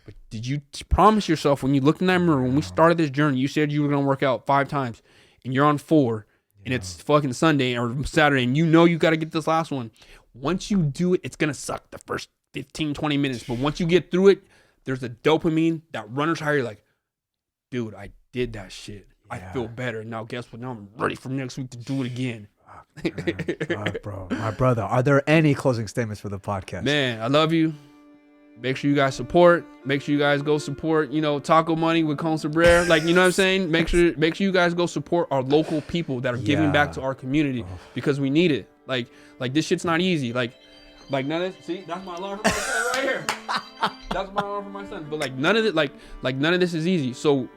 But did you promise yourself when you looked in that mirror, when we started this journey, you said you were going to work out 5 times and you're on 4 and it's fucking Sunday or Saturday and you know you got to get this last one. Once you do it, it's going to suck the first 15, 20 minutes. But once you get through it, there's a dopamine, that runner's high. You're like, dude, I did that shit. I feel better. Now guess what? Now I'm ready for next week to do it again. Bro, my brother, are there any closing statements for the podcast? Man, I love you. Make sure you guys support. Make sure you guys go support, Taco Money with Con Sabrera. You know what I'm saying? Make sure you guys go support our local people that are giving back to our community because we need it. This shit's not easy. None of this, see, that's my alarm for my son right here. That's my alarm for my son. But none of it, none of this is easy. So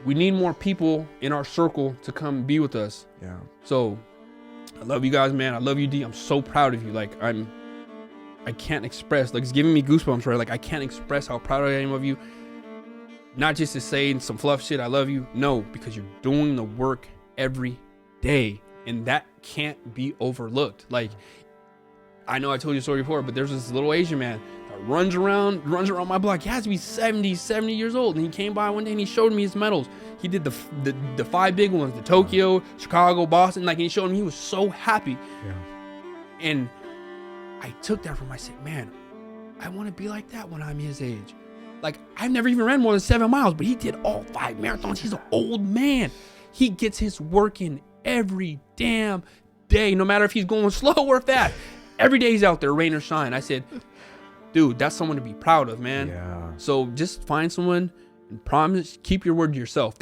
we need more people in our circle to come be with us. Yeah. So I love you guys, man. I love you, D. I'm so proud of you. I can't express, it's giving me goosebumps, right? I can't express how proud I am of you. Not just to say some fluff shit, I love you. No, because you're doing the work every day. And that can't be overlooked. I know I told you a story before, but there's this little Asian man that runs around my block. He has to be 70 years old. And he came by one day and he showed me his medals. He did the 5 big ones, the Tokyo, Chicago, Boston. And he showed me, he was so happy. Yeah. And I took that from him. I said, man, I want to be like that when I'm his age. I've never even ran more than 7 miles, but he did all 5 marathons. He's an old man. He gets his work in every damn day, no matter if he's going slow or fast. Every day he's out there, rain or shine. I said, dude, that's someone to be proud of, man. Yeah. So just find someone and promise, keep your word to yourself.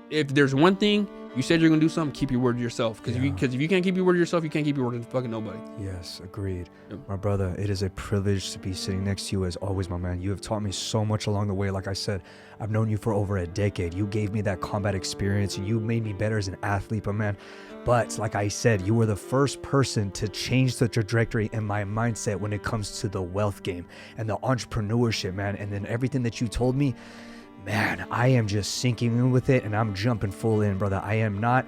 If there's one thing, you said you're going to do something, keep your word to yourself. Because if you can't keep your word to yourself, you can't keep your word to fucking nobody. Yes, agreed. Yep. My brother, it is a privilege to be sitting next to you as always, my man. You have taught me so much along the way. Like I said, I've known you for over a decade. You gave me that combat experience and you made me better as an athlete, but man. But like I said, you were the first person to change the trajectory in my mindset when it comes to the wealth game and the entrepreneurship, man. And then everything that you told me, man, I am just sinking in with it and I'm jumping full in, brother. I am not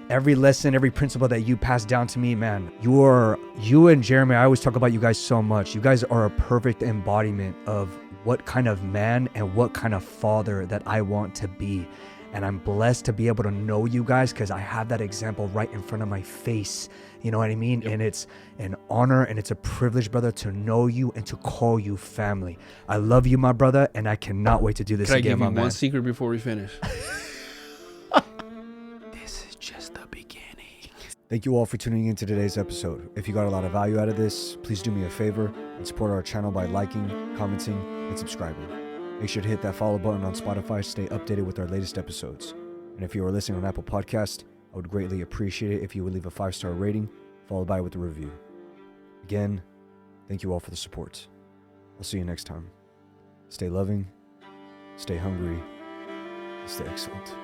every lesson, every principle that you passed down to me, man, you and Jeremy, I always talk about you guys so much. You guys are a perfect embodiment of what kind of man and what kind of father that I want to be. And I'm blessed to be able to know you guys because I have that example right in front of my face. You know what I mean? Yep. And it's an honor and it's a privilege, brother, to know you and to call you family. I love you, my brother, and I cannot wait to do this again, my man. Can I give you one secret before we finish? This is just the beginning. Thank you all for tuning in to today's episode. If you got a lot of value out of this, please do me a favor and support our channel by liking, commenting, and subscribing. Make sure to hit that follow button on Spotify to stay updated with our latest episodes. And if you are listening on Apple Podcast, I would greatly appreciate it if you would leave a 5-star rating, followed by with a review. Again, thank you all for the support. I'll see you next time. Stay loving, stay hungry, stay excellent.